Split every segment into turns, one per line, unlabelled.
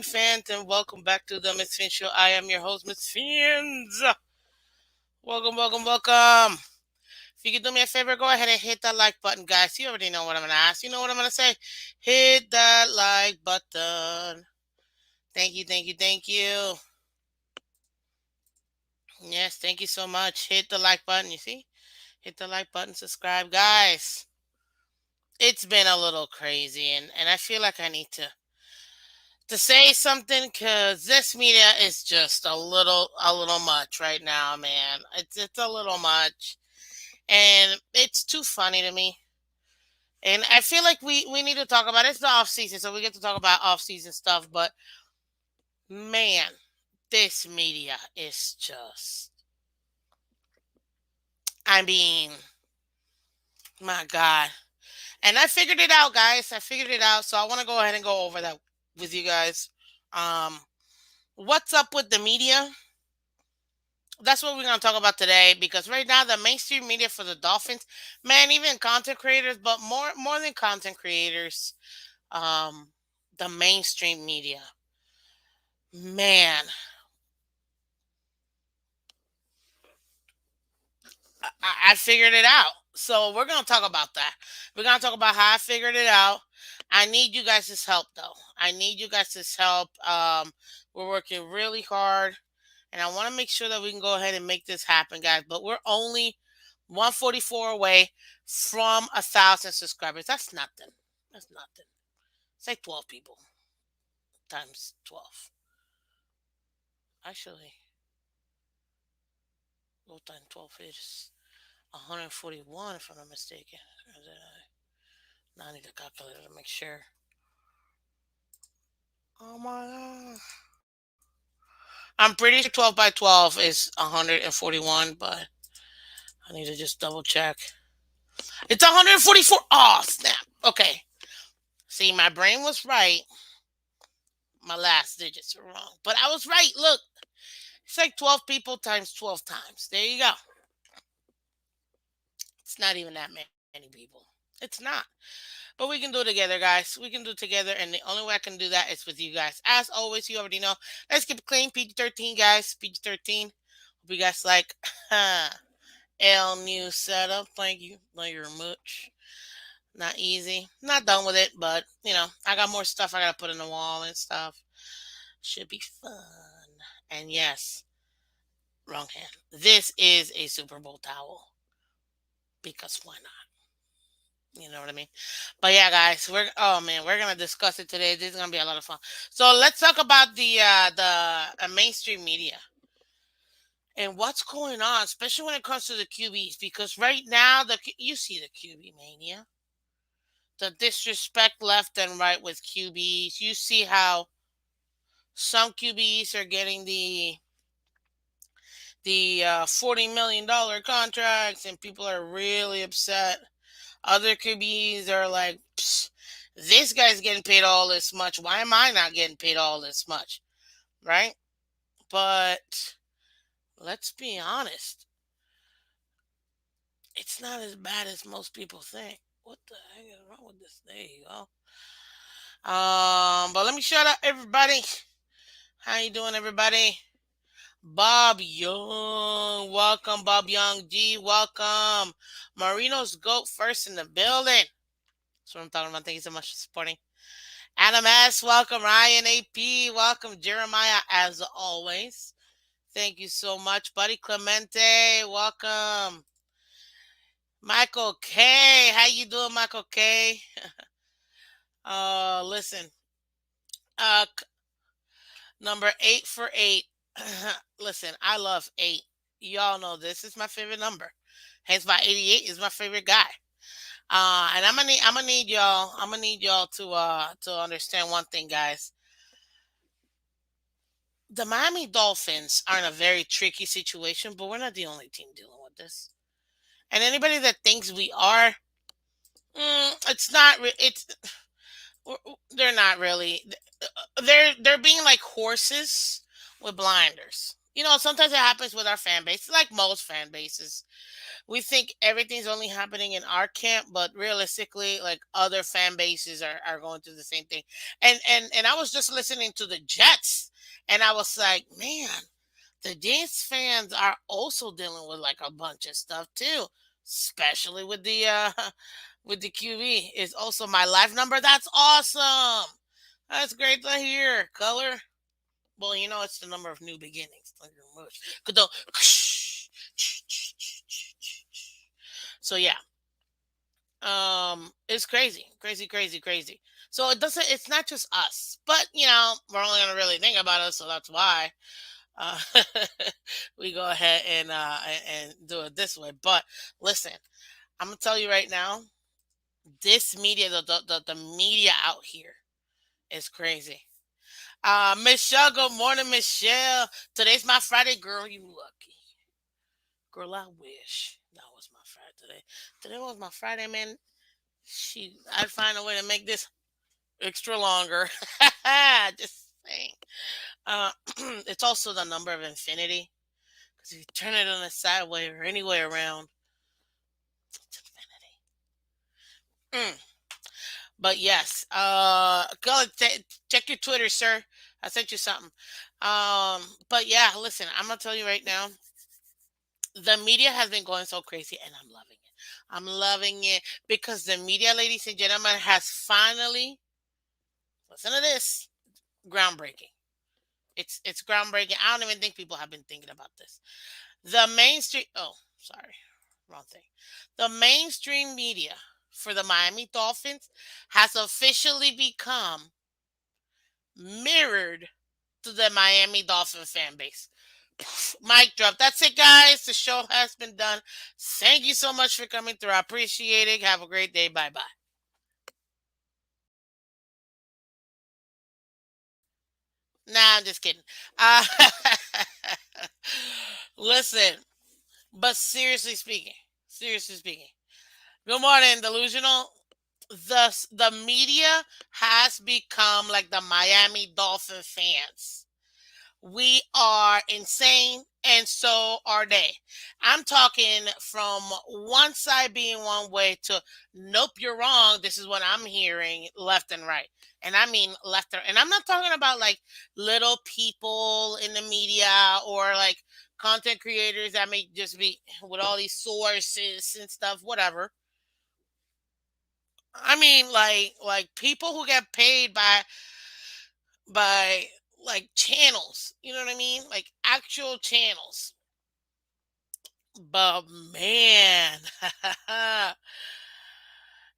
Fans, and welcome back to the Miss Fin Show. I am your host, Miss Fins. Welcome, welcome, welcome. If you could do me a favor, go ahead and hit that like button, guys. You already know what I'm going to ask. You know what I'm going to say? Hit that like button. Thank you, thank you, thank you. Yes, thank you so much. Hit the like button, you see? Hit the like button, subscribe, guys. It's been a little crazy, and I feel like I need to say something because this media is just a little much right now, man. It's a little much, and it's too funny to me. And I feel like we need to talk about it. It's the off season, so we get to talk about off season stuff. But man, this media is just, I mean, my God. And I figured it out, guys. I figured it out. So I want to go ahead and go over that with you guys. Um, what's up with the media? That's what we're going to talk about today, because right now the mainstream media for the Dolphins, man, even content creators, but more than content creators, um the mainstream media, man, I figured it out. So we're going to talk about that. We're going to talk about how I figured it out. I need you guys' help, though. I need you guys' help. We're working really hard, and I want to make sure that we can go ahead and make this happen, guys. But we're only 144 away from 1,000 subscribers. That's nothing. That's nothing. It's like 12 people times 12. Actually, well, times 12 is 141, if I'm not mistaken. Now I need a calculator to make sure. Oh my god. I'm pretty sure 12 by 12 is 141, but I need to just double check. It's 144. Oh, snap. Okay. See, my brain was right. My last digits are wrong. But I was right. Look, it's like 12 people times 12 times. There you go. It's not even that many people. It's not. But we can do it together, guys. We can do it together. And the only way I can do that is with you guys. As always, you already know. Let's keep it clean. PG-13, guys. PG-13. Hope you guys like L new setup. Thank you. Thank you very much. Not easy. Not done with it, but I got more stuff I gotta put in the wall and stuff. Should be fun. And yes, wrong hand. This is a Super Bowl towel. because why not? You know what I mean? But yeah, guys, we're oh man, we're gonna discuss it today. This is gonna be a lot of fun. So let's talk about the mainstream media and what's going on, especially when it comes to the QBs. Because right now, you see the QB mania, the disrespect left and right with QBs. You see how some QBs are getting the $40 million contracts, and people are really upset. Other QBs are like, "Psst, this guy's getting paid all this much. Why am I not getting paid all this much?" Right? But let's be honest, it's not as bad as most people think. What the heck is wrong with this? There you go. But let me shout out everybody. How you doing, everybody? Bob Young, welcome. Bob Young G, welcome. Marino's goat first in the building. That's what I'm talking about. Thank you so much for supporting. Adam S, welcome. Ryan AP, welcome. Jeremiah, as always. Thank you so much, buddy. Clemente, welcome. Michael K, how you doing, Michael K? Listen, uh, number 8 for 8. Listen, I love 8. Y'all know this is my favorite number. Hence why 88 is my favorite guy. And I'm gonna need y'all to understand one thing, guys. The Miami Dolphins are in a very tricky situation, but we're not the only team dealing with this. And anybody that thinks we are, it's not. It's they're not really. They're being like horses with blinders. You know, sometimes it happens with our fan base, like most fan bases. We think everything's only happening in our camp, but realistically, like other fan bases are going through the same thing. And I was just listening to the Jets, and I was like, man, the Jets fans are also dealing with like a bunch of stuff too, especially with the with the QB. Is also my life number. That's awesome. That's great to hear. Color. Well, you know, it's the number of new beginnings. Thank you very much. Good though. So yeah, it's crazy, crazy, crazy, crazy. So it doesn't. It's not just us, but you know, we're only gonna really think about us, so that's why uh, we go ahead and do it this way. But listen, I'm gonna tell you right now, this media, the media out here is crazy. Michelle, good morning, Michelle. Today's my Friday, girl. You lucky. Girl, I wish that was my Friday today. Today was my Friday, man. I'd find a way to make this extra longer. Just saying. Uh, it's also the number of infinity. Because if you turn it on the side way or any way around, it's infinity. But yes, go check your Twitter, sir. I sent you something. But yeah, listen, I'm gonna tell you right now, the media has been going so crazy, and I'm loving it. I'm loving it because the media, ladies and gentlemen, has finally listen to this groundbreaking. It's groundbreaking. I don't even think people have been thinking about this. The mainstream. Oh, sorry, wrong thing. The mainstream media for the Miami Dolphins has officially become mirrored to the Miami Dolphin fan base. Mic drop. That's it, guys. The show has been done. Thank you so much for coming through. I appreciate it. Have a great day. Bye bye. Nah, I'm just kidding. Uh, listen, but seriously speaking, good morning, delusional. The media has become like the Miami Dolphin fans. We are insane, and so are they. I'm talking from one side being one way to nope, you're wrong. This is what I'm hearing left and right. And I mean left and I'm not talking about like little people in the media or like content creators that may just be with all these sources and stuff, whatever. I mean like people who get paid by like channels, you know what I mean? Like actual channels. But man,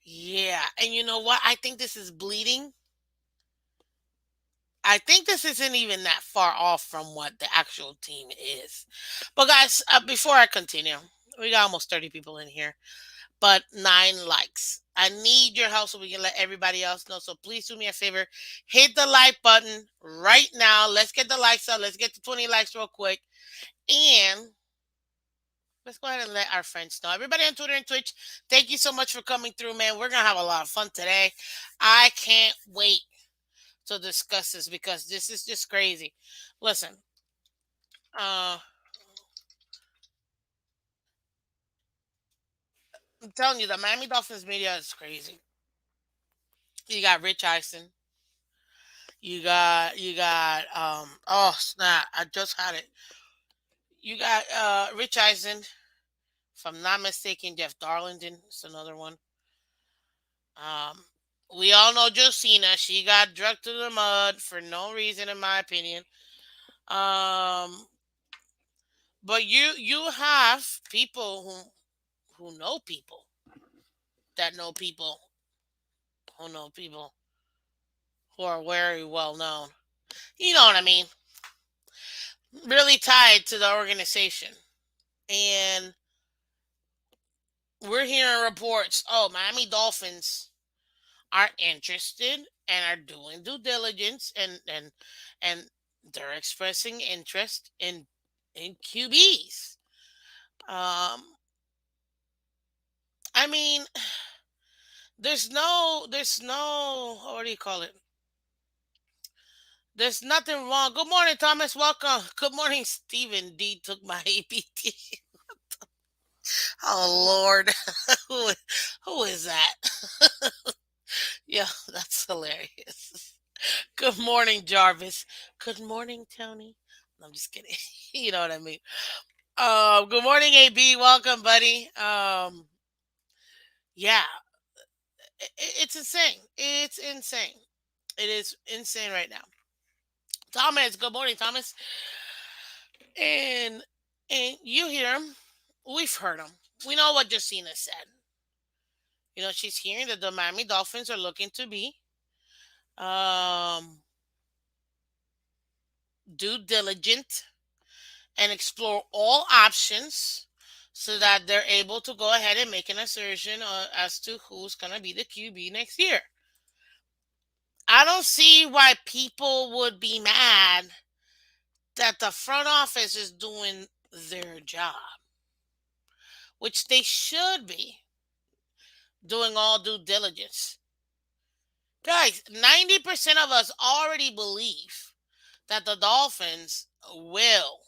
yeah. And you know what? I think this is bleeding. I think this isn't even that far off from what the actual team is. But guys, before I continue, we got almost 30 people in here, but 9 likes. I need your help so we can let everybody else know. So please do me a favor, hit the like button right now. Let's get the likes up. Let's get to 20 likes real quick. And let's go ahead and let our friends know. Everybody on Twitter and Twitch, thank you so much for coming through, man. We're going to have a lot of fun today. I can't wait to discuss this because this is just crazy. Listen, uh, I'm telling you, the Miami Dolphins media is crazy. You got Rich Eisen. Oh snap, I just had it. You got Rich Eisen, if I'm not mistaken, Jeff Darlington. It's another one. Um, we all know Josina. She got drugged to the mud for no reason, in my opinion. Um, but you have people who know people that know people who know people who are very well known. You know what I mean? Really tied to the organization. And we're hearing reports, oh, Miami Dolphins are interested and are doing due diligence and they're expressing interest in QBs. Um I mean, there's no what do you call it? There's nothing wrong. Good morning, Thomas. Welcome. Good morning, Stephen D took my APT. Oh Lord. who who is that? Yeah, that's hilarious. Good morning, Jarvis. Good morning, Tony. No, I'm just kidding. You know what I mean. Good morning, AB. Welcome, buddy. Yeah, it's insane. It's insane. It is insane right now. Thomas, good morning, Thomas. And and you hear him. We've heard him. We know what Justina said. You know, she's hearing that the Miami Dolphins are looking to be um due diligent and explore all options so that they're able to go ahead and make an assertion as to who's going to be the QB next year. I don't see why people would be mad that the front office is doing their job, which they should be doing all due diligence. Guys, 90% of us already believe that the Dolphins will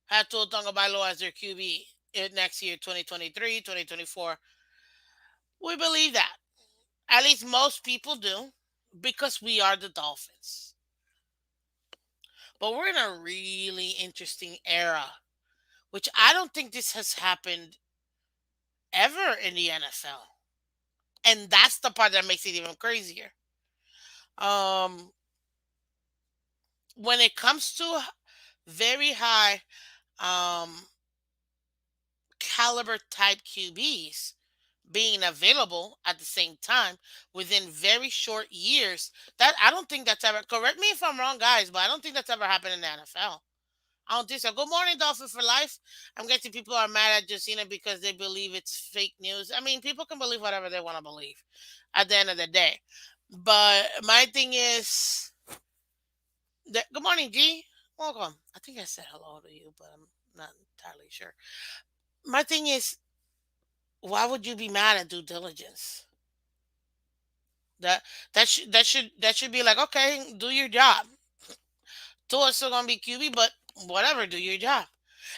have Tua Tagovailoa as their QB next year, 2023, 2024. We believe that. At least most people do because we are the Dolphins. But we're in a really interesting era, which I don't think this has happened ever in the NFL. And that's the part that makes it even crazier. Um, when it comes to very high um, caliber type QBs being available at the same time within very short years, that I don't think that's ever, correct me if I'm wrong, guys, but I don't think that's ever happened in the NFL. I don't think so. Good morning, Dolphin for life. I'm guessing people are mad at Justina because they believe it's fake news. I mean, people can believe whatever they want to believe at the end of the day. But my thing is that, good morning, G. Welcome. I think I said hello to you, but I'm not entirely sure. My thing is, why would you be mad at due diligence? That that should be like, okay, do your job. Tua's still gonna be QB, but whatever, do your job.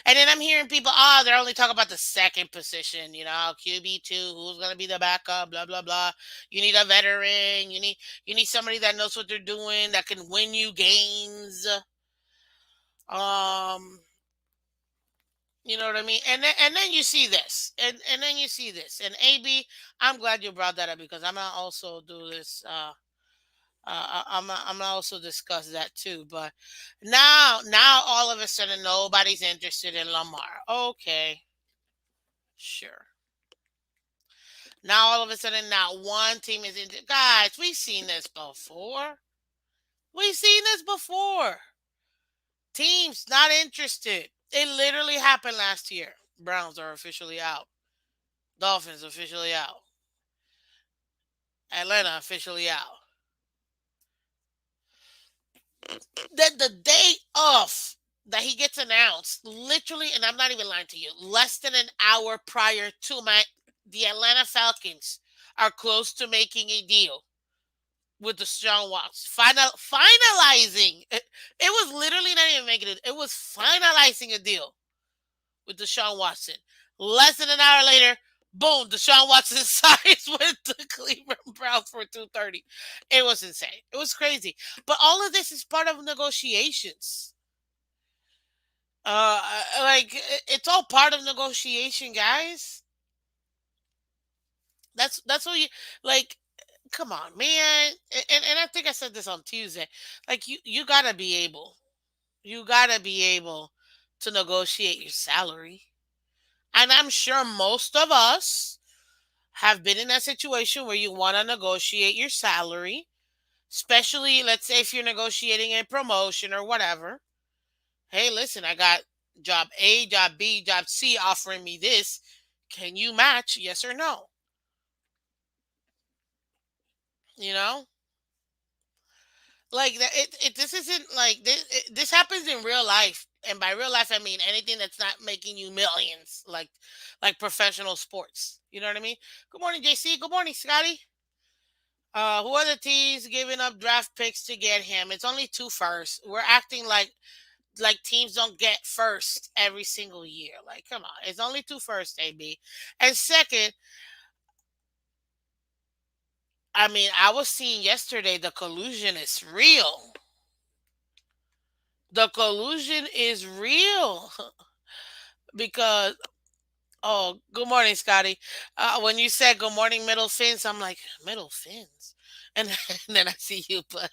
And then I'm hearing people, they're only talking about the second position, QB2, who's gonna be the backup, blah blah blah. You need a veteran. You need somebody that knows what they're doing, that can win you games. Um, you know what I mean? And then you see this, and then you see this, and AB, I'm glad you brought that up because I'm gonna also do this. I'm gonna also discuss that too. But now all of a sudden nobody's interested in Lamar. Okay, sure. Now all of a sudden not one team is in. Guys, we've seen this before. We've seen this before. Teams not interested. It literally happened last year. Browns are officially out. Dolphins officially out. Atlanta officially out. Then the day of that he gets announced, literally, and I'm not even lying to you, less than an hour prior to the Atlanta Falcons are close to making a deal with the Sean Watts. Finalizing. It was literally not even making it. It was finalizing a deal with Deshaun Watson. Less than an hour later, boom, Deshaun Watson signs with the Cleveland Browns for 230. It was insane. It was crazy. But all of this is part of negotiations. Like it's all part of negotiation, guys. That's what you like. Come on, man. And I think I said this on Tuesday. Like you gotta be able. You gotta be able to negotiate your salary. And I'm sure most of us have been in that situation where you want to negotiate your salary, especially let's say if you're negotiating a promotion or whatever. Hey, listen, I got job A, job B, job C offering me this. Can you match? Yes or no? You know? Like this isn't like this happens in real life. And by real life I mean anything that's not making you millions, like professional sports. You know what I mean? Good morning, JC. Good morning, Scotty. Who are the teams giving up draft picks to get him? It's only two first. We're acting like teams don't get first every single year. Like, come on, it's only two first, AB. And second, I mean, I was seeing yesterday the collusion is real. The collusion is real because good morning, Scotty. When you said good morning, middle fins, I'm like middle fins, and, and then I see you put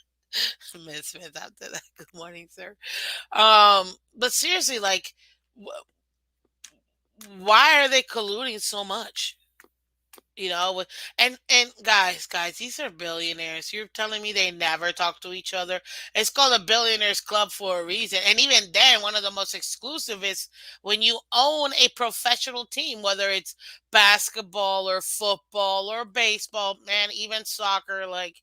Miss Smith after that. Good morning, sir. But seriously, like, why are they colluding so much? You know, and guys, these are billionaires. You're telling me they never talk to each other? It's called a billionaires club for a reason. And even then, one of the most exclusive is when you own a professional team, whether it's basketball or football or baseball, man, even soccer, like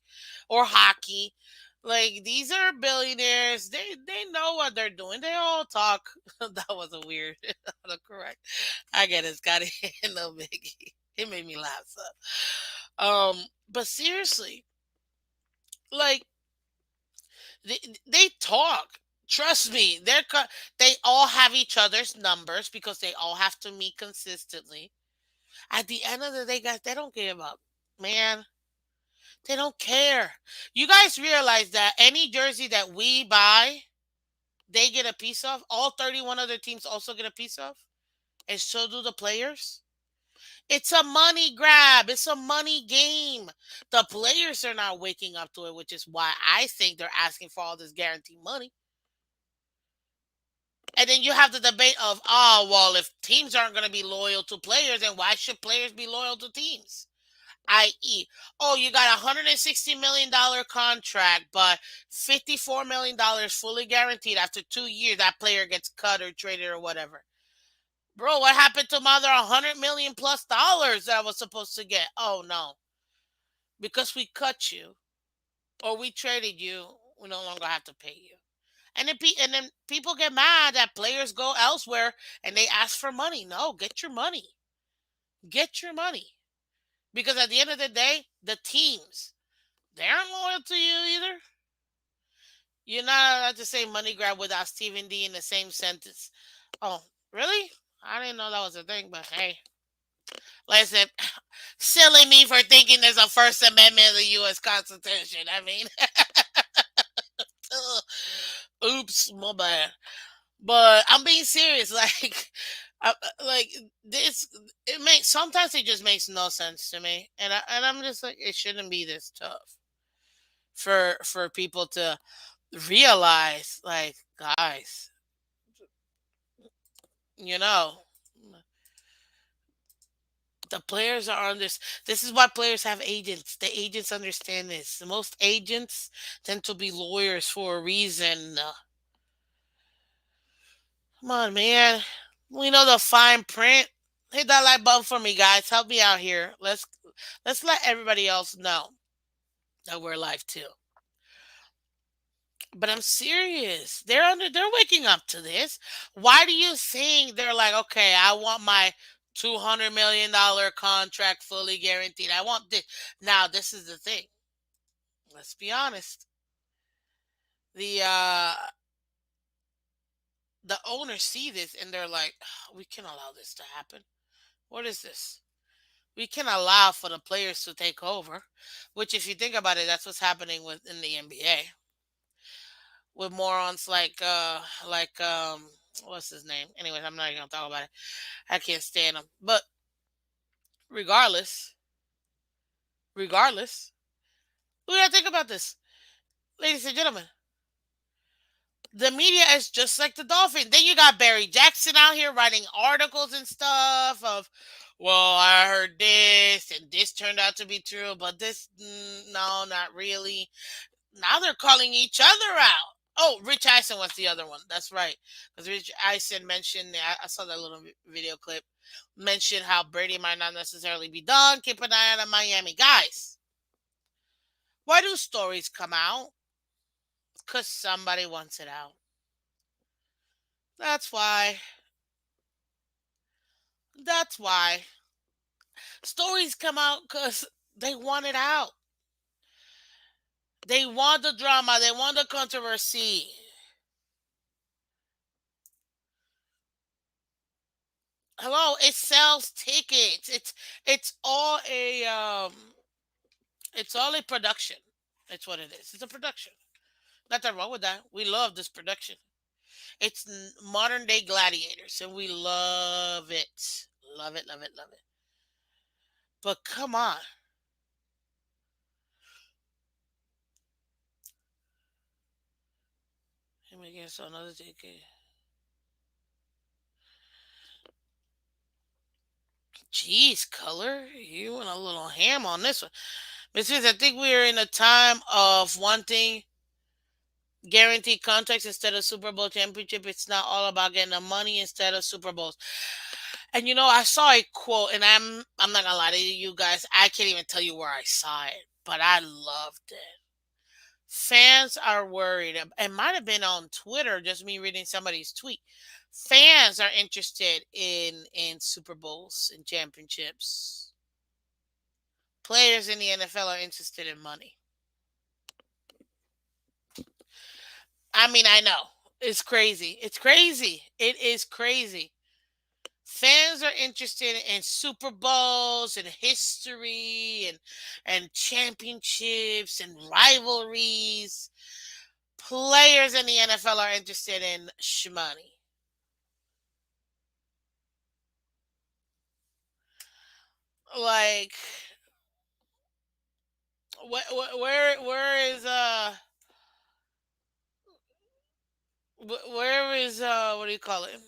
or hockey. Like these are billionaires. They know what they're doing. They all talk. That was a weird autocorrect. I get it, Scotty. No biggie. It made me laugh. So. But seriously, like they, they talk. Trust me, they all have each other's numbers because they all have to meet consistently. At the end of the day, guys, they don't give up, man. They don't care. You guys realize that any jersey that we buy, they get a piece of. All 31 other teams also get a piece of, and so do the players. It's a money grab. It's a money game. The players are not waking up to it, which is why I think they're asking for all this guaranteed money. And then you have the debate of, oh, well, if teams aren't going to be loyal to players, then why should players be loyal to teams? I.e., oh, you got $160 million contract, but $54 million fully guaranteed after 2 years, that player gets cut or traded or whatever. Bro, what happened to my other $100 million plus that I was supposed to get? Oh no, because we cut you or we traded you, we no longer have to pay you. And then people get mad that players go elsewhere and they ask for money. No, get your money. Get your money. Because at the end of the day, the teams, they aren't loyal to you either. You're not allowed to say money grab without Stephen D in the same sentence. Oh, really? I didn't know that was a thing, but hey. Listen, silly me for thinking there's a First Amendment of the U.S. Constitution. I mean, oops, my bad. But I'm being serious. Like this, it makes sometimes it just makes no sense to me, and I'm just like, it shouldn't be this tough. for people to realize, like, guys, you know, the players are on this. This is why players have agents. The agents understand this. Most agents tend to be lawyers for a reason. Come on, man. We know the fine print. Hit that like button for me, guys. Help me out here. Let's let everybody else know that we're live too. But I'm serious. They're waking up to this. Why do you think they're like, okay, I want my $200 million contract fully guaranteed. I want this. Now, this is the thing. Let's be honest. The the owners see this and they're like, "Oh, we can allow this to happen. What is this? We can allow for the players to take over." Which, if you think about it, that's what's happening with in the NBA with morons like what's his name? Anyways, I'm not even gonna talk about it. I can't stand him. But regardless, regardless, we gotta think about this, ladies and gentlemen. The media is just like the Dolphin. Then you got Barry Jackson out here writing articles and stuff of, well, I heard this and this turned out to be true, but this, no, not really. Now they're calling each other out. Oh, Rich Eisen was the other one. That's right. Because Rich Eisen mentioned, I saw that little video clip, mentioned how Brady might not necessarily be done. Keep an eye on Miami. Guys, why do stories come out? Because somebody wants it out. That's why. That's why. Stories come out because they want it out. They want the drama. They want the controversy. Hello, it sells tickets. It's all a production. It's what it is. It's a production. Nothing wrong with that. We love this production. It's modern day gladiators, and we love it. Love it, love it, love it. But come on. Let me get another ticket. Jeez, color, you went a little ham on this one. Miss Fitz, I think we're in a time of wanting guaranteed contracts instead of Super Bowl championship. It's not all about getting the money instead of Super Bowls. And I saw a quote, and I'm not gonna lie to you guys. I can't even tell you where I saw it, but I loved it. Fans are worried. It might have been on Twitter, just me reading somebody's tweet. Fans are interested in Super Bowls and championships. Players in the NFL are interested in money. I mean, I know. It's crazy. It's crazy. It is crazy. Fans are interested in Super Bowls and history and championships and rivalries. Players in the NFL are interested in shmoney. Like, where is where is what do you call it?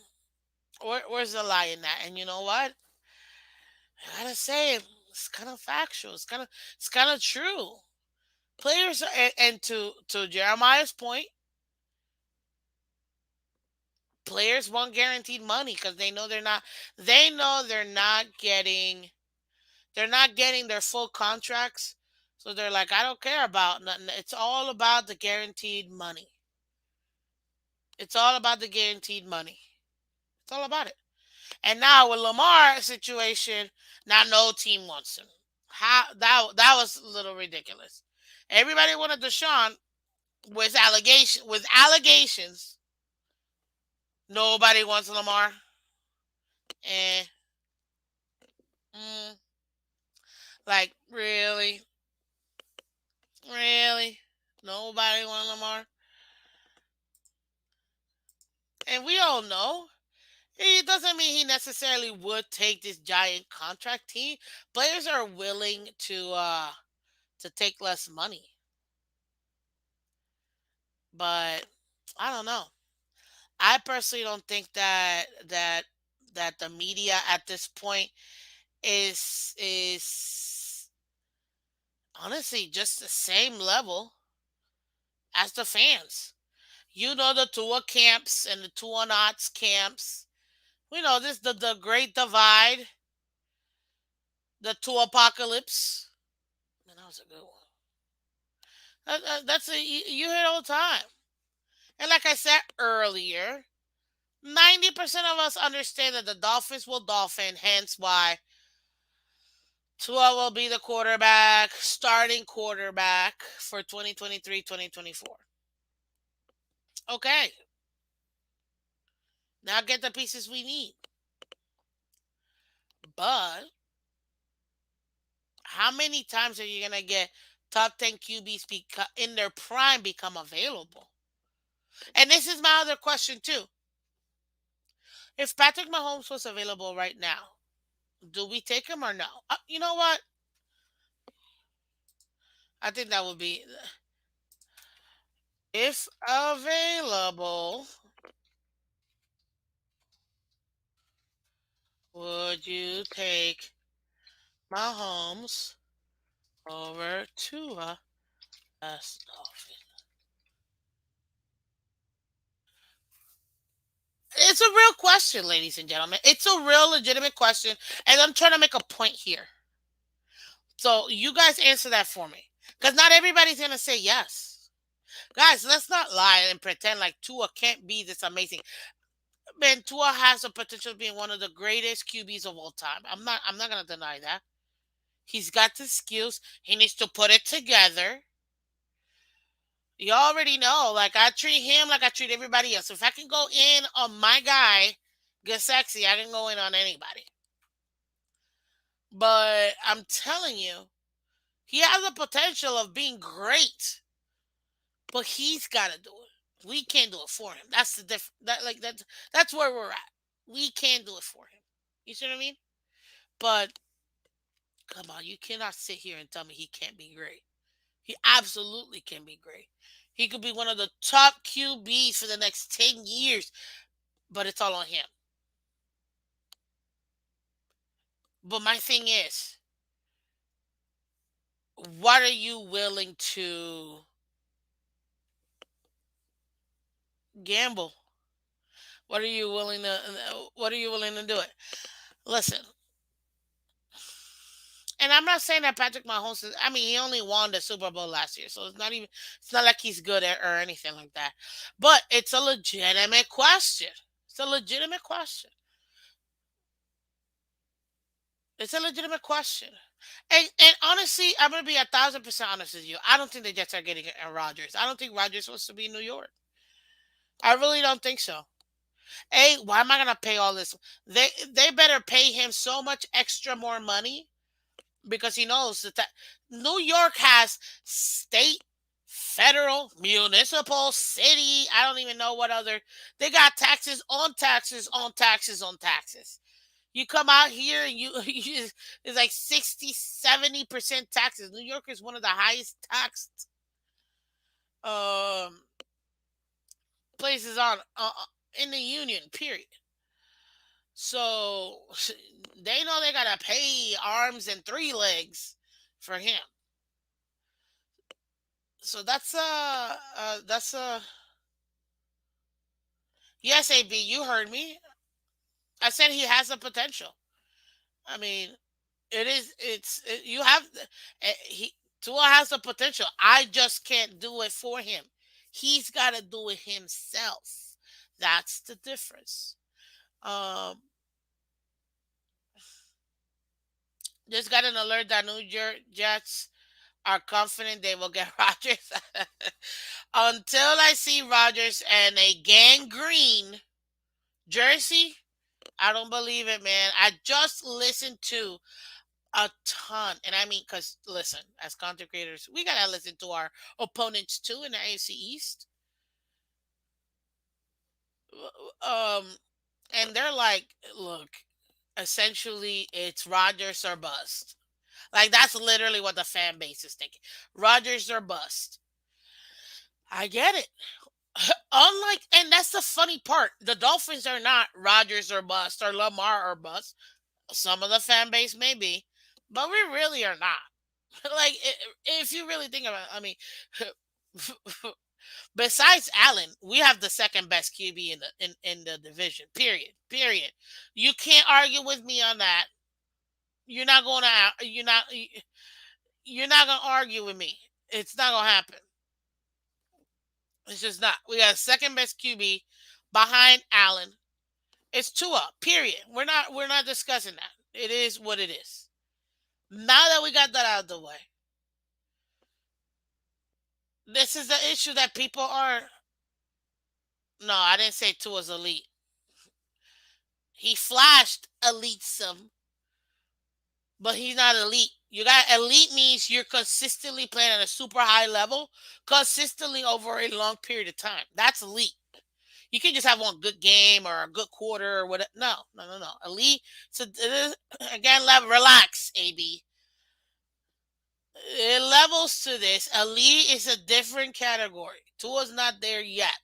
Where's the lie in that? And you know what? I gotta say, it's kind of factual. It's kind of true. Players are, and to Jeremiah's point, players want guaranteed money because they know they're not getting their full contracts. So they're like, I don't care about nothing. It's all about the guaranteed money. It's all about the guaranteed money. It's all about it. And now with Lamar situation, now no team wants him. How that was a little ridiculous. Everybody wanted Deshaun with allegations. Nobody wants Lamar. And mm, like really, really, nobody wants Lamar. And we all know it doesn't mean he necessarily would take this giant contract team. Players are willing to take less money. But I don't know. I personally don't think that the media at this point is honestly just the same level as the fans. You know the Tua camps and the Tua Knots camps. We know this the great divide, the Tua apocalypse. Man, that was a good one. That's you hear it all the time. And like I said earlier, 90% of us understand that the Dolphins will dolphin, hence why Tua will be the quarterback, starting quarterback for 2023 2024. Okay, now get the pieces we need. But how many times are you going to get top 10 QBs in their prime become available? And this is my other question, too. If Patrick Mahomes was available right now, do we take him or no? You know what? I think that would be if available. Would you take Mahomes over Tua as Dolphin? It's a real question, ladies and gentlemen. It's a real legitimate question, and I'm trying to make a point here. So you guys answer that for me, because not everybody's gonna say yes. Guys, let's not lie and pretend like Tua can't be this amazing. Man, Tua has the potential of being one of the greatest QBs of all time. I'm not gonna deny that. He's got the skills. He needs to put it together. You already know. Like I treat him like I treat everybody else. If I can go in on my guy, get sexy, I can go in on anybody. But I'm telling you, he has the potential of being great. But he's got to do it. We can't do it for him. That's the that's where we're at. We can't do it for him. You see what I mean? But come on, you cannot sit here and tell me he can't be great. He absolutely can be great. He could be one of the top QBs for the next 10 years, but it's all on him. But my thing is, what are you willing to gamble? What are you willing to do it? Listen, and I'm not saying that Patrick Mahomes is, I mean, he only won the Super Bowl last year, so it's not like he's good at, or anything like that. But it's a legitimate question. It's a legitimate question. It's a legitimate question. And honestly, I'm gonna be 1,000% honest with you. I don't think the Jets are getting Aaron Rodgers. I don't think Rodgers wants to be in New York. I really don't think so. Hey, why am I gonna pay all this? They better pay him so much extra more money because he knows that New York has state, federal, municipal, city. I don't even know what other. They got taxes on taxes on taxes on taxes. You come out here and it's like 60, 70% taxes. New York is one of the highest taxed um, places on in the union. Period. So they know they gotta pay arms and three legs for him. So that's yes, AB. You heard me. I said he has the potential. I mean, it is. You have he Tua has the potential. I just can't do it for him. He's got to do it himself. That's the difference. Um, just got an alert that New York Jets are confident they will get Rodgers. Until I see Rodgers and a gangrene jersey, I don't believe it, man. I just listened to a ton. And I mean, because listen, as content creators, we got to listen to our opponents too in the AFC East. Um, and they're like, look, essentially, it's Rodgers or bust. Like, that's literally what the fan base is thinking. Rodgers or bust. I get it. Unlike, and that's the funny part. The Dolphins are not Rodgers or bust or Lamar or bust. Some of the fan base may be, but we really are not. Like, if you really think about it, I mean, besides Allen, we have the second best QB in the division. Period. Period. You can't argue with me on that. You're not going to. You're not going to argue with me. It's not going to happen. It's just not. We got second best QB behind Allen. It's Tua. Period. We're not discussing that. It is what it is. Now that we got that out of the way, this is the issue that people are. No, I didn't say Tua's elite. He flashed elite some, but he's not elite. You got elite means you're consistently playing at a super high level, consistently over a long period of time. That's elite. You can just have one good game or a good quarter or whatever. No, no, no, no. Elite. So again, relax, AB. It levels to this. Elite is a different category. Tua's not there yet,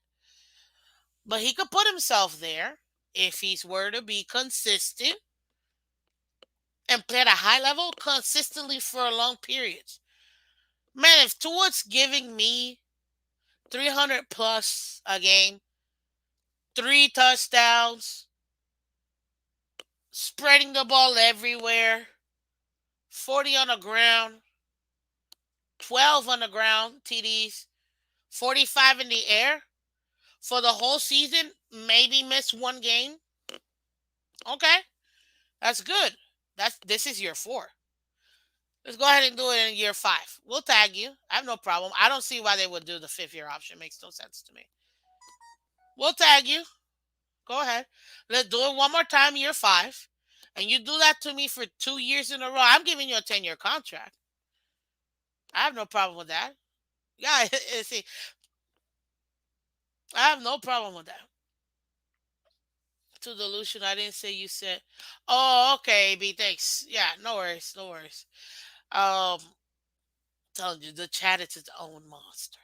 but he could put himself there if he's were to be consistent and play at a high level consistently for a long periods. Man, if Tua's giving me 300 plus a game, 3 touchdowns, spreading the ball everywhere, 40 on the ground, 12 on the ground, TDs, 45 in the air for the whole season, maybe miss one game. Okay, that's good. This is year 4. Let's go ahead and do it in year 5. We'll tag you. I have no problem. I don't see why they would do the 5th year option. Makes no sense to me. We'll tag you. Go ahead. Let's do it one more time, year 5. And you do that to me for 2 years in a row. I'm giving you a 10-year contract. I have no problem with that. Yeah, see, I have no problem with that. To delusion, I didn't say you said. Oh, okay, B. Thanks. Yeah, no worries, no worries. Um, telling you, the chat is its own monster.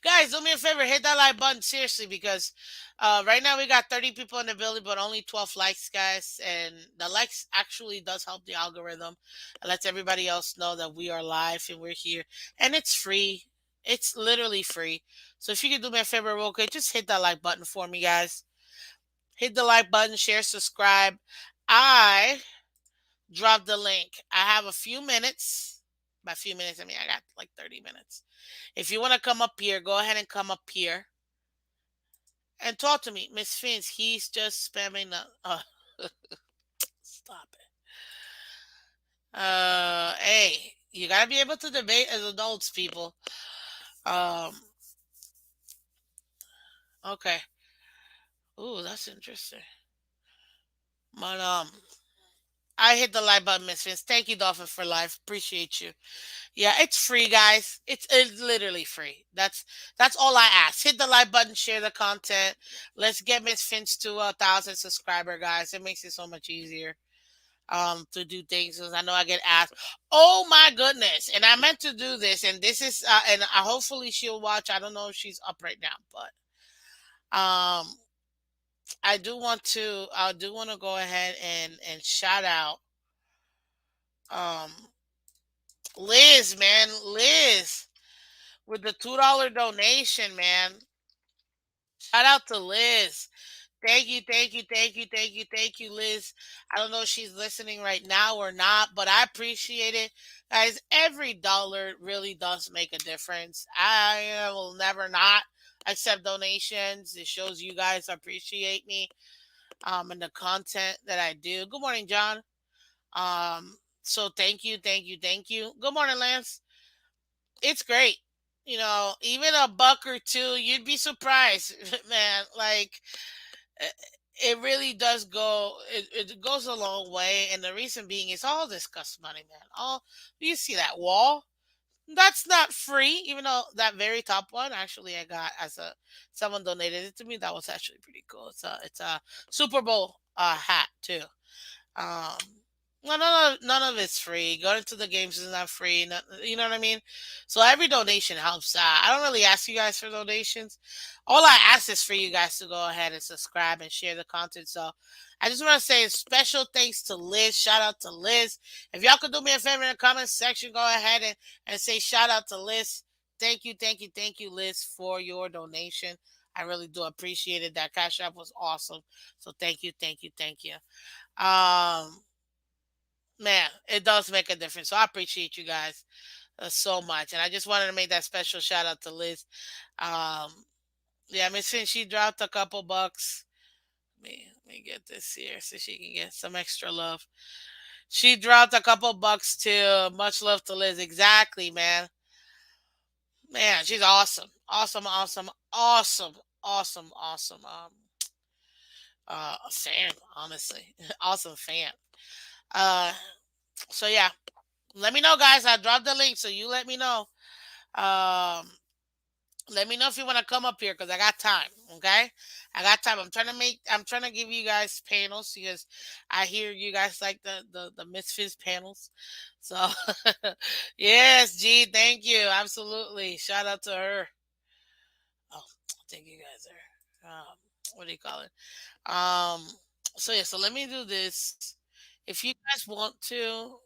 Guys, do me a favor, hit that like button seriously because right now we got 30 people in the building, but only 12 likes, guys. And the likes actually does help the algorithm. It lets everybody else know that we are live and we're here, and it's free. It's literally free. So if you could do me a favor, real quick, just hit that like button for me, guys. Hit the like button, share, subscribe. I drop the link. I have a few minutes. By a few minutes, I mean I got like 30 minutes. If you want to come up here, go ahead and come up here and talk to me. Miss Phins, he's just spamming the. Stop it. Hey, you gotta be able to debate as adults, people. Um, okay. Ooh, that's interesting. But I hit the like button, Miss Phins. Thank you, Dolphin, for life. Appreciate you. Yeah, it's free, guys. It's literally free. That's all I ask. Hit the like button, share the content. Let's get Miss Finch to 1,000 subscriber, guys. It makes it so much easier to do things because I know I get asked. Oh my goodness! And I meant to do this, and this is and hopefully she'll watch. I don't know if she's up right now, but I do want to go ahead and shout out um Liz, man, Liz with the $2 donation, man. Shout out to Liz. Thank you, thank you, thank you, thank you, thank you, Liz. I don't know if she's listening right now or not, but I appreciate it. Guys, every dollar really does make a difference. I will never not accept donations. It shows you guys appreciate me and the content that I do. Good morning, John. So thank you, thank you, thank you. Good morning, Lance. It's great. Even a buck or two, you'd be surprised, man. Like uh, it really does go. It goes a long way, and the reason being is all this costs money, man. All you see that wall? That's not free, even though that very top one actually I got as a someone donated it to me. That was actually pretty cool. It's a Super Bowl hat too. Um, No, none of it's free. Going to the games is not free. You know what I mean? So every donation helps out. I don't really ask you guys for donations. All I ask is for you guys to go ahead and subscribe and share the content. So I just want to say a special thanks to Liz. Shout out to Liz. If y'all could do me a favor in the comment section, go ahead and say shout out to Liz. Thank you, Liz, for your donation. I really do appreciate it. That cash app was awesome. So thank you. Um, Man, it does make a difference. So I appreciate you guys so much, and I just wanted to make that special shout out to Liz. Um, yeah, I mean, since she dropped a couple bucks, let me get this here so she can get some extra love. She dropped a couple bucks too. Much love to Liz. Exactly, man. Man, she's awesome, awesome. A fan, honestly, awesome fan. Uh, so yeah, let me know, guys. I dropped the link, so you let me know. Um, Let me know if you want to come up here because I got time. Okay, I got time. I'm trying to give you guys panels because I hear you guys like the Misfits panels. So yes, G, thank you. Absolutely. Shout out to her. Oh, thank you guys are. What do you call it? Um. So yeah. So let me do this. If you guys want to,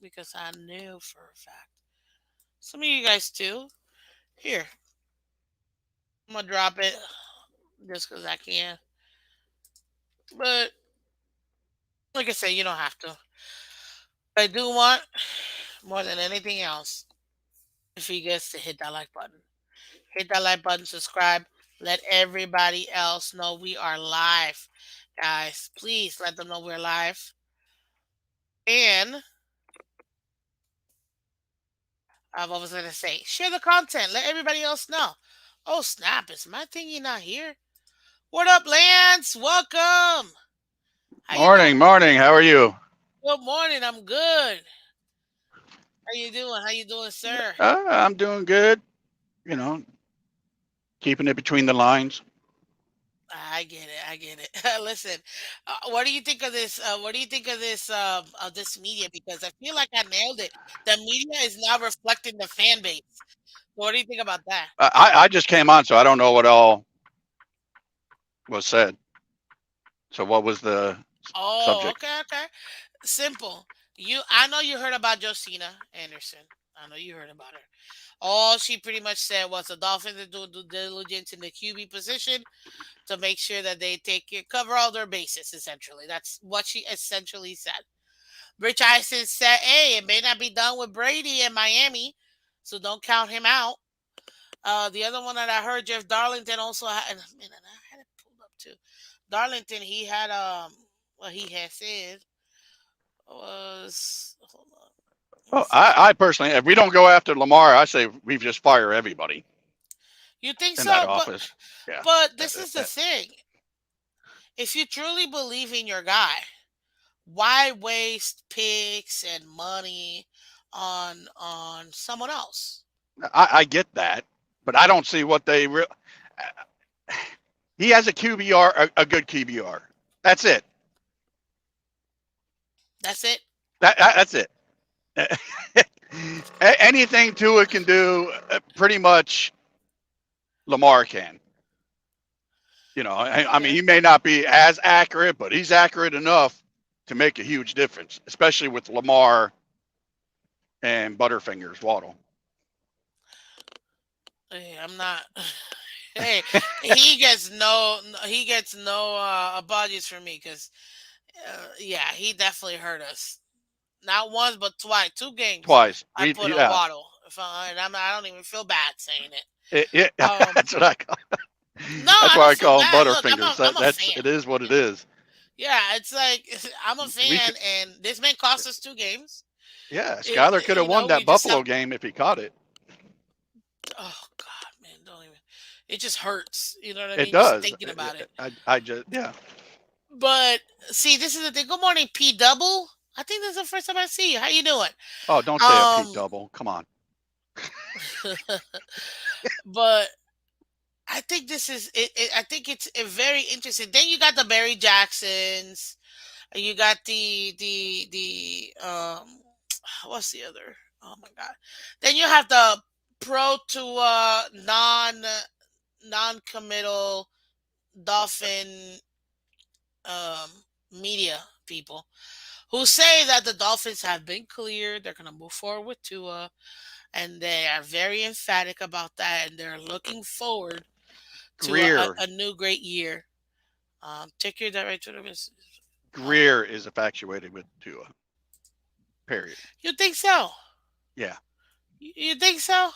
because I knew for a fact some of you guys too. Here, I'm gonna drop it just because I can. But like I said, you don't have to. I do want more than anything else for you guys to hit that like button. Hit that like button, subscribe. Let everybody else know we are live, guys. Please let them know we're live. And what was I gonna say? Share the content. Let everybody else know. Oh snap! Is my thingy not here? What up, Lance? Welcome. How you doing?
Morning, morning. How are you?
Good morning. I'm good. How you doing? How you doing, sir?
I'm doing good. You know, keeping it between the lines.
I get it. I get it. Listen, what do you think of this? What do you think of this media? Because I feel like I nailed it. The media is now reflecting the fan base. What do you think about that?
I just came on, so I don't know what all was said. So, what was the
Oh,
subject?
okay, okay. Simple. I know you heard about Josina Anderson. I know you heard about her. All she pretty much said was the Dolphins are doing due diligence in the QB position to make sure that they cover all their bases. Essentially, that's what she essentially said. Rich Eisen said, "Hey, it may not be done with Brady in Miami, so don't count him out." The other one that I heard, Jeff Darlington also had, and man, I had it pulled up too. Darlington, he had what he had said was, hold on, let me
Well,
see.
I personally, if we don't go after Lamar, I say we just fire everybody
You think
in that
so? But
office. Yeah.
but
Uh,
this is
uh,
the thing. If you truly believe in your guy, why waste picks and money on someone else?
I get that, but I don't see what they. He has a QBR, a good QBR. That's it.
That's it.
That's it. Anything Tua can do, pretty much Lamar can. I mean,
Okay.
he may not be as accurate, but he's accurate enough to make a huge difference, especially with Lamar and Butterfingers Waddle.
Hey, I'm not. Hey, he gets no apologies from me because yeah, he definitely hurt us. Not once but twice, two games.
Twice.
I put a
Yeah,
waddle. I don't even feel bad saying it. Um,
that's what I call.
no,
That's
I
why
don't
I
feel
call him
bad. Look,
Butterfingers.
I'm a
That's
fan.
it is what it is.
Yeah, it's like I'm a
We
fan,
could,
and this may cost us two games.
yeah, Skyler could have won
We
that
just have
Buffalo game if he caught it.
oh god, man, don't even. It just hurts. You know what I
It
mean? Just
does.
thinking about it.
I just yeah.
But see, this is the thing. Good morning, P Double. I think this is the first time I see you. How you doing?
Oh, don't say a Pete
Um,
double. Come on.
but I think this is it, I think it's very interesting. Then you got the Barry Jacksons. You got the what's the other? Oh my god. Then you have the pro to non-committal Dolphin um media people who say that the Dolphins have been cleared. They're gonna move forward with Tua, and they are very emphatic about that, and they're looking forward to
Greer
a new great year. Take your direct to the um,
Greer is infatuated with Tua. Period.
you think so?
Yeah.
You think so?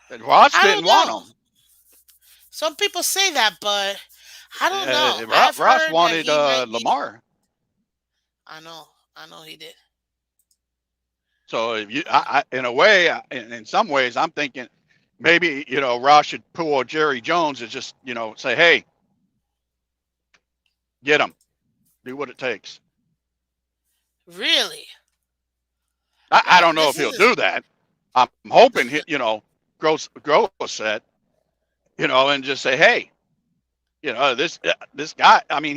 And Ross
I
didn't
don't
want
know.
him.
Some people say that, but I don't know. I've
Ross
heard that
wanted
he might be.
Lamar.
I know. I know he did.
So if you,
I know.
in a way, in some ways, I'm thinking maybe Ross should pull Jerry Jones and just say, hey, get him, do what it takes.
Really?
I
Well,
don't know if
this
he'll
is
do that. I'm hoping grow a set, and just say, hey, this guy. I mean,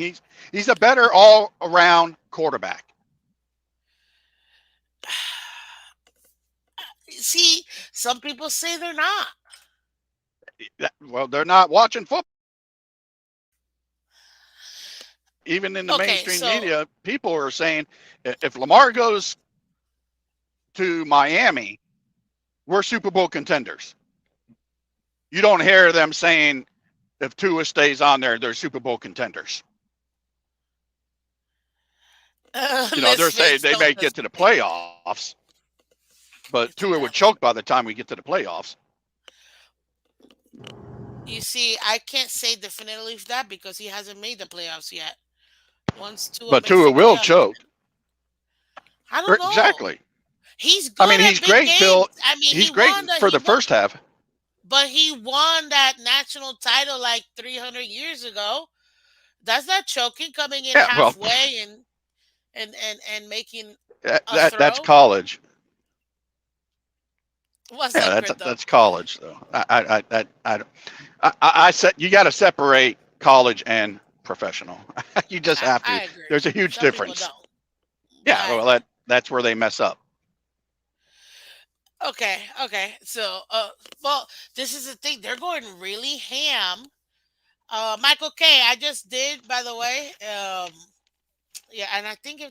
he's a better all around quarterback.
see. Some people say they're not.
Well, they're not watching football. Even in the
Okay,
mainstream
so
media, people are saying if Lamar goes to Miami, we're Super Bowl contenders. You don't hear them saying if Tua stays on there, they're Super Bowl contenders. They're
Miss
saying
Phins
they may
told
get
us
to the playoffs, but
it's a
Tua would
bad
choke
look.
by the time we get to the playoffs.
You see, I can't say definitively that because he hasn't made the playoffs yet. Once Tua
But
makes
Tua
the
will
playoffs,
choke.
I don't know.
Exactly.
He's
I mean,
good at big games. I mean,
he's great for the first half.
but he won that national title like 300 years ago. That's not choking, coming in
Yeah, well,
halfway and making a
that's
throw.
college.
What's
Yeah,
up, Crypto?
that's college though. I said you got to separate college and professional. You just have to.
I agree.
There's a huge
Some people
difference.
don't, but
Yeah,
I
well,
agree.
that's where they mess up.
Okay, okay. So, well, this is the thing. They're going really ham. Michael K. I just did, by the way. Yeah, and I think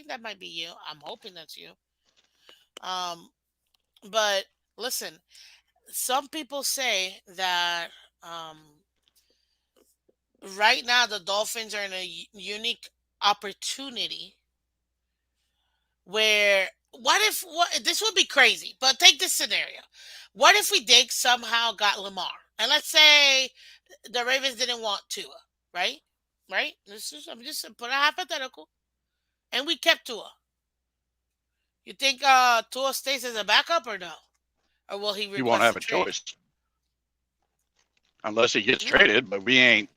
that might be you. I'm hoping that's you. Um, but listen, some people say that right now the Dolphins are in a unique opportunity where what this would be crazy, but take this scenario. What if we did somehow got Lamar? And let's say the Ravens didn't want Tua, right? Right? I'm just put a hypothetical. And we kept Tua. You think Tua stays as a backup or no? Or will he
He won't
request
have
a
a
trade?
choice unless he gets
Mm.
traded. But we ain't.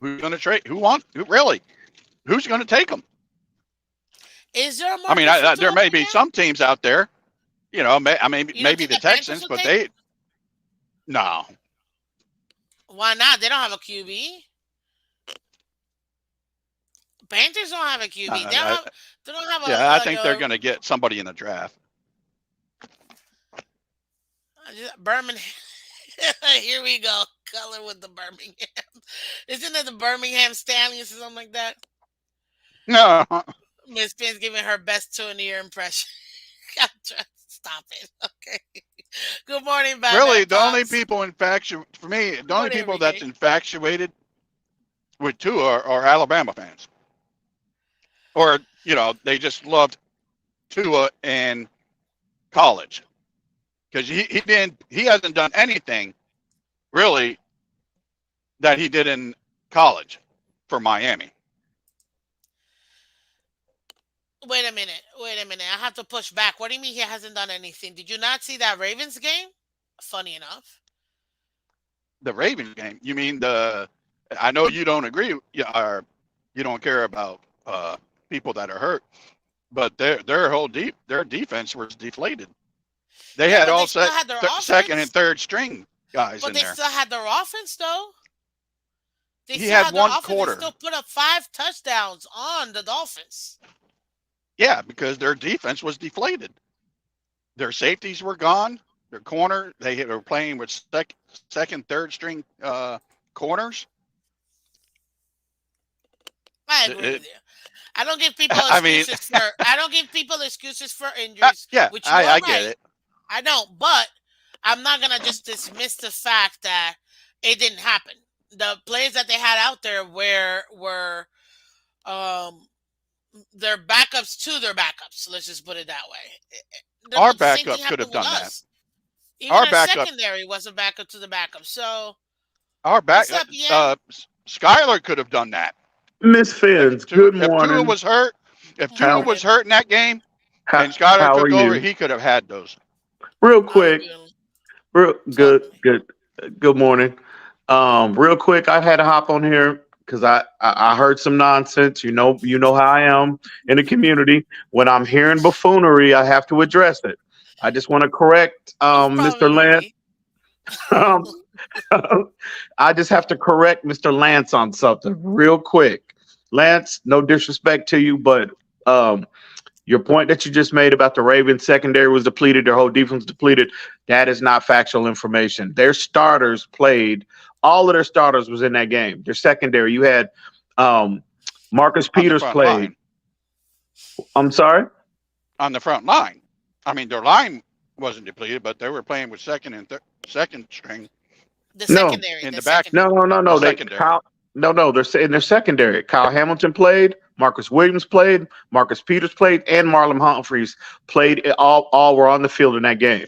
Who's going to trade? Who wants? Who really? Who's going to take him?
Is there a
I mean,
market for
there
Tua
may
right
be
now?
some teams out there. I mean,
You don't
maybe
think
the
the Panthers
Texans,
will
but
take him?
they no,
Why not? They don't have a QB. Panthers don't have a QB.
no, no.
They don't have
Yeah, I
like
think they're going to get somebody in the draft.
Birmingham. Here we go. Color with the Birmingham. Isn't it the Birmingham Stallions or something like that?
No,
Miss Finn's giving her best 2 in a year impression. I'm trying to stop it. Okay. Good morning, Batman
really, the only
Pops.
people infatuated for me, the
Good
only
morning,
people that's
Enrique.
infatuated with Tua are Alabama fans, or they just loved Tua in college because he hasn't done anything really that he did in college for Miami.
Wait a minute. Wait a minute. I have to push back. What do you mean he hasn't done anything? Did you not see that Ravens game? Funny enough.
The Ravens game. You mean the? I know you don't agree, or you don't care about people that are hurt, but their defense was deflated. They
Yeah,
had
but they
all
still had their
second and
offense.
third string guys
But
in
they
there.
still had their offense, though. They
he
still
had
had their
one
offense. They
quarter.
still put up 5 touchdowns on the Dolphins.
Yeah, because their defense was deflated. Their safeties were gone. Their corner, they were playing with second, third string corners.
I
It,
agree
it,
with you. I don't give people
I mean,
excuses for I don't give people excuses for injuries,
yeah,
which you are
I get
right.
it.
I don't, but I'm not gonna just dismiss the fact that it didn't happen. The players that they had out there were um their backups to their backups. Let's just put it that way.
Our
The same thing
backup could
happened
have
with
done that.
us. Even
Our
our
backup,
secondary was a backup to the backup. So
our back,
what's up, Ian?
Skyler could have done that.
Miss Phins, good
If Tua
morning.
was hurt, if
Good
Tua
How
was
morning.
hurt in that game,
how
and Skyler
how are
took over,
you?
he could have had those.
Real
I'm
quick,
good.
real
Talk to me.
good morning. Real quick, I had to hop on here because I heard some nonsense. You know how I am in the community. When I'm hearing buffoonery, I have to address it. I just want to correct
No
Mr.
problem,
Lance.
Louis.
Um, I just have to correct Mr. Lance on something real quick. Lance, no disrespect to you, but um, your point that you just made about the Ravens secondary was depleted, their whole defense was depleted, that is not factual information. Their starters played, all of their starters was in that game. Their secondary, you had um, Marcus
On the
Peters
front
played.
line.
I'm sorry?
On the front line. I mean, their line wasn't depleted, but they were playing with second and second string
The
No,
secondary.
in
The
the back,
secondary.
no.
the
They
secondary.
Kyle, no, they're in their secondary. Kyle Hamilton played, Marcus Williams played, Marcus Peters played, and Marlon Humphreys played. All were on the field in that game.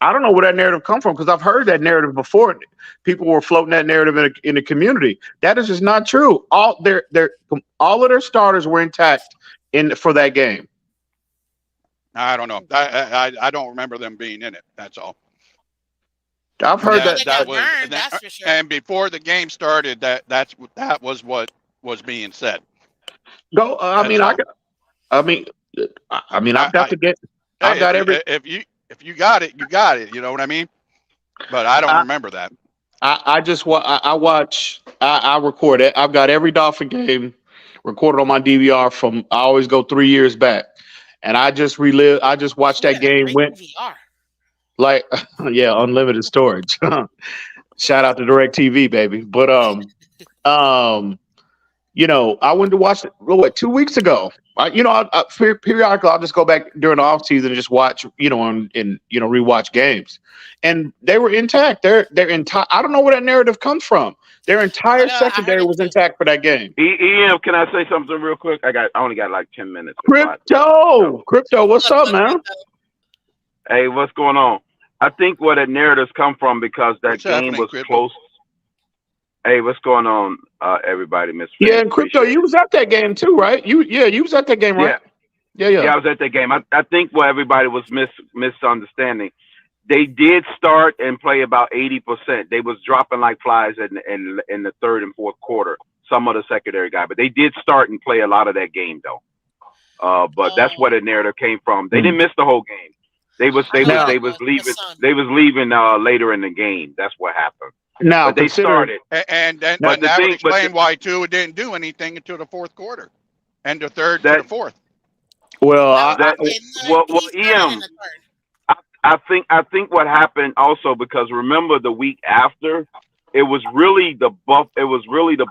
I don't know where that narrative come from because I've heard that narrative before. People were floating that narrative in the community. That is just not true. All of their starters were intact in for that game.
I don't know. I don't remember them being in it. That's all.
I've
And
We
heard
know
that.
they
that
got
was
burned. That's for sure.
and before the game started, that was what was being said.
Go.
That's all.
I mean, I mean, I've got
I
to get. I've
hey,
got every.
if you got it, you got it. You know what I mean? But I don't
I,
remember that.
I just I watch. I record it. I've got every Dolphin game recorded on my DVR from. I always go 3 years back, and I just relive. I just watched
You
that
got a
game.
great
Went
DVR.
like, yeah, unlimited storage. Shout out to DirecTV, baby. But um, I went to watch it. What 2 weeks ago? Periodically I'll just go back during the off season and just watch, and rewatch games, and they were intact. They're entire. I don't know where that narrative comes from. Their
Oh
entire
no, I heard
secondary
it
was
too.
intact for that game.
EM, can I say something real quick? I only got like 10 minutes before I have to go.
Crypto, what's
What's
up,
up,
man?
Crypto?
Hey, what's going on? I think where the narratives come from because that
What's
game
happening,
was
Crypto?
close. Hey, what's going on, everybody? Miss
Yeah,
Fans,
and crypto,
appreciate
you
it.
was at that game too, right? You was at that game, right?
Yeah,
Yeah.
yeah, I was at that game. I think where everybody was misunderstanding. They did start and play about 80%. They was dropping like flies in the third and fourth quarter. Some of the secondary guy, but they did start and play a lot of that game though. But that's
Oh,
where the narrative came from. They
Mm.
didn't miss the whole game. They was
I
they
know
was
how
Now,
they
it
was
was. I'm a
leaving.
son.
They was leaving later in the game. That's what happened.
now
But they
consider
started.
now,
But
And
the
that would
thing,
explain why Tua didn't do anything until the fourth quarter, and the third to
that
the fourth.
well,
That was
I
that
he started in
EM.
the third.
I think what happened also because remember the week after it was really the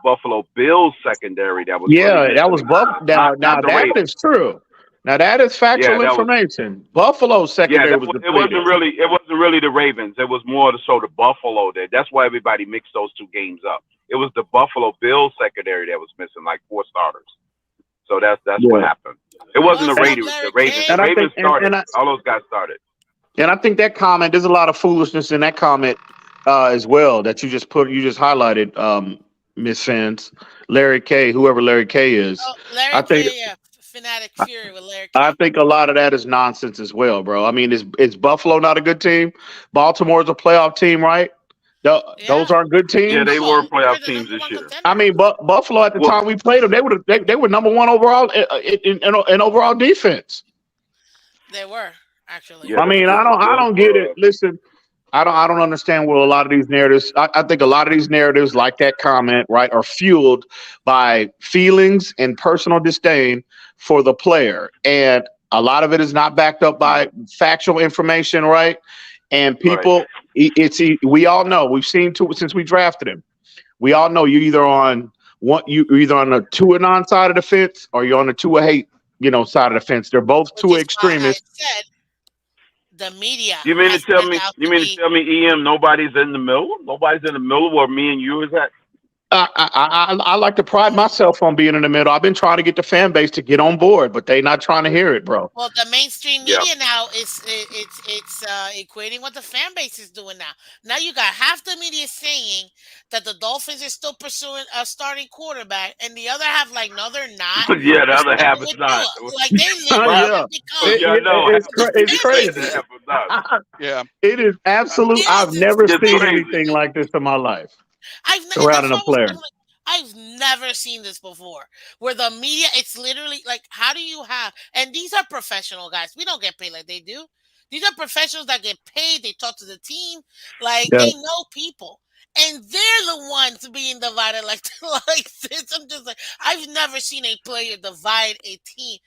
Buffalo Bills secondary that was really
yeah, that
missing
was
the game,
Buff. Now,
not
now
the
that
Ravens.
is true. Now that is
Yeah,
factual
that was
information. Buffalo's
yeah,
secondary was depleted.
it wasn't really the Ravens. It was more so the Buffalo there. That's why everybody mixed those two games up. It was the Buffalo Bills secondary that was missing like four starters. So that's what
Yeah,
happened. It wasn't the
What's
and,
up,
Raiders. The
Larry
Ravens. The
and
K?
I
Ravens
think
started. All those guys started.
and I think that comment. There's a lot of foolishness in that comment as well that you just highlighted, Miss Fans, Larry K, whoever Larry K is.
Oh, Larry
I think
K. Yeah, Fanatic Fury with Larry
I
K.
think a lot of that is nonsense as well, bro. I mean, is Buffalo not a good team? Baltimore's a playoff team, right? Those
Yeah,
aren't good
Yeah, they
teams.
were
they were
playoff
the
teams
number
this
one
year.
I
contender.
mean, Buffalo at the
Well,
time we played them, they were number one overall in overall defense.
They were actually.
yeah,
I mean,
the
I don't
Bills
get it.
were.
Listen, I don't understand where a lot of these narratives. I think a lot of these narratives, like that comment, right, are fueled by feelings and personal disdain for the player, and a lot of it is not backed up by factual information, right? And
Right.
people, we all know we've seen two since we drafted him. We all know you're either on the Tua non side of the fence or you're on the Tua hate, side of the fence. They're both
Which
two
is why I
extremists.
said the media
You mean to
has
tell
turned
me?
out
You
to
mean to
be.
tell me, EM? Nobody's in the middle. Nobody's in the middle where me and you is at.
I like to pride myself on being in the middle. I've been trying to get the fan base to get on board, but they not trying to hear it, bro.
Well, the mainstream
Yeah.
media now it's equating what the fan base is doing now. Now you got half the media saying that the Dolphins are still pursuing a starting quarterback, and the other half like, no, they're not.
Yeah. The
We're
other half
sticking
is
with
not.
Tua. Like they
Well,
literally
half,
Yeah,
have become
yeah, I know. Half
the
it's
fan
is
crazy.
the
base.
half is not.
Yeah.
It is absolute. I've
Yes, it's
never
It's
seen
crazy.
anything like this in my life
And
surrounding
that's
a
what I was
player.
saying. Like, I've never seen this before. Where the media, it's literally like, how do you have? And these are professional guys. We don't get paid like they do. These are professionals that get paid. They talk to the team, like
Yeah.
they know people, and they're the ones being divided like like this. I'm just like, I've never seen a player divide a team.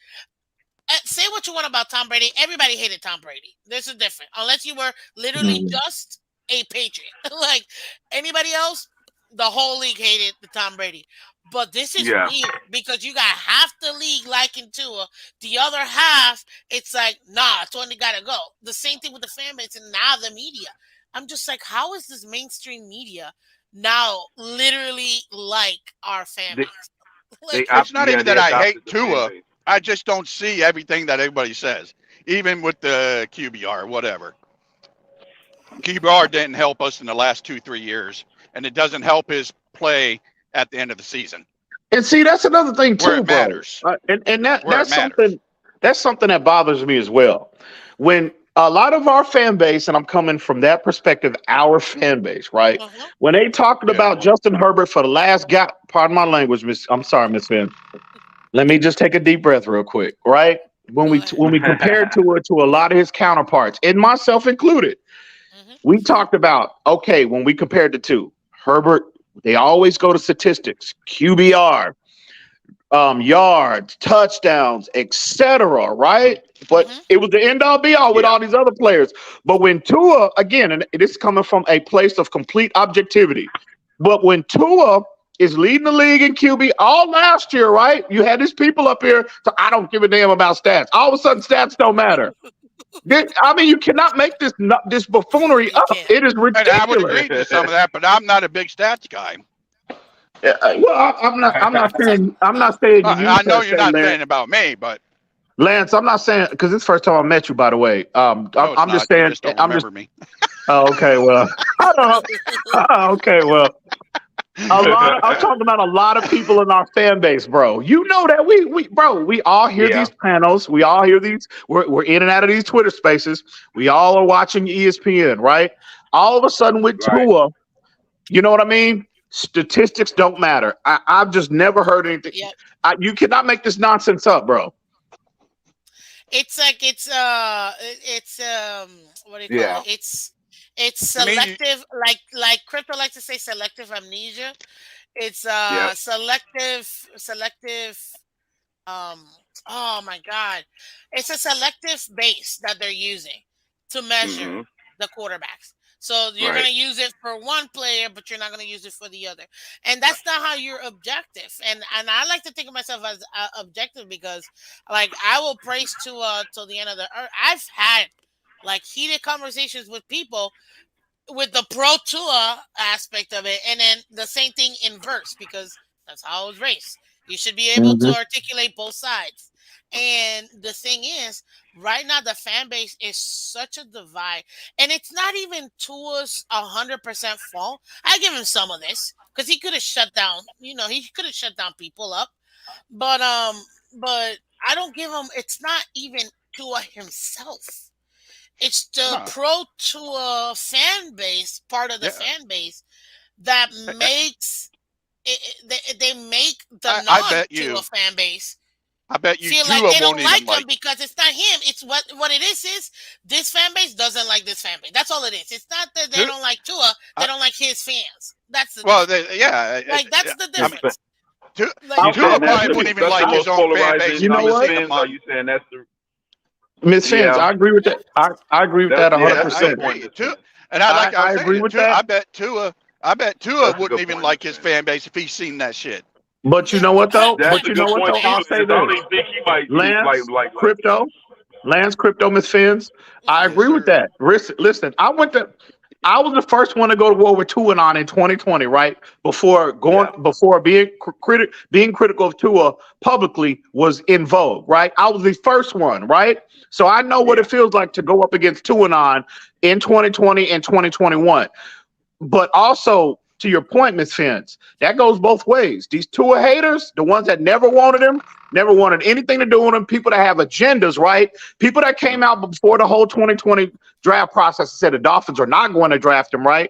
Say what you want about Tom Brady. Everybody hated Tom Brady. This is different. Unless you were literally
Mhm.
just a Patriot. Like anybody else, the whole league hated the Tom Brady. But this is
Yeah.
weird because you got half the league liking Tua, the other half, it's like, nah, Tony gotta go. The same thing with the fan base and now the media. I'm just like, how is this mainstream media now literally like our fan
They
base?
they
Like,
It's not
yeah
even
they
that I hate
adopted the fan
Tua.
base.
I just don't see everything that everybody says, even with the QBR, whatever. QBR didn't help us in the last 2, 3 years, and it doesn't help his play at the end of the season
And see, that's another thing
where
too,
it
bro.
matters.
And
Where it
that's
matters.
something that bothers me as well. When a lot of our fan base, and I'm coming from that perspective, our fan base, right?
uh-huh.
When they talking
Yeah.
about Justin Herbert for the last gap, pardon my language, Miss. I'm sorry, Miss Finn. Let me just take a deep breath real quick, right? When
Go
we
ahead.
when we compare to a lot of his counterparts, and myself included,
Hmm.
we talked about okay when we compared the two. Herbert, they always go to statistics, QBR, yards, touchdowns, etc. Right? But
Hmm.
it was the end all be all with
Yeah.
all these other players. But when Tua, again, and this is coming from a place of complete objectivity, but when Tua is leading the league in QB all last year, right? You had these people up here, so I don't give a damn about stats. All of a sudden, stats don't matter. I mean, you cannot make this buffoonery
You
up.
can't.
It is
And I would
ridiculous.
agree to some of that, but I'm not a big stats guy.
Yeah, well, I'm not. I'm not
It's like,
saying. I'm not saying you
I
per
know you're
se,
not
Lance.
saying about me, but
Lance, I'm not saying because it's the first time I met you. By the way,
no, it's
I'm just
not. You
saying.
just don't
I'm just.
remember me.
Oh, okay. Well, I don't. Okay. Well, I'm talking about a lot of people in our fan base, bro. You know that bro. We all hear
Yeah.
these panels. We all hear these. We're in and out of these Twitter spaces. We all are watching ESPN, right? All of a sudden with
Right.
Tua, you know what I mean? Statistics don't matter. I've just never heard anything.
yeah,
You cannot make this nonsense up, bro.
it's like it's what do you call it?
Yeah.
It's
To me, you,
selective, like crypto likes to say selective amnesia. It's
Yep.
selective um oh my god. It's a selective base that they're using to measure
Mhm.
the quarterbacks. So you're
Right.
gonna use it for one player, but you're not gonna use it for the other, and that's not how you're objective. And I like to think of myself as objective because, like, I will praise to till the end of the earth. I've had like heated conversations with people with the pro Tua aspect of it, and then the same thing in verse because that's how I was raised. You should be able to
Mhm.
articulate both sides. And the thing is, right now the fan base is such a divide, and it's not even Tua's 100% fault. I give him some of this because he could have shut down. He could have shut down people up, but but I don't give him. It's not even Tua himself. It's the
no,
pro tour fan base, part of the
yeah,
fan base that
I,
makes it, they make the
I
non
bet
tour
you,
fan base.
I bet you
feel like
Tua
they
won't
don't
even
like him
like.
because it's not him. It's what it is this fan base doesn't like this fan base. That's all it is. It's not that they
Tu-
don't like Tua, they
I,
don't like his fans. That's the
well,
difference. Like that's the
I mean,
difference.
Tu-
Like
You
Tua
saying
I,
that's
probably
the
wouldn't even
that's the
like his
most
own fan base
polarizing
you
if
know
he was
what,
seeing a
fans? Are
month.
you saying that's the
Miss Fins,
yeah?
I agree with that. I agree with that
Yeah,
hundred
that's a
I
good
percent.
point,
agree.
Miss
Tua,
Fans.
and I like I
I
was
agree
saying,
with that.
I bet Tua
That's a
wouldn't
good
even
point, Miss
like his
Fans.
fan base if he's seen that shit.
But you
yeah,
know what though?
That's
But
a
you know
good
what
point
though?
too,
I'll say
Lance. I don't
this.
even think he might
Lance,
like.
crypto, Lance, crypto, Miss Fins. I
mhm.
Yes,
agree with
sir.
that. Listen, I was the first one to go to war with Tua on in 2020, right?
Yeah,
Before being critical of Tua publicly was in vogue, right? I was the first one, right? So I know what
yeah.
it feels like to go up against Tua in 2020 and 2021. But also, to your point, Miss Fence, that goes both ways. These Tua haters, the ones that never wanted him, never wanted anything to do with him, people that have agendas, right? People that came out before the whole 2020 draft process and said the Dolphins are not going to draft him, right?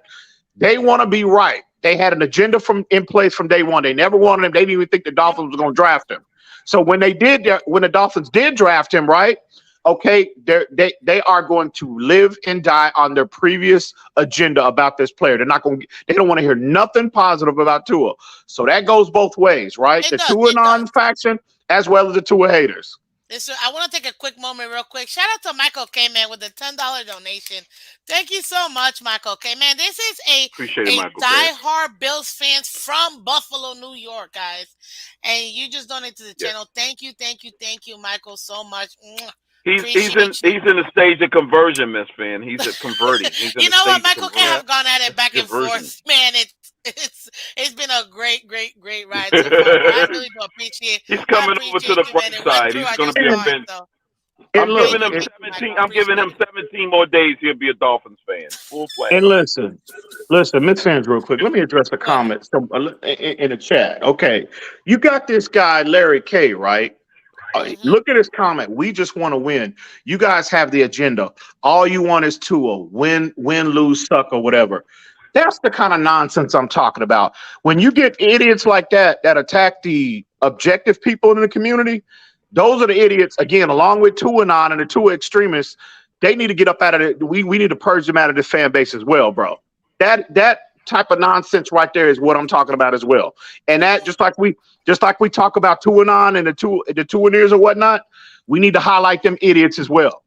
They want to be right. They had an agenda from in place from day one. They never wanted him. They didn't even think the
Yep.
Dolphins was going to draft him. So when the Dolphins did draft him, right? Okay, they are going to live and die on their previous agenda about this player. They're not going. They don't want to hear nothing positive about Tua. So that goes both ways, right?
It
The
does.
Tua
It
non
does.
faction as well as the Tua haters.
I want to take a quick moment, real quick. Shout out to Michael K. Man with a $10 donation. Thank you so much, Michael K. Man. This is
Appreciate it,
a
Michael K.
diehard Bills fans from Buffalo, New York, guys, and you just donated to the
Yes.
channel. Thank you, Michael, so much. Mwah.
He's in
Appreciate you.
the stage of conversion, Miss Fan. He's at converting. He's in
You
the
know what?
stage of
Michael can
conversion.
have gone at it back and
Conversion.
forth, man. It's been a great ride so far, bro. I really do appreciate.
He's
I
coming over to
appreciate
the
you, man.
bright
It went
side.
through.
He's
I
going to
just
be a
saw it,
And,
Fin.
so
and
I'm
look,
giving
thank
him
you,
and,
17.
Michael.
I'm giving
Appreciate
him
it.
17 more days. He'll be a Dolphins fan, full
and
fledged.
listen, Miss Fans, real quick. Let me address the
Go ahead.
comments in the chat. Okay, you got this guy Larry K, right?
Hmm.
Look at his comment. We just want to win. You guys have the agenda. All you want is to win, lose, suck, or whatever. That's the kind of nonsense I'm talking about. When you get idiots like that attack the objective people in the community, those are the idiots. Again, along with Tuanon and the Tua extremists, they need to get up out of it. We need to purge them out of this fan base as well, bro. That type of nonsense right there is what I'm talking about as well. And that just like we talk about Tuanon and the Tuaneers or whatnot, we need to highlight them idiots as well.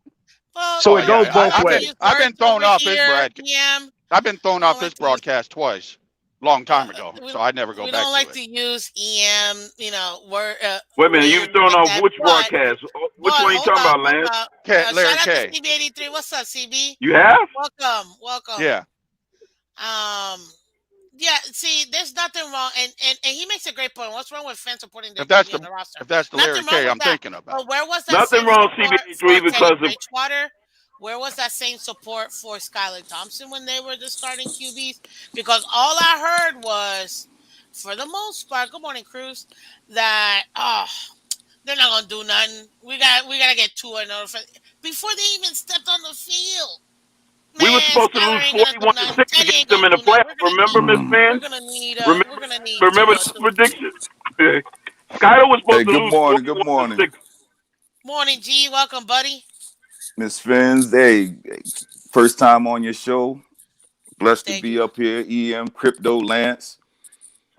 Well,
So
Oh
it
well,
goes
yeah,
we don't
both
like to
ways.
use
I've been
words
thrown
over
off his
here,
broad.
PM.
I've been
We
thrown
don't
off
like
his
to use.
broadcast twice, long
Uh,
time ago.
we
So I never go
we
back
don't
to
like
it.
to use EM, word
Wait a minute. You
names
throwing
like
off
that.
which
But
broadcast? Which one you talking about,
hold
Lance?
up. Shout
Larry
out to
K.
CB83. What's up, CB?
You have?
Welcome.
Yeah.
Um, yeah. See, there's nothing wrong, and he makes a great point. What's wrong with fans supporting their
If that's
QB on
the
the roster?
if that's the Larry
Nothing wrong
K
with
I'm
that.
thinking about.
But where was that
Nothing
same
wrong,
support for
CB3,
Teddy
because of
Bridgewater? Where was that same support for Skylar Thompson when they were the starting QBs? Because all I heard was, for the most part, good morning, Cruz, that they're not gonna do nothing. We gotta get two and before they even stepped on the field.
we were
Man,
supposed to
Skylar
lose
ain't gonna do
41 to
nothing.
6
Teddy ain't
against them
gonna
in the
do nothing.
playoff. Remember, Miss
We're
Fans?
gonna need
Remember,
we're gonna need
remember
Tua
the
to.
prediction? Skyler was
Hey,
supposed to
good
lose
morning. Good
41 to
morning,
6.
Morning, G. Welcome, buddy.
Miss Phins. Hey, first time on your show. Blessed to
Thank
be
you.
up here. EM Crypto Lance.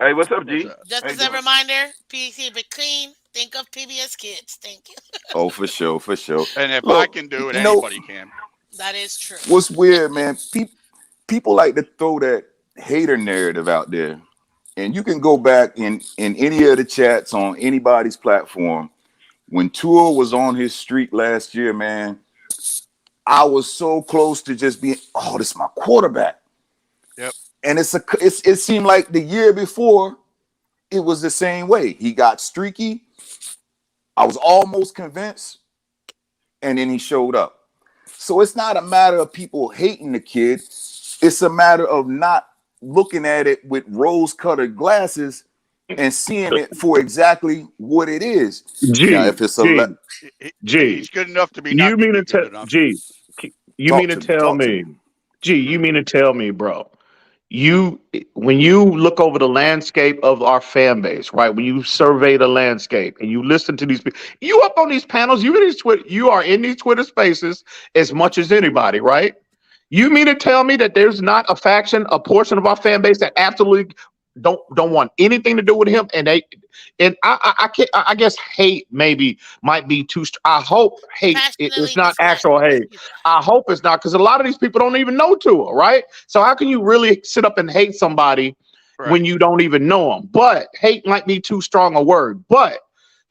Hey, what's up,
What's
G?
that?
Just
How you
as a
doing?
reminder, PC be clean. Think of PBS Kids. Thank you.
Oh, for sure, for sure.
And if I
Look,
can do it,
you know
anybody can.
That is true.
what's weird, man? People like to throw that hater narrative out there, and you can go back in any of the chats on anybody's platform. When Tua was on his streak last year, man, I was so close to just being, oh, this is my quarterback.
Yep.
And it seemed like the year before it was the same way. He got streaky. I was almost convinced, and then he showed up. So it's not a matter of people hating the kid. It's a matter of not looking at it with rose-colored glasses and seeing it for exactly what it is. Now,
G
if it's
G
He's
G.
good enough to be
You
not to
mean to
be good
tell
enough.
G? You mean
talk
to
to me,
tell
talk to
me,
me.
G? You mean to tell me, bro? you when you look over the landscape of our fan base, right? When you survey the landscape and you listen to these people, you up on these panels, you are in these Twitter spaces as much as anybody, right? You mean to tell me that there's not a faction, a portion of our fan base that absolutely don't want anything to do with him, and I can't. I guess hate maybe might be too. I hope hate it's
Passionately
not
dislike.
actual hate.
Excuse me.
I hope it's not, because a lot of these people don't even know Tua, right? So how can you really sit up and hate somebody when
Right.
you don't even know them? But hate might be too strong a word. But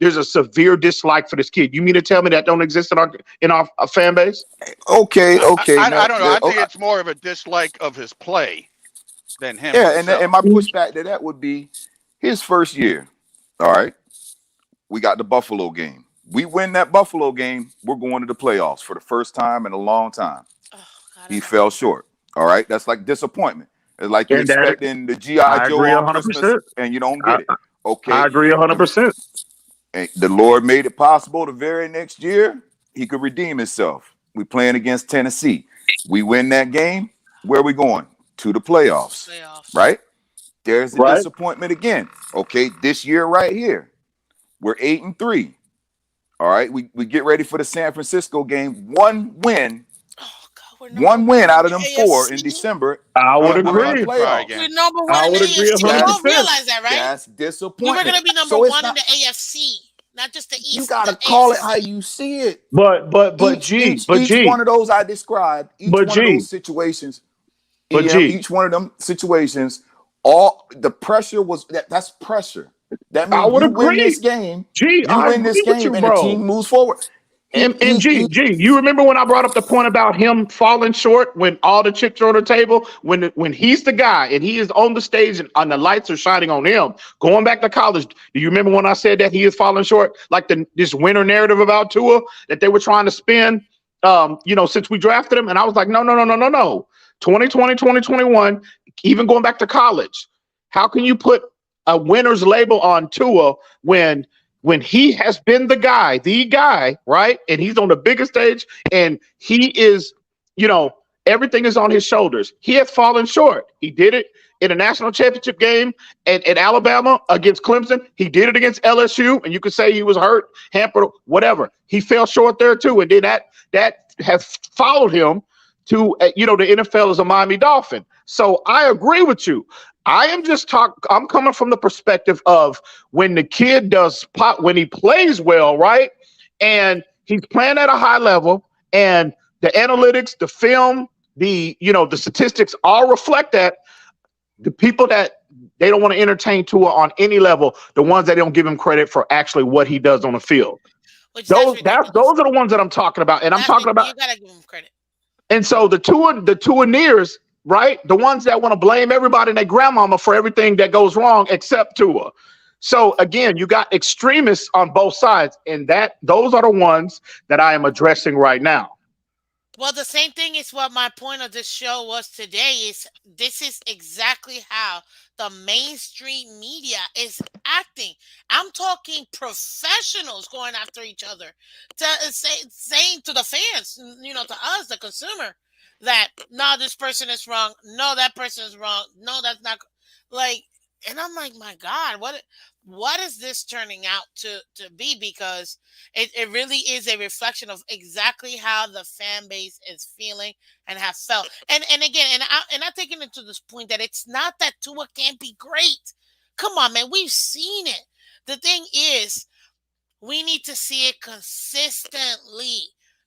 there's a severe dislike for this kid. You mean to tell me that don't exist in our fan base?
Okay, okay.
I
Now,
don't know. I think it's more of a dislike of his play than him
yeah, and
himself.
my pushback to that would be his first year. All right, we got the Buffalo game. We win that Buffalo game, we're going to the playoffs for the first time in a long time.
Oh God, I
He
love
fell
him.
short. All right, that's like disappointment. It's like you
And that
expecting the GI
I
Joe
agree
on Christmas
100%.
and you don't
I,
get it. Okay,
I agree
the
100%.
and the Lord made it possible the very next year he could redeem himself. We playing against Tennessee. We win that game. Where are we going? To the playoffs.
Playoffs.
Right? There's the
Right?
disappointment again. Okay, this year right here, we're 8-3. All right, we get ready for the San Francisco game.
Oh God, we're number
One win
one in
out of
the
them four in
AFC.
December,
I would
I'm
and we're in
about
the
agree.
to cry
playoffs.
again.
We're number one
I
in the
would agree
AFC. You
That's
don't
100%.
realize that, right?
that's
We were
disappointment.
gonna be number
So it's
one in
not.
the AFC, not just the
You
East, the
gotta call it how
AFC.
you see it.
But
Each
G,
each
but
each
G,
one of those I described, each
but
one of
G,
those situations,
but
EM,
G,
each one of them situations, all the pressure was that's pressure. That
I
means
would
you win this
agree.
game,
G, I agree with you,
and the
bro.
team moves forward.
And G,
He
you remember when I brought up the point about him falling short when all the chips are on the table? When he's the guy and he is on the stage and the lights are shining on him, going back to college. Do you remember when I said that he is falling short? Like this winner narrative about Tua that they were trying to spin, since we drafted him. And I was like, no, no, no, no, no, no. 2020, 2021, even going back to college. How can you put a winner's label on Tua when he has been the guy, right? And he's on the biggest stage and he is, everything is on his shoulders. He has fallen short. He did it in a national championship game at Alabama against Clemson. He did it against LSU, and you could say he was hurt, hampered, whatever. He fell short there too. And then that has followed him to, the NFL as a Miami Dolphin. So I agree with you. I'm coming from the perspective of when the kid when he plays well, right? And he's playing at a high level and the analytics, the film, the statistics all reflect that. The people that they don't want to entertain Tua on any level, the ones that don't give him credit for actually what he does on the field.
Which that's
Those
ridiculous.
are the ones that I'm talking about. And I'm talking about,
You gotta give him credit.
and so the Tuaneers, right? The ones that want to blame everybody and their grandmama for everything that goes wrong except Tua. So again, you got extremists on both sides, and those are the ones that I am addressing right now.
Well, the same thing is what my point of this show was today. Is this is exactly how the mainstream media is acting. I'm talking professionals going after each other, saying to the fans, to us, the consumer, that no, this person is wrong. No, that person is wrong. No, that's not like. And I'm like, my God, what is this turning out to be? Because it really is a reflection of exactly how the fan base is feeling and have felt. And again, and I taking it to this point that it's not that Tua can't be great. Come on, man, we've seen it. The thing is, we need to see it consistently.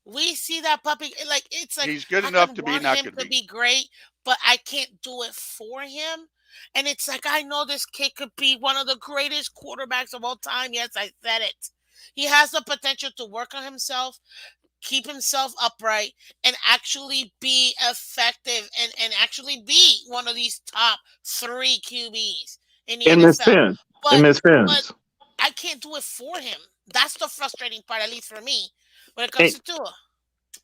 We see that puppy like it's like
He's good
I
enough
can
to be
want
not
him
going to
to
be.
be great, but I can't do it for him. And it's like I know this kid could be one of the greatest quarterbacks of all time. Yes, I said it. He has the potential to work on himself, keep himself upright, and actually be effective and actually be one of these top three QBs in the
In Miss
NFL.
Finn, in
But
Miss
but
Finn's,
I can't do it for him. That's the frustrating part, at least for me, when it comes
and,
to Tua.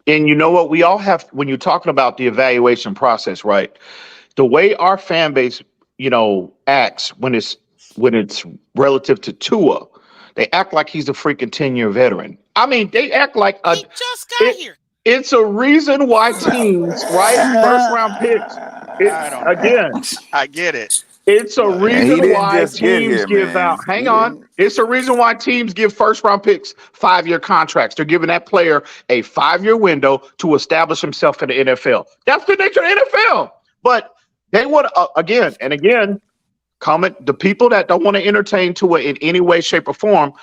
and you know what? We all have when you're talking about the evaluation process, right? The way our fan base, acts when it's relative to Tua, they act like he's a freaking 10-year veteran. I mean, they act like
He just got
it.
here.
It's a reason why teams, right? First round picks. It
I don't know.
again.
I get it,
It's a
but
And
reason
he didn't
why
just get
teams
here,
give out.
man.
Hang
He
on.
didn't.
It's a reason why teams give first round picks 5-year contracts. They're giving that player a 5-year window to establish himself in the NFL. That's the nature of the NFL. But they want again and again. Comment the people that don't want to entertain Tua in any way, shape, or form.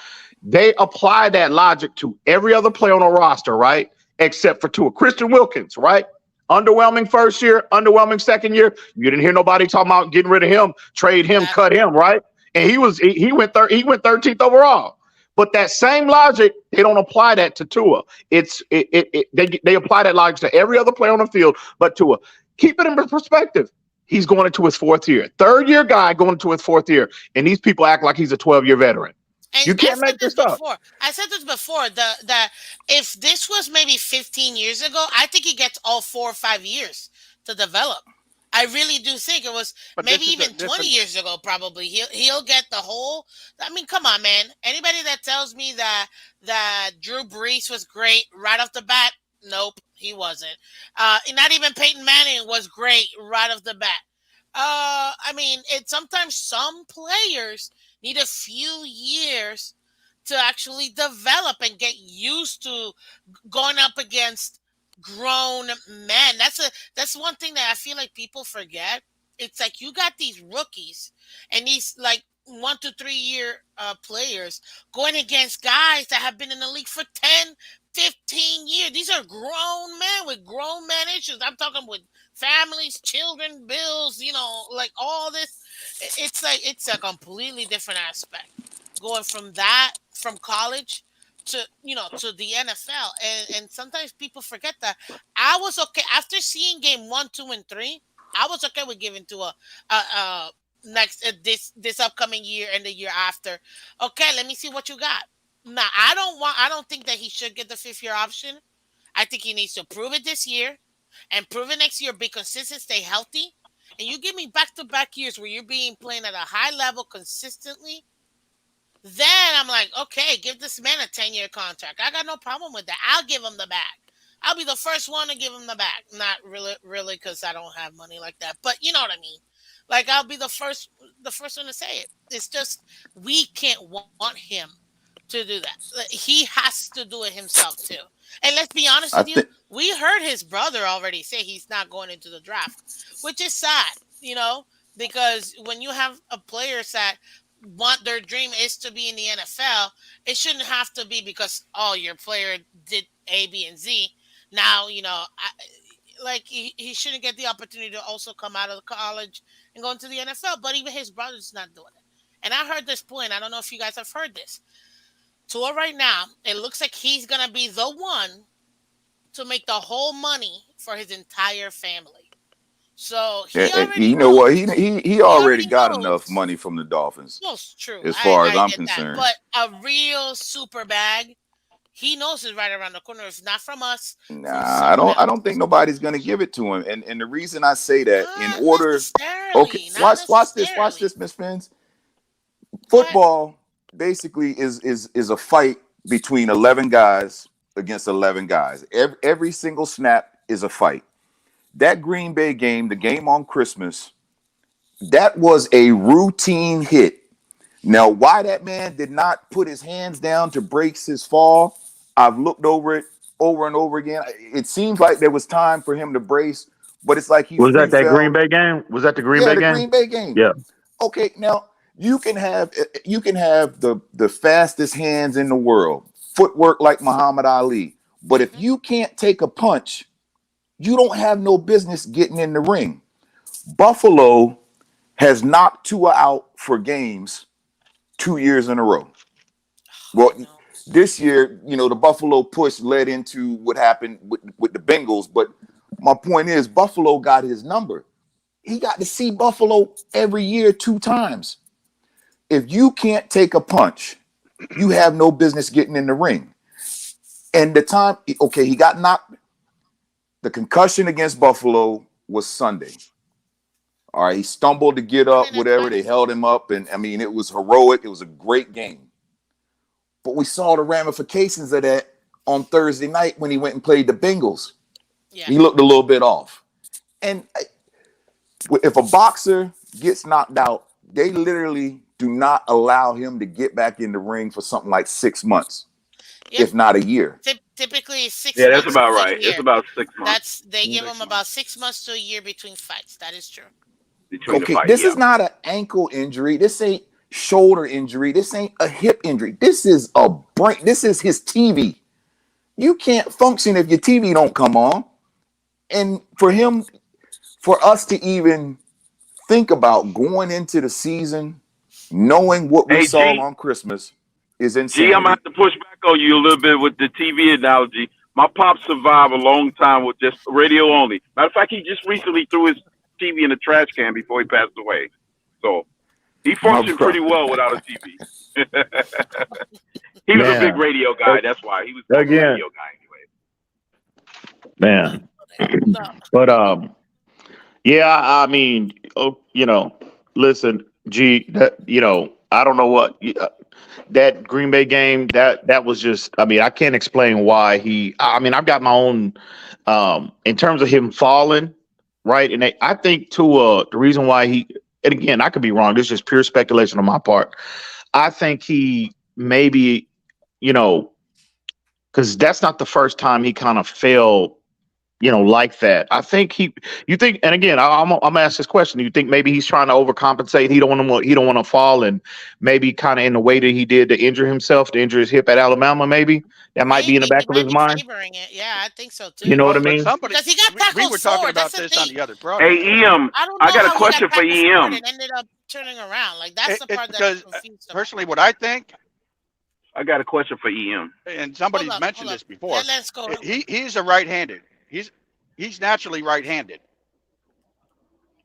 They apply that logic to every other player on a roster, right? Except for Tua. Christian Wilkins, right? Underwhelming first year, underwhelming second year. You didn't hear nobody talking about getting rid of him, trade him,
That
cut him, right? And he went 13th overall. But that same logic, they don't apply that to Tua. They apply that logic to every other player on the field, but Tua. Keep it in perspective. He's going into his 4th year. 3rd-year guy going into his 4th year, and these people act like he's a 12-year veteran.
and
You
I
can't
said
make
this
this up.
before. I said this before. The if this was maybe 15 years ago, I think he gets all 4 or 5 years to develop. I really do think it was
but
maybe
this is a
even 20
different.
years ago. Probably he'll get the whole. I mean, come on, man. Anybody that tells me that Drew Brees was great right off the bat, nope, he wasn't. Not even Peyton Manning was great right off the bat. I mean, it sometimes some players need a few years to actually develop and get used to going up against grown men. That's one thing that I feel like people forget. It's like you got these rookies and these like 1 to 3 year players going against guys that have been in the league for 10, 15 years. These are grown men with grown man issues. I'm talking with families, children, bills, like all this. It's like it's a completely different aspect going from college to the NFL. And sometimes people forget that. I was okay after seeing game 1, 2, and 3. I was okay with giving to a next this upcoming year and the year after. Okay, let me see what you got. Now I don't think that he should get the 5th year option. I think he needs to prove it this year and prove it next year. Be consistent, stay healthy, and you give me back to back years where you're being playing at a high level consistently. Then I'm like, okay, give this man a 10-year contract. I got no problem with that. I'll give him the bag. I'll be the first one to give him the bag. Not really, because I don't have money like that. But you know what I mean. Like I'll be the first one to say it. It's just we can't want him to do that. Like, he has to do it himself too. And let's be honest with
I
you,
think.
we heard his brother already say he's not going into the draft, which is sad, because when you have a players that want their dream is to be in the NFL, it shouldn't have to be because your player did A, B, and Z. Now like he shouldn't get the opportunity to also come out of the college and go into the NFL. But even his brother's not doing it. And I heard this point. I don't know if you guys have heard this. Tua right now, it looks like he's gonna be the one to make the whole money for his entire family. So he already
You know what?
knows.
He
He
already
already
got enough
knows.
money from the Dolphins,
Well, it's true.
as
I
far as
I
I'm
get that.
concerned.
But a real super bag, he knows is right around the corner. If not from us, from
Nah,
someone
I don't think
else.
nobody's gonna give it to him. And the reason I say that, in
Not
order, okay,
necessarily. Not
watch
necessarily.
this, Miss Fins.
Go ahead.
Football basically is a fight between 11 guys against 11 guys. Every single snap is a fight. That Green Bay game, the game on Christmas, that was a routine hit. Now, why that man did not put his hands down to brace his fall, I've looked over it over and over again. It seems like there was time for him to brace, but it's like he
Was
free
that Green
fell.
Bay game? Was that the Green
Yeah,
Bay
the
game?
Green Bay game.
Yeah.
Okay, now you can have the fastest hands in the world, footwork like Muhammad Ali, but if
Hmm.
you can't take a punch, you don't have no business getting in the ring. Buffalo has knocked Tua out for games 2 years in a row. Well,
I know.
this year, the Buffalo push led into what happened with the Bengals. But my point is, Buffalo got his number. He got to see Buffalo every year 2 times. If you can't take a punch, you have no business getting in the ring. And the time, okay, he got knocked. The concussion against Buffalo was Sunday. All right, he stumbled to get
I
up,
mean, it's
whatever. They
fine.
held him up, and I mean, it was heroic. It was a great game. But we saw the ramifications of that on Thursday night when he went and played the Bengals.
Yeah.
He looked a little bit off. And If a boxer gets knocked out, they literally do not allow him to get back in the ring for something like 6 months,
Yep.
if not a year.
Typically, six
Yeah, that's
months
about
to a
right. It's
year.
about 6 months
They give them
6 months.
about 6 months to a year between fights. That is true.
between the
Okay,
fight.
this
Yeah.
is not an ankle injury. This ain't shoulder injury. This ain't a hip injury. This is a brain. This is his TV. You can't function if your TV don't come on. And for us to even think about going into the season, knowing what we
Hey,
saw
G,
on Christmas is
G, I'm gonna
insanity.
have to push back on you a little bit with the TV analogy. My pop survived a long time with just radio only. Matter of fact, he just recently threw his TV in the trash can before he passed away. So he
My
functioned
brother.
pretty well without a TV. He was a big
Man,
radio guy. That's why he was more of a
again,
radio guy anyway.
man.
No.
But yeah, I mean, oh, listen, G, that I don't know what that Green Bay game that was just. I mean, I can't explain why he. I mean, I've got my own in terms of him falling, right? And I think the reason why he. And again, I could be wrong. This is just pure speculation on my part. I think he maybe, you know, because that's not the first time he kind of fell, like that. I think you think, and again, I'm gonna ask this question. Do you think maybe he's trying to overcompensate? He don't want to fall, and maybe kind of in the way that he did to injure himself, to injure his hip at Alabama. Maybe that might be in the
Maybe he
back of
might
his
be
mind.
favoring it. Yeah, I think so
You
too.
know what I
But
mean?
somebody,
Because he got
we
tackled
were talking
forward. That's
about
the
this on
thing.
the other
Hey,
broadcast.
EM,
I don't
I
know
got a
how he got
question for
tackled forward
EM.
and ended up turning around. Like that's the
It's
part that I'm
because
confused about.
personally, what I think,
I got a question for EM.
and
Hold
somebody's
up, hold
mentioned
up.
this before,
Let's go.
he's a right-handed. He's naturally right-handed.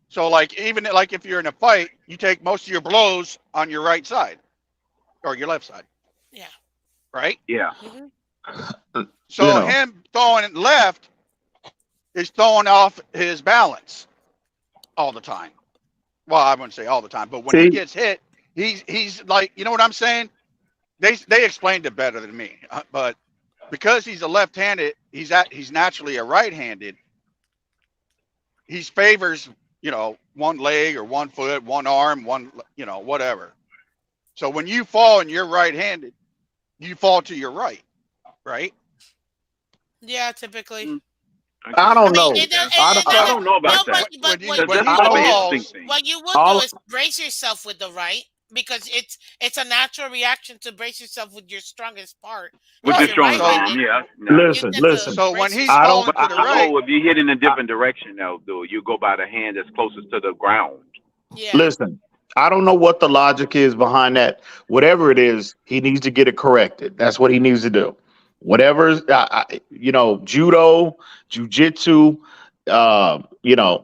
So like even like if you're in a fight, you take most of your blows on your right side or your left side,
Yeah.
right?
Yeah.
Hmm.
You
So
know,
him throwing it left is throwing off his balance all the time. Well, I wouldn't say all the time, but when he
see,
gets hit, he's like, you know what I'm saying? They explained it better than me, but because he's a left-handed, he's naturally a right-handed. He favors one leg or one foot, one arm, one whatever. So when you fall and you're right-handed, you fall to your right, right?
Yeah, typically.
I
I
guess.
I
don't
mean,
know.
it
I
I
doesn't.
don't know
No,
about
but
that
but what
When
because
what
that's
you
he
would
probably an
do,
falls,
instinct thing
what you would do
all
is brace yourself with the right because it's a natural reaction to brace yourself with your strongest part. And
with
if
the
right?
you're
strongest
So
arm.
right-handed,
Yeah,
you
listen,
naturally.
tend to
listen.
so when
brace
he's
I
yourself.
don't.
falling
But
to
I
the
don't
right,
know if you hit in a
I,
different direction now, though. You go by the hand that's closest to the ground.
Yeah.
Listen, I don't know what the logic is behind that. Whatever it is, he needs to get it corrected. That's what he needs to do. Whatever, judo, jujitsu,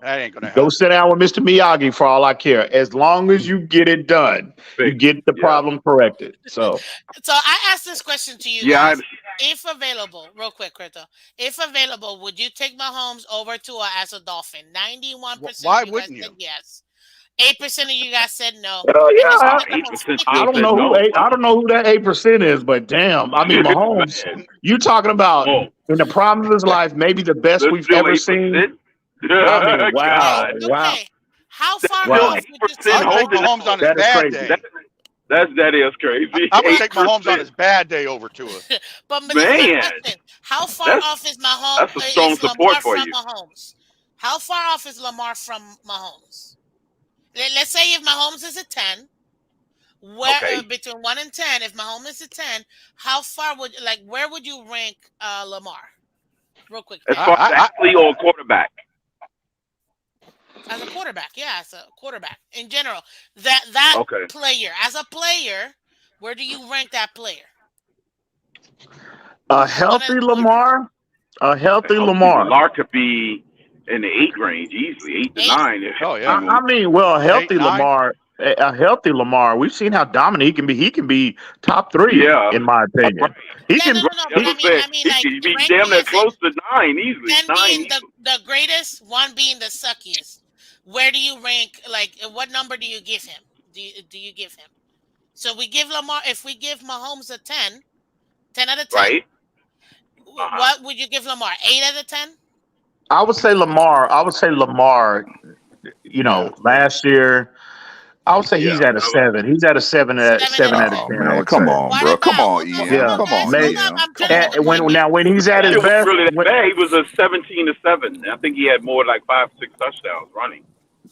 that ain't gonna
go
help.
sit down with Mr. Miyagi for all I care. As long as you get it done, you
Fix.
get the
Yeah.
problem corrected. So,
So I asked this question to you
Yeah.
guys. If available, real quick, Krito, if available, would you take Mahomes over Tua as a Dolphin? 91% of
Why
you guys
wouldn't
said
you?
yes. 8% of you guys said no.
hell
And this is
yeah,
the
Eight
most
percent
I
still
don't
sticky.
said
know who
no.
eight. I don't know who that 8% is, but damn, I mean Mahomes.
Man.
You talking about
Oh,
in the prime of his life, maybe the best
that's
we've
still
ever
eight
seen.
percent.
I mean,
Okay,
wow,
God,
wow,
okay. How
that's
far
still
wow.
off would you
8%
take
I'd take
holding
Mahomes?
Mahomes on
out.
his
That is
bad
crazy.
That
day.
that is crazy.
I would
Eight
But
take Mahomes on
percent,
his bad day over Tua.
but this is my
man.
question. How far
That's
off is Mahomes
that's a strong
is
support
Lamar
for
from
you.
Mahomes? How far off is Lamar from Mahomes? Let's say if Mahomes is a 10, where
Okay.
between 1 and 10, if Mahomes is a 10, how far would where would you rank Lamar? Real quick,
As
Phil.
far as
I
athlete or quarterback.
As a quarterback, yeah, as a quarterback in general. That
Okay.
player, as a player, where do you rank that player?
A
One
healthy
and
Lamar, a healthy
Healthy
Lamar.
Lamar could be in the 8 range easily, 8 to
8.
9 if
oh
he
yeah,
I
moves.
mean, well, a
eight
healthy
nine.
Lamar, a healthy Lamar. We've seen how dominant he can be. He can be top three,
Yeah.
in my
Right.
opinion. He
Yeah, no,
can.
no,
Right.
no. But
That's
He,
what I'm saying.
I mean,
He
like
could be damn
ranking
near
as in
close to 9 easily.
10
9
being
easily.
the greatest, 1 being the suckiest. Where do you rank? Like, what number do you give him? Do you give him? So we give Lamar. If we give Mahomes a 10, 10 out of 10,
Right? Uh huh.
what would you give Lamar? 8 out of 10?
I would say Lamar. I would say Lamar.
Yeah.
last year, I would say
Yeah.
he's at a 7. He's at a 7 at
7 out
7
of
out of
10.
Oh
10. I
man,
would
come
say.
on,
What
bro. Come
about?
on,
Hold up, hold
EM.
Yeah,
up,
Come
guys.
on,
Hold
maybe.
up.
EM.
I'm
Come
telling you
on.
what my base.
Now when he's at his
It wasn't
best,
really that bad. He was a 17-7. I think he had more like 5, 6 touchdowns running.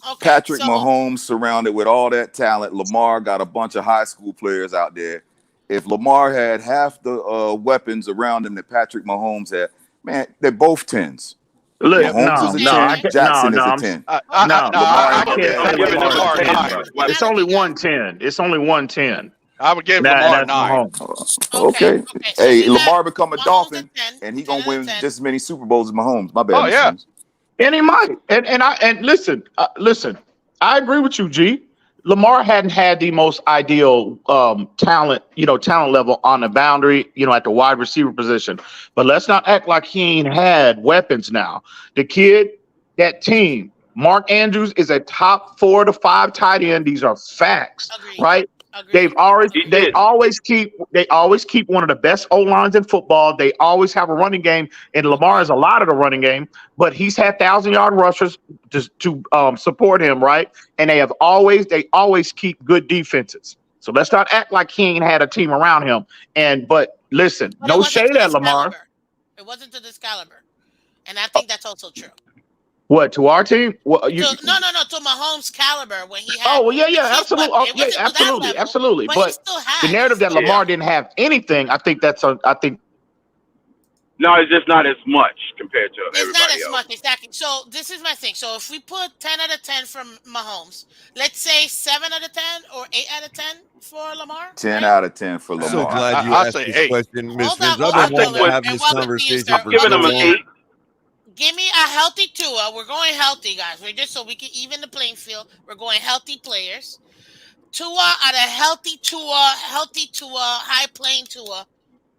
Okay,
Patrick
so
Mahomes surrounded with all that talent. Lamar got a bunch of high school players out there. If Lamar had half the weapons around him that Patrick Mahomes had, man, they're both tens.
look,
Yeah,
Mahomes is
no,
a
okay,
no, I
10.
okay.
can't, no,
Jackson
no,
is a 10.
no,
Lamar
I
ain't
I'm
no
can't
giving,
say
I'm
damn
giving him
Lamar
a
is a
Lamar.
10
10,
on
bro.
this
It's
weapon.
only
Analogy, guys.
110. It's only 110.
I would give
Nah,
Lamar
that's
9.
Mahomes.
Okay,
Okay.
okay. So
Hey,
we got
Lamar become a
Mahomes at
Dolphin,
10,
and he
10
gonna
out of
win
10.
just as many Super Bowls as Mahomes. My bad,
Oh
Mr.
yeah,
Phins.
And he might. And listen, listen. I agree with you, G. Lamar hadn't had the most ideal talent, talent level on the boundary, at the wide receiver position. But let's not act like he ain't had weapons now. The kid, that team, Mark Andrews is a top 4 to 5 tight end. These are facts,
Agreed.
right? They've
Agreed.
always
He
they
Agreed.
did.
always keep one of the best O lines in football. They always have a running game, and Lamar
Agreed.
has a lot of the running game, but he's had 1,000-yard rushers just to support him, right? And they always keep good defenses. So let's not act like he ain't had a team around him. But listen,
But it
no
wasn't to
shade at
this
Lamar.
caliber. It wasn't to this caliber. And I think that's also true.
What to our team? Well,
To no, to Mahomes' caliber when he had
oh well,
with
yeah,
his
absolutely,
weapon.
oh,
It
yeah,
wasn't to that
absolutely,
level,
absolutely.
but he
But
still
the
had. He
narrative that
still
Yeah.
Lamar didn't have anything, I think
No, it's just not as much compared to
It's not
everybody
as
else.
much exactly. So this is my thing. So if we put 10 out of 10 from Mahomes, let's say 7 out of 10 or 8 out of 10 for Lamar,
10
right?
out of 10 for
So
Lamar.
glad you
I
asked
say
this
8.
question, Miss Vince. I've
Hold
I
been
up,
think
wanting to
Color.
with
have
And
this
welcome to you, sir.
conversation
I'm
for
giving
so
Welcome
him
to
an
you.
long.
8.
Give me a healthy Tua. We're going healthy, guys. We're just so we can even the playing field. We're going healthy players. Tua at a healthy Tua, high playing Tua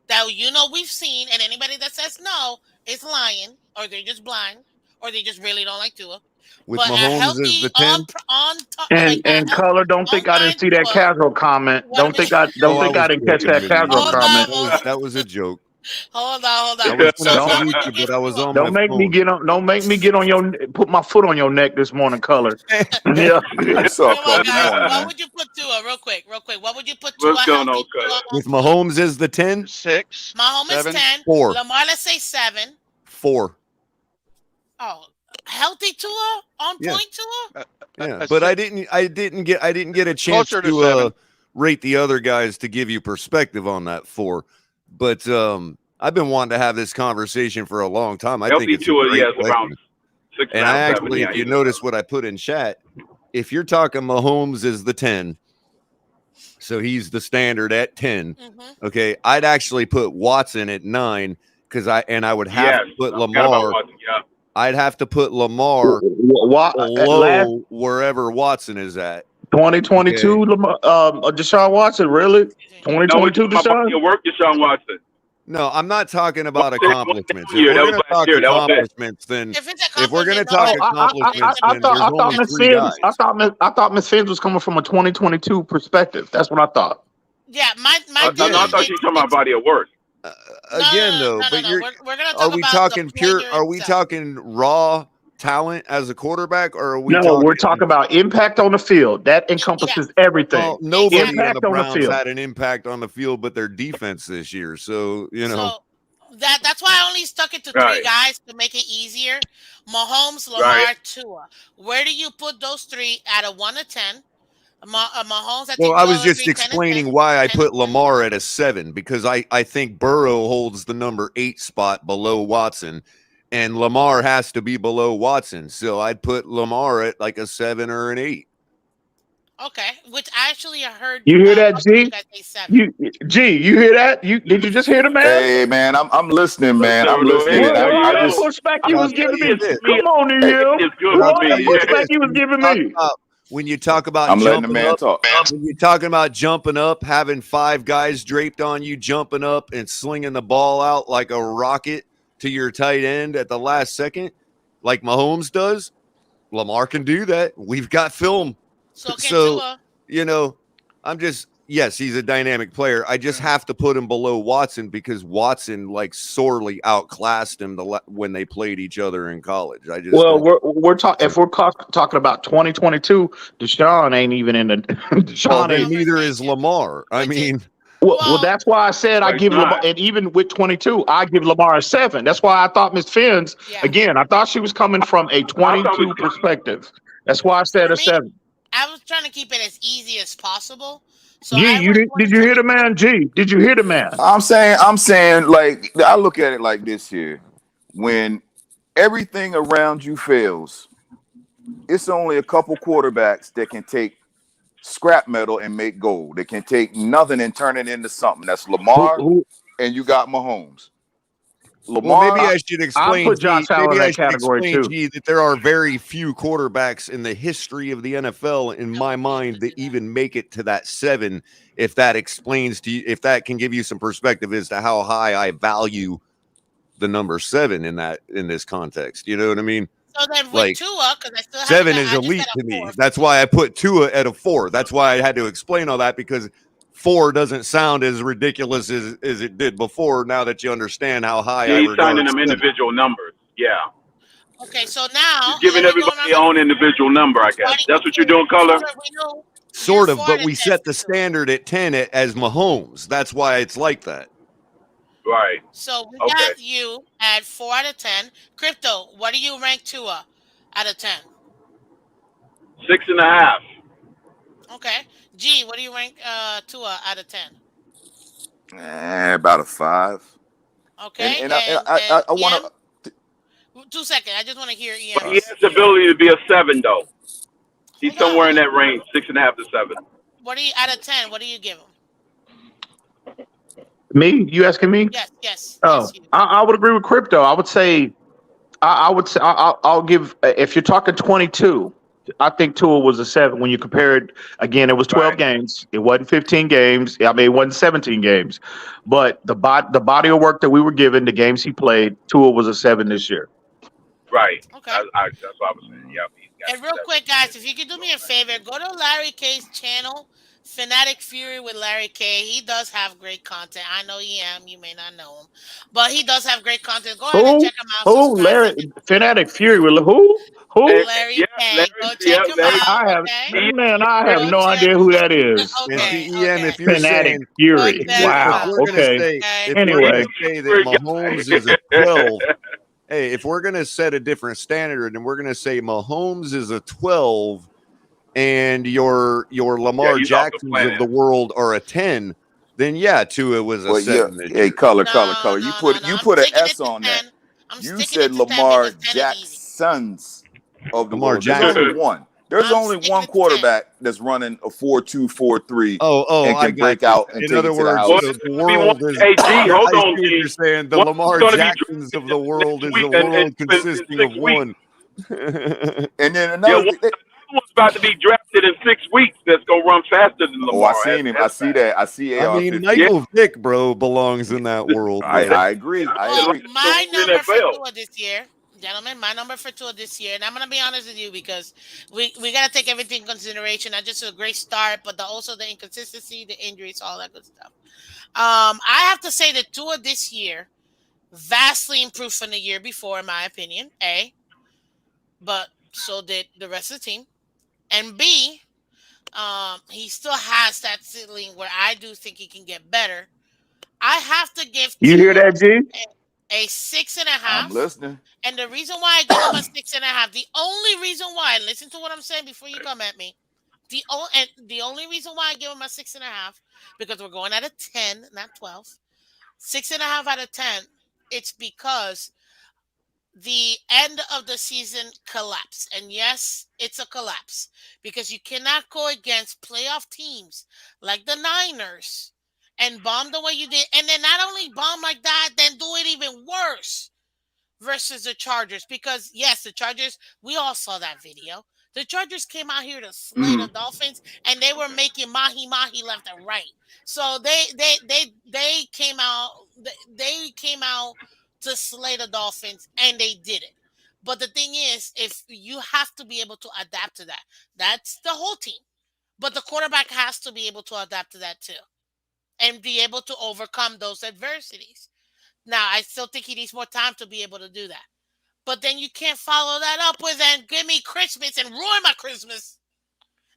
that we've seen, and anybody that says no is lying, or they're just blind, or they just really don't like Tua.
With
But a
Mahomes as
healthy
the 10?
like a
and color. Don't
on
think I didn't
time
see that
Tua.
casual comment.
What am I?
Don't
Oh, I
think I
was
didn't catch
joking
that
with you,
casual
Hold
man.
comment.
on,
That was a joke.
hold on, hold on.
I was gonna
So
Don't
what
salute
would
you,
you give
but I was
Tua?
on my phone.
don't make me put my foot on your neck this morning, color. Yeah.
What's up,
Come on,
Cuz? Good
guys.
morning,
What
man.
would you put Tua? Real quick, real quick. What would you put Tua?
What's going on,
Healthy
cuz?
Tua on
With
point.
Mahomes as the 10?
6,
Mahomes
7.
10.
4.
Lamar, let's say 7.
4.
Oh, healthy Tua on
Yeah.
point Tua.
Yeah.
A
But I
6,
didn't get a chance
closer to
to
7.
rate the other guys to give you perspective on that 4. But I've been wanting to have this conversation for a long time. I think
Healthy
it's a
Tua,
great
yeah, it's around
question.
6
And I
round 7.
actually,
Yeah,
if you
he's
notice what I put in chat, if you're talking Mahomes is the 10, so he's the standard at 10.
Mm-hmm.
Okay, I'd actually put Watson at 9 because I would have
yes.
to put
I forgot about
Lamar.
Watson. Yeah.
I'd have to put Lamar
Last
below wherever Watson is at.
2022,
Okay.
Deshaun Watson, really?
No, we're
2022,
talking about body
Deshaun?
of work, Deshaun Watson.
No, I'm not talking about
One
accomplishments. If
year.
we're
That was
gonna
last
talk
year. That was it.
accomplishments, then
If it's
if we're gonna
accomplishment,
talk
Oh,
don't
accomplishments,
let
then there's
I thought
only
Miss
3
Finns.
guys.
I thought Miss Finns was coming from a 2022 perspective. That's what I thought.
Yeah, my
I
thing
Again,
is
thought you were talking about
it's
body of work.
uh,
no,
again though, but
no.
you're
We're gonna
are
talk
we
about the
talking pure?
player
Are we
itself.
talking raw talent as a quarterback, or are we
No, we're
talking?
talking about impact on the field. That
Yeah,
encompasses
Well,
everything.
nobody
exactly.
in the
Impact on the
Browns
field.
had an impact on the field, but their defense this year. So
So that's why I only stuck it to 3
Right.
guys to make it easier. Mahomes,
Right.
Lamar, Tua. Where do you put those 3 out of 1 to 10? Mahomes, I
Well,
think
I
we
was
all
just
agree 10 and 10.
explaining why I
10 and
put
10.
Lamar at a 7 because I think Burrow holds the number 8 spot below Watson, and Lamar has to be below Watson. So I'd put Lamar at like a 7 or an 8.
Okay, which I actually heard
You hear
a
that,
couple of you
G?
guys say 7.
You hear that? Did you just hear the man?
Hey, man, I'm listening, man. I'm
The way
listening.
What,
you
And
what, how
I
much
just,
pushback
I
you
But I'll
was
tell
giving
you
me?
it's
this.
Come
me.
on,
It's
EM.
good
But
for
I'll
What
tell
me.
you
pushback
this.
you was giving me?
When you talk about
I'm letting the
jumping
man
up,
talk.
when you're talking about jumping up, having 5 guys draped on you, jumping up and slinging the ball out like a rocket to your tight end at the last second, like Mahomes does, Lamar can do that. We've got film.
So can
So,
Tua.
you know, I'm just, yes, he's a dynamic player. I just have to put him below Watson because Watson like sorely outclassed him when they played each other in college. I just
Well,
don't.
we're talking if we're talking about 2022, Deshaun ain't even in the
Well,
Deshaun
then
ain't.
neither is
Conversation,
Lamar. I
which is
mean,
Well,
well,
that's why I said I
But he's
give Lamar,
not.
and even with 22, I give Lamar a 7. That's why I thought Miss Phins,
yeah.
again, I thought she was coming from a
I thought we
22 perspective. That's why I
For
said a
me,
7.
I was trying to keep it as easy as possible. So
G,
I
you
went
did you hear the
2022.
man? G, did you hear the man?
I'm saying, like I look at it like this here. When everything around you fails, it's only a couple quarterbacks that can take scrap metal and make gold. They can take nothing and turn it into something. That's Lamar,
Who
and you got Mahomes.
well, maybe
Lamar,
I,
I should
I
explain,
put Josh
G.
Allen
Maybe
in
I
that
should
category
explain,
too.
G, that there are very few quarterbacks in the history of the NFL, in
I
my
would be able
mind,
to
that
do that.
even make it to that 7. If that explains to you, if that can give you some perspective as to how high I value the number 7 in this context, you know what I mean?
So then with
Like
Tua, because I still haven't
7
got,
is
I just got
elite
a
to
four
me.
for
That's
Tua.
why I put Tua at a 4. That's why I had to explain all that because 4 doesn't sound as ridiculous as it did before. Now that you understand how high
Yeah,
I
he's signing
regard
them
7.
individual numbers. Yeah,
Okay, so now
he's giving
let me go
everybody
around
their
the
own individual number. I guess that's what you're
okay.
doing, color.
So we know you're
Sort of,
4 out
but
of
we
10
set
for
the
Tua.
standard at 10 as Mahomes. That's why it's like that.
Right.
So we
Okay.
got you at 4 out of 10. Crypto, what do you rank Tua out of 10?
6.5.
Okay. G, what do you rank Tua out of 10?
about a 5. And
Okay.
and I
And
I, I, I want
EM?
to.
2 seconds. I just want to hear
He
EM's.
has the ability to be a 7 though. He's
Hold on,
somewhere
hold
in
on.
that range, 6.5 to 7.
What do you out of 10? What do you give him?
Me? You asking me?
Yes, yes,
Oh,
yes, you.
I would agree with crypto. I would say I would say I'll give if you're talking 22. I think Tua was a 7 when you compare it. Again, it was 12
Right.
games. It wasn't 15 games. I mean, it wasn't 17 games. But the body of work that we were given, the games he played, Tua was a 7 this year.
Right.
Okay.
That's what I was saying. Yep. He's got
And
the
real
7.
quick, guys, if you could do me a favor, go to Larry K's channel, Fanatic Fury with Larry K. He does have great content. I know you may not know him, but he does have great content. Go ahead and
Who?
check him out,
Who?
subscribe to
Larry
him.
Fanatic Fury with who?
And,
Who?
Larry
yeah,
K.
Larry.
Go
Yeah,
check him
Larry.
out,
I have
okay?
He,
man. I have
Go
no
check.
idea who that is.
And
Okay,
CEM,
okay.
if you're
Fanatic
saying
Go
Fury.
check him
if
Wow.
out,
we're gonna
Okay.
say
okay?
if we're
he's
gonna
Anyway,
a
say that
favorite
Mahomes is a
guy.
12, hey, if we're gonna set a different standard and we're gonna say Mahomes is a 12 and your
Yeah,
Lamar
he's off the
Jacksons of
planet.
the world are a 10, then yeah, Tua was a
Well, yeah.
7 this
Hey,
year.
No,
color. You
no, no,
put
no.
you
I'm
put an
sticking it
S
to
on that.
10. I'm
You
sticking it
said
to 10
Lamar
because 10 is easy.
Jacksons of the
Lamar
world. There's only
Jackson.
one. There's
I'm
only
sticking
one
it to 10.
quarterback that's running a 4.2, 4.3,
Oh,
and
I
can
got
break
you.
out and
In
take
other
it to the
words,
Well,
house.
the
there's going to be one.
world is
Hey, G,
yeah,
hold
I see
on,
what
G.
you're saying. The
One's
Lamar
going to be
Jacksons of
drafted
the
next
world is a
week
world
in
consisting of
6 weeks.
one.
And then
Yeah,
another thing.
another one's about to be drafted in 6 weeks that's going to run faster than
Oh, I
Lamar
seen him. I
as
see
fast.
that. I see
I mean,
AR-15.
Yeah,
Michael Vick, bro, belongs in that world, bro.
I agree. I
Well,
agree.
so
my
in
number for
NFL.
Tua this year, gentlemen, my number for Tua this year, and I'm gonna be honest with you because we gotta take everything in consideration. Not just a great start, but also the inconsistency, the injuries, all that good stuff. I have to say that Tua this year vastly improved from the year before, in my opinion. A, but so did the rest of the team, and B, he still has that ceiling where I do think he can get better. I have to give
you hear
Tua
that, G?
a six and a
I'm
half.
listening.
And the reason why I give him a six and a half, the only reason why, and listen to what I'm saying before you come at me. The only reason why I give him a six and a half, because we're going at a 10, not 12. Six and a half out of 10. It's because the end of the season collapse. And yes, it's a collapse because you cannot go against playoff teams like the Niners and bomb the way you did. And then not only bomb like that, then do it even worse versus the Chargers. Because yes, the Chargers, we all saw that video. The Chargers came out here to slay the
Mhm.
Dolphins, and they were making mahi mahi left and right. So they came out they came out to slay the Dolphins, and they did it. But the thing is, if you have to be able to adapt to that, that's the whole team. But the quarterback has to be able to adapt to that too and be able to overcome those adversities. Now, I still think he needs more time to be able to do that. But then you can't follow that up with and give me Christmas and ruin my Christmas.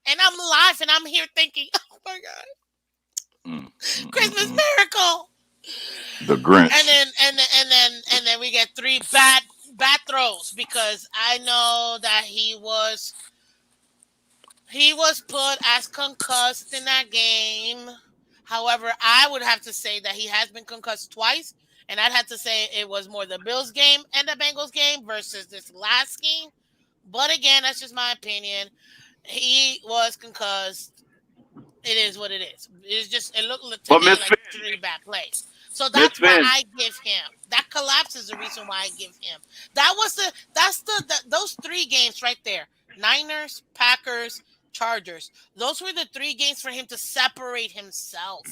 And I'm alive and I'm here thinking, oh my God, Christmas miracle.
The
And
Grinch.
then and then we get three bad throws because I know that he was put as concussed in that game. However, I would have to say that he has been concussed twice, and I'd have to say it was more the Bills game and the Bengals game versus this last game. But again, that's just my opinion. He was concussed. It is what it is. It looked to
But
me
Miss
like
Finn,
three bad plays. So
Miss
that's why
Finn,
I give him that collapse is the reason why I give him. That's the those three games right there. Niners, Packers, Chargers. Those were the three games for him to separate himself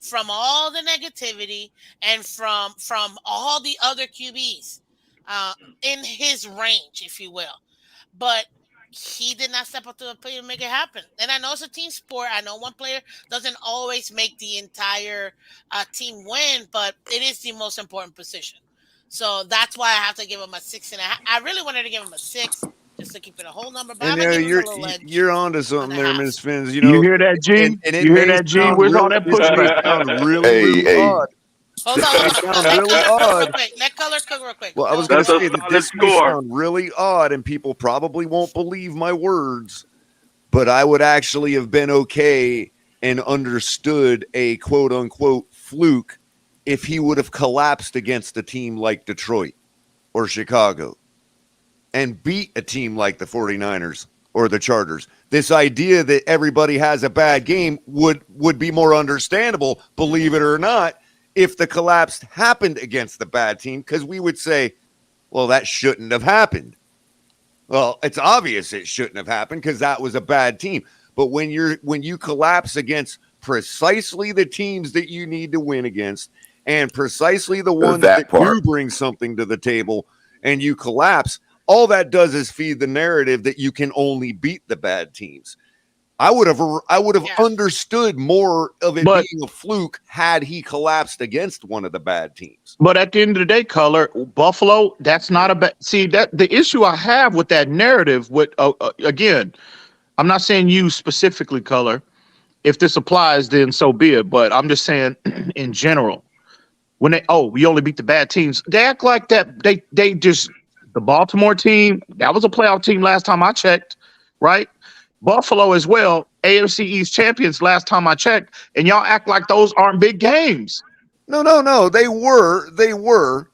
from all the negativity and from all the other QBs uh, in his range, if you will. But he did not step up to the plate to make it happen. And I know it's a team sport. I know one player doesn't always make the entire team win, but it is the most important position. So that's why I have to give him a 6.5. I really wanted to give him a 6 just to keep it a whole number, but
And
I'm gonna give him a little edge
you're onto
on
something
the
there, Miss
half.
Fins.
You hear that, G?
And it
You hear
may
that, G?
sound
Where's all
really
that
this may
pushback?
sound really,
Hey,
really
hey.
odd.
Hold
This
on,
may
hold on.
sound
Let
really
color cook real
odd.
quick. Let color cook real quick.
Well, I was going
Go
to
that's a
ahead.
say that
solid
this may
score.
sound really odd, and people probably won't believe my words, but I would actually have been okay and understood a quote unquote fluke if he would have collapsed against a team like Detroit or Chicago and beat a team like the 49ers or the Chargers. This idea that everybody has a bad game would be more understandable, believe it or not, if the collapse happened against the bad team, because we would say, well, that shouldn't have happened. Well, it's obvious it shouldn't have happened because that was a bad team. But when you collapse against precisely the teams that you need to win against and precisely the ones that
That part.
do bring something to the table and you collapse, all that does is feed the narrative that you can only beat the bad teams. I would have
Yeah.
understood more of it
But
being a fluke had he collapsed against one of the bad teams.
but at the end of the day, color Buffalo. That's not a bad. See that the issue I have with that narrative. With again, I'm not saying you specifically, color. If this applies, then so be it. But I'm just saying, in general, when we only beat the bad teams, they act like that. They just the Baltimore team. That was a playoff team last time I checked, right? Buffalo as well, AFC East champions last time I checked, and y'all act like those aren't big games.
No. They were.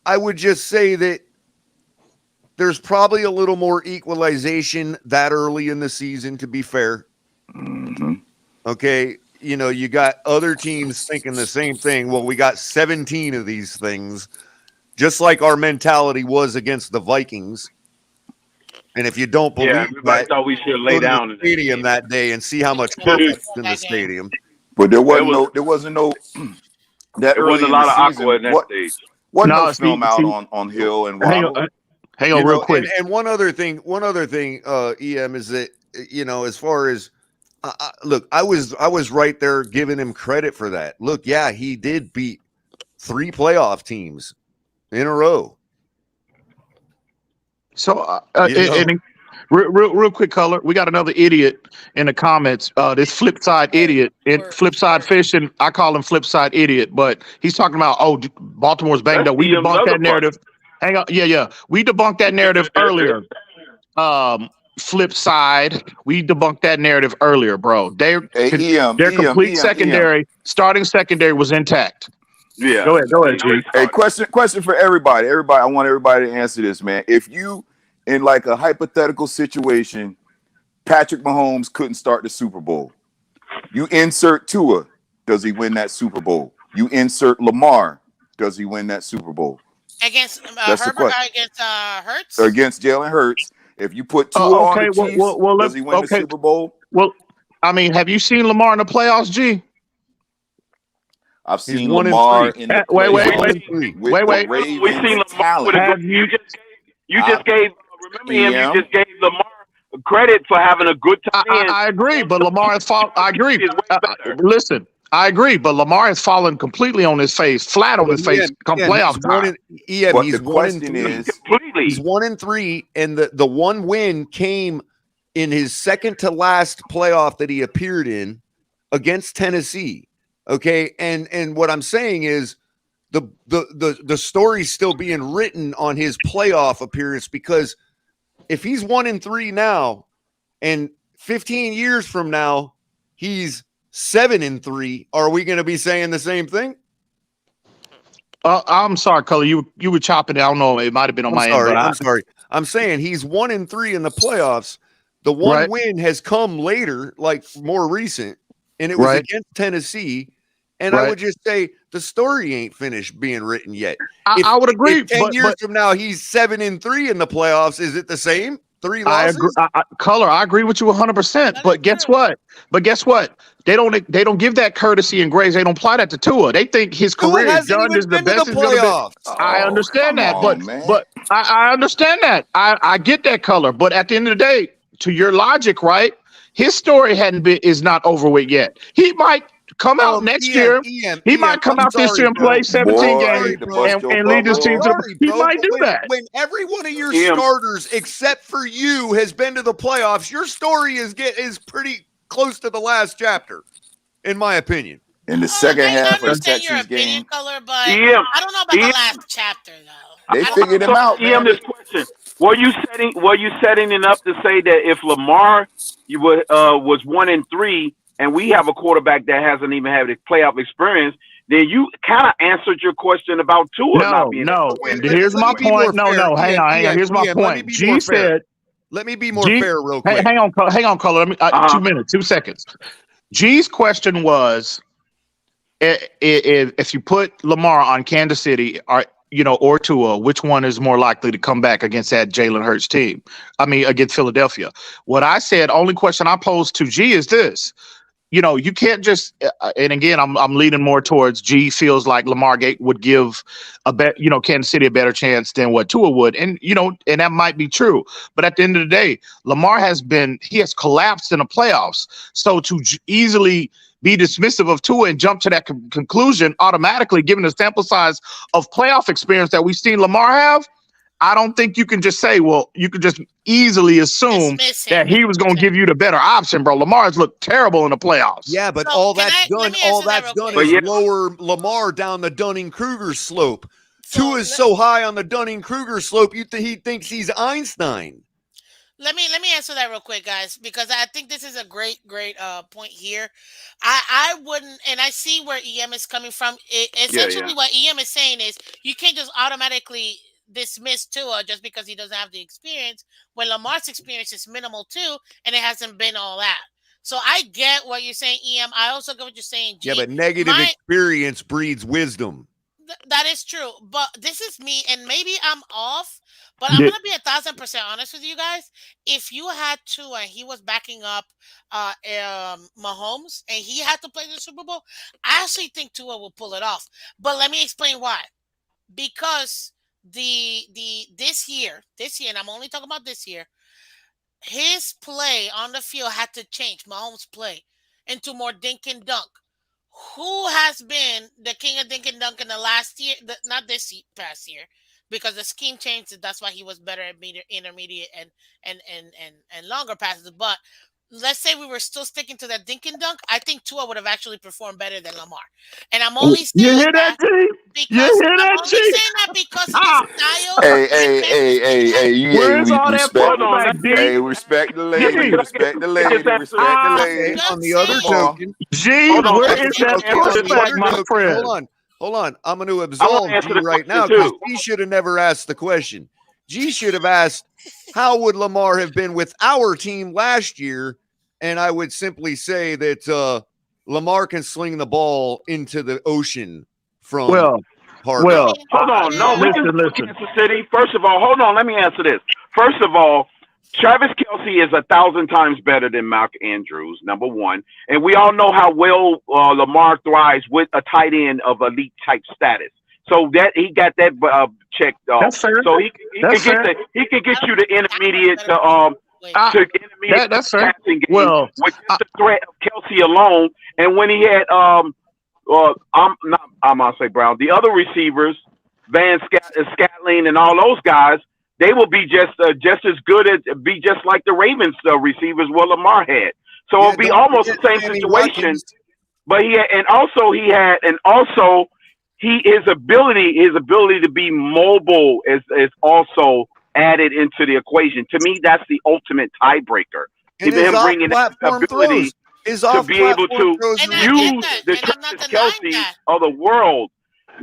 I would just say that there's probably a little more equalization that early in the season, to be fair.
Mm-hmm.
Okay. You got other teams thinking the same thing. Well, we got 17 of these things, just like our mentality was against the Vikings. And if you don't
Yeah,
believe
everybody
that,
thought we should
go
lay
to the
down in that
stadium
game.
that day and see how much
Yeah,
purple
it
is in the
that game.
stadium.
But
was
there wasn't no that
wasn't
early
a
in the
lot of aqua
season.
in that stage.
Wasn't no
No,
film out on Hill and
hang
Waddle.
on, hang on, real quick.
And one other thing, EM, is that as far as look, I was right there giving him credit for that. Look, yeah, he did beat 3 playoff teams in a row.
So,
You know,
real quick, color. We got another idiot in the comments. This flip side idiot and flip side
Word.
fishing. I call him flip side idiot, but he's talking about Baltimore's banged
That's
up. We
EM's
debunked
other
that narrative. Hang on, yeah. We debunked that narrative
partner.
earlier. Flip side, we debunked that narrative earlier, bro.
Hey,
Their complete
EM.
secondary, starting secondary was intact.
Yeah.
Go ahead,
They know
G.
he
Hey,
started.
question for everybody. I want everybody to answer this, man. If you in like a hypothetical situation, Patrick Mahomes couldn't start the Super Bowl. You insert Tua, does he win that Super Bowl? You insert Lamar, does he win that Super Bowl?
Against
That's the
Herbert
question.
against
Or
Hurts.
against Jalen Hurts, if you put Tua on the
Okay,
Chiefs, does he win the Super Bowl?
well, I mean, have you seen Lamar in the playoffs, G?
I've
he's
seen
1 and
Lamar
3.
in the
Wait,
He's
wait,
one
playoffs
wait,
and three.
with
wait,
the
wait.
We seen
Ravens
Lamar with
talent.
a good.
Have you?
You
I
just gave. Remember him? You
EM,
just gave Lamar credit for having a good tight end.
I agree, but Lamar has fallen. I agree.
Is way better.
Listen, I agree, but Lamar has fallen completely on his face, flat on his face, come playoff time.
But
he's
the
1 and
question
3.
is,
Completely.
He's 1 and 3, and the one win came in his second to last playoff that he appeared in against Tennessee. Okay, and what I'm saying is the story's still being written on his playoff appearance, because if he's 1 and 3 now, and 15 years from now he's 7 and 3, are we going to be saying the same thing?
I'm sorry, Color. You were chopping it. I don't know. It might have been on my end. But
I'm sorry. I'm saying he's 1 and 3 in the playoffs. The one win has come later, like more recent, and it was against Tennessee. And I would just say the story ain't finished being written yet.
I would agree.
If 10 years from now he's 7 and 3 in the playoffs, is it the same? 3 losses?
I agree. Color, I agree with you 100%. But guess what? They don't give that courtesy and grace. They don't apply that to Tua. They think his career is done. Is the best. I understand that, but I understand that. I get that, Color. But at the end of the day, to your logic, right? His story is not over with yet. He might come out next year. He might come out this year and play 17 games and lead his team to. He might do that.
When every one of your starters, except for you, has been to the playoffs, your story is pretty close to the last chapter, in my opinion.
In the second half of the
Texans
Texans game,
Color, but I don't know about the last chapter though.
they figured him out.
This question: Were you setting it up to say that if Lamar was 1 and 3, and we have a quarterback that hasn't even had a playoff experience, then you kind of answered your question about Tua not being able to win.
Here's my point. No, hang on. Here's my point. G said,
"Let me be more fair, real quick."
Hang on, Color. Let me 2 minutes, 2 seconds. G's question was, if you put Lamar on Kansas City, or Tua, which one is more likely to come back against that Jalen Hurts team? I mean, against Philadelphia. What I said, only question I posed to G is this. You can't just, and again, I'm leaning more towards G feels like Lamar would give Kansas City a better chance than what Tua would. And, and that might be true. But at the end of the day, Lamar has collapsed in the playoffs. So to easily be dismissive of Tua and jump to that conclusion automatically, given the sample size of playoff experience that we've seen Lamar have, I don't think you can just say, you could just easily assume that he was going to give you the better option, bro. Lamar's looked terrible in the playoffs.
Yeah, but all that's done is lower Lamar down the Dunning-Kruger slope. Tua is so high on the Dunning-Kruger slope, he thinks he's Einstein.
Let me answer that real quick, guys, because I think this is a great point here. I wouldn't, and I see where EM is coming from. Essentially, what EM is saying is you can't just automatically dismiss Tua just because he doesn't have the experience when Lamar's experience is minimal too, and it hasn't been all that. So I get what you're saying, EM. I also get what you're saying, G.
Yeah, but negative experience breeds wisdom.
That is true, but this is me, and maybe I'm off, but I'm gonna be 1,000% honest with you guys. If you had Tua and he was backing up Mahomes and he had to play the Super Bowl, I actually think Tua will pull it off. But let me explain why. Because this year, and I'm only talking about this year, his play on the field had to change, Mahomes' play, into more dink and dunk. Who has been the king of dink and dunk in the last year? Not this past year, because the scheme changed. That's why he was better at intermediate and longer passes. But let's say we were still sticking to that dink and dunk. I think Tua would have actually performed better than Lamar. And I'm only saying that because of the style.
Hey,
where's all that
respect? Hey, respect the lady. Respect the lady. Respect the lady.
On the other token,
G, where is that pushback, my friend?
Hold on. I'm going to absolve G right now because G should have never asked the question. G should have asked, how would Lamar have been with our team last year? And I would simply say that Lamar can sling the ball into the ocean from
hold on. No, listen. Kansas City. First of all, hold on. Let me answer this. First of all, Travis Kelce is 1,000 times better than Mark Andrews, number one. And we all know how well Lamar thrives with a tight end of elite type status. So that he got that checked off.
That's fair.
So he can get you the intermediate
Wait.
I,
to intermediate
that's fair.
passing game
Well,
with just
I,
the threat of Kelsey alone. And when he had I'm gonna say Brown, the other receivers, Scatling and all those guys, they will be just as good as be just like the Ravens receivers what Lamar had. So
Yeah,
it'll be
don't
almost the
forget
same
Sammy
situation.
Watkins.
But his ability to be mobile is also added into the equation. To me, that's the ultimate tiebreaker.
And
Even
his
him bringing that
off-platform throws.
ability
His
to be able
off-platform
to
throws
And
are
I get
use
that,
the
ridiculous.
and I'm not
Travis
denying
Kelce's
that.
of the world.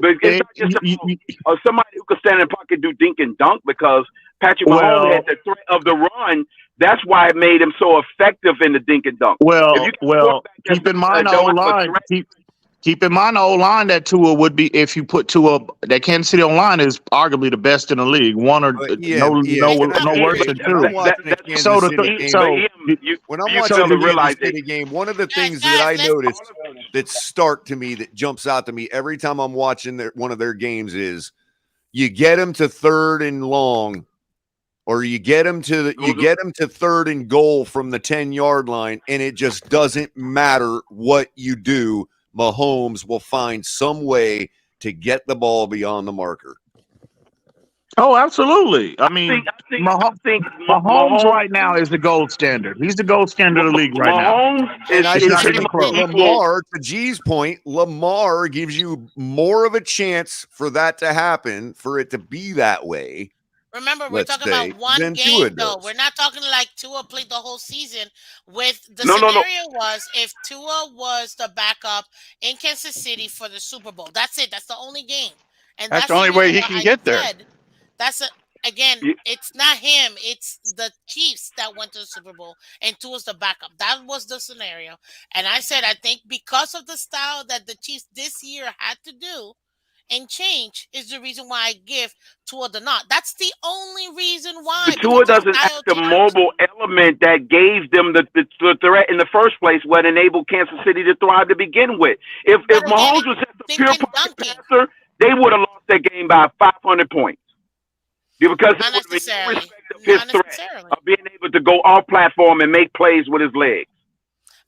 But it's
it,
not just
you,
about
you,
somebody who could stand in the pocket, do dink and dunk, because Patrick Mahomes had
well,
the threat of the run. That's why it made him so effective in the dink and dunk. If you got a quarterback that's
keep in
not,
mind the
don't
old
have a
line.
threat,
Keep in mind the old line that Tua would be if you put Tua. That Kansas City old line is arguably the best in the league. One or
But
And
can I
no
tell
worse
you,
than
when I'm
two.
that,
watching a
that's
Kansas
So
City
so
game,
you
when I'm
so
watching
fail
a
to
the
realize
Kansas
that
City game, one of the
guys,
things that
guys,
I
let's
notice that stark to me, that jumps out to me every time I'm watching one of their games is you get them to third and long, or you get them to third and goal from the 10-yard line, and it just doesn't matter what you do. Mahomes will find some way to get the ball beyond the marker.
Oh, absolutely. I mean,
I
Mahomes,
think
Mahomes
Mahomes
right now is the gold standard. He's the gold standard of the league right now.
Mahomes
And I
It's
is
not
just
pretty
even
think
much
that
close.
equal.
Lamar, to G's point, Lamar gives you more of a chance for that to happen, for it to be that way,
remember we're
let's
talking
say,
about one
than Tua
game though. We're
does.
not talking like Tua played the whole season. With the
No.
scenario was if Tua was the backup in Kansas City for the Super Bowl. That's it. That's the only game. And
That's the
that's the
only way
reason
he
why
can
I
get there.
said that's a again, it's not him, it's the Chiefs that went to the Super Bowl and Tua's the backup. That was the scenario. And I said I think because of the style that the Chiefs this year had to do and change is the reason why I give Tua the nod. That's the only reason why,
But
because
Tua
the
doesn't have
style
the
changed.
mobile element that gave them the threat in the first place, what enabled Kansas City to thrive to begin with. If
But again,
Mahomes
it's
was just a pure
thinking
pocket
dunking.
passer, they would have lost that game by 500 points. Because there
Not
would have been no
necessarily.
respect of his
Not
threat
necessarily.
of being able to go off platform and make plays with his legs.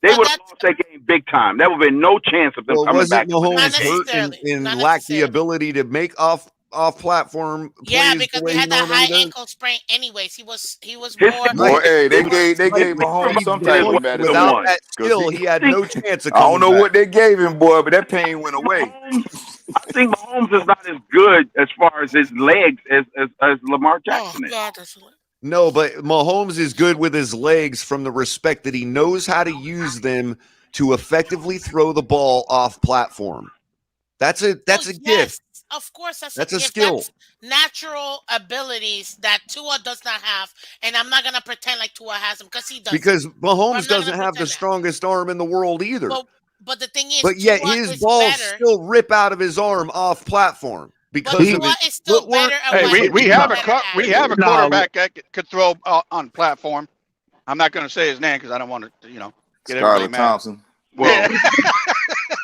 They
But
would have
that's
lost that game big time. There would have been no chance of them
Well,
coming
wasn't
back and winning
not
Mahomes
that game.
hurt
necessarily.
and
Not
lacked the
necessarily.
ability to make off-platform
Yeah,
plays the
because
way
he
he
had that
normally
high
does?
ankle sprain anyways. He was
His
more
Right.
Boy, hey,
his,
they
more
gave they
his
gave
Might
Mahomes
speed
some
be the
type
is
of
point.
what the
medicine
Without
one.
that
because
skill, he had
I think
no chance of
I don't
coming
know
back.
what they gave him, boy, but that pain went away.
Mahomes is not as good as far as his legs as Lamar
oh
Jackson is.
god, that's
No, but Mahomes is good with his legs from the respect that he knows how to use them to effectively throw the ball off platform. That's a
well
gift.
yes, of course that's a
That's a
gift.
skill.
That's natural abilities that Tua does not have. And I'm not gonna pretend like Tua has them because he doesn't.
Because
But I'm
Mahomes
not gonna
doesn't have the
pretend that.
strongest arm in the world either.
But but the thing is
But yet
Tua
his
is
balls
better.
still rip out of his arm off platform
But
because of
He
Tua
his
is still better
footwork
at
and
Hey,
his
what
we
he's
have
no
a
better
we
at.
have a
no.
quarterback that could throw on platform. I'm not going to say his name because I don't want to, get everybody
Scarlett
mad.
Thompson.
Whoa,
Yeah.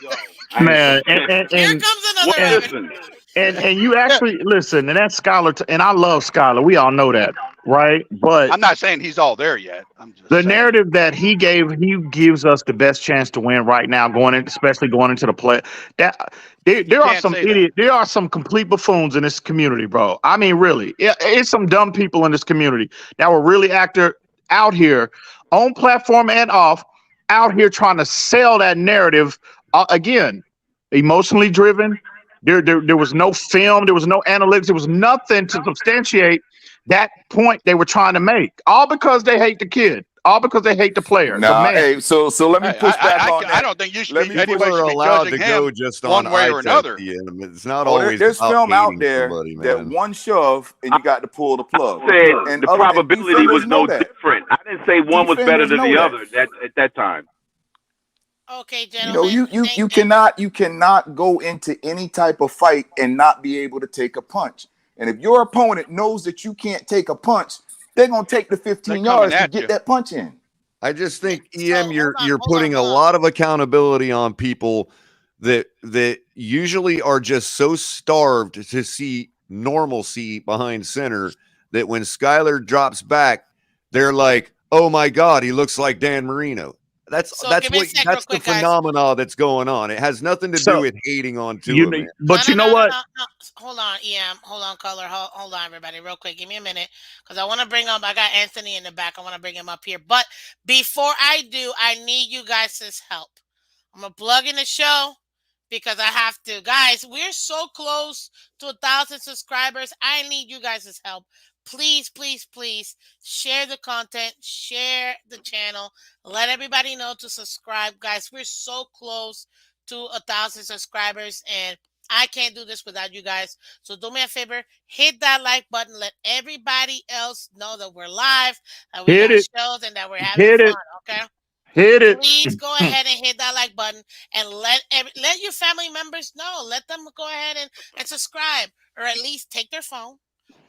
yo, I ain't
Man,
Here comes
what,
another rabbit.
listen.
and you actually listen, and that's Skylar, and I love Skylar. We all know that, right? But
I'm not saying he's all there yet. I'm just
the
saying.
narrative that he gives us the best chance to win right now, especially going into the play. That
You
there are
can't
some
say that.
idiot, there are some complete buffoons in this community, bro. I mean, really, it's some dumb people in this community that were really out here on platform and off, out here trying to sell that narrative again, emotionally driven. There was no film, there was no analytics, there was nothing to substantiate that point they were trying to make. All because they hate the kid. All because they hate the player, the
Nah,
man.
hey, so let me
Hey,
push back on
I
that.
don't think you should
Let
be
me push.
people
anybody
are
should be
allowed
judging
to go
him
just on
one way
eye
or
test.
another.
It's not
Oh,
always
there's
about
film out
hating
there
somebody,
that
man.
one shove and you got to pull the plug.
Said
And
the
other and
probability was
defenders know
no
that.
different. I didn't say one was better
Defenders
than
know
the
that.
other at that time.
Okay,
You know,
gentlemen.
you
Thank you.
cannot go into any type of fight and not be able to take a punch. And if your opponent knows that you can't take a punch, they're gonna take the
They're
15
coming
yards to
at
get
you.
that punch in.
I just
Yeah,
think
so
EM,
hold on,
you're
hold on,
putting a
hold on.
lot of accountability on people that usually are just so starved to see normalcy behind center that when Skylar drops back, they're like, oh my God, he looks like Dan Marino. That's
So give me a sec, real
that's the
quick, guys.
phenomena that's going on. It has nothing to do
So
with hating on
you
Tua,
know,
man.
No,
but
no,
you know
no, no,
what?
no, no. Hold on, EM. Hold on, color. Hold on, everybody, real quick. Give me a minute, because I want to bring up. I got Anthony in the back. I want to bring him up here. But before I do, I need you guys' help. I'm gonna plug in the show because I have to. Guys, we're so close to 1,000 subscribers. I need you guys' help. Please, please, please share the content, share the channel, let everybody know to subscribe. Guys, we're so close to 1,000 subscribers, and I can't do this without you guys. So do me a favor, hit that like button. Let everybody else know that we're live, that we
Hit
got
it,
shows, and that we're having
hit
fun.
it,
Okay.
hit it.
Please go ahead and hit that like button and let your family members know. Let them go ahead and subscribe, or at least take their phone,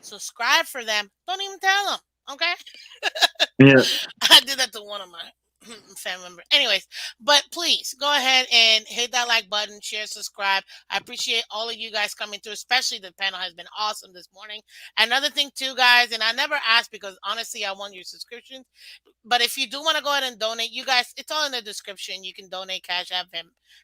subscribe for them. Don't even tell them. Okay.
Yeah.
I did that to one of my family members. Anyways, but please go ahead and hit that like button, share, subscribe. I appreciate all of you guys coming through, especially the panel has been awesome this morning. Another thing too, guys, and I never asked because honestly I want your subscriptions. But if you do want to go ahead and donate, you guys, it's all in the description. You can donate, Cash App,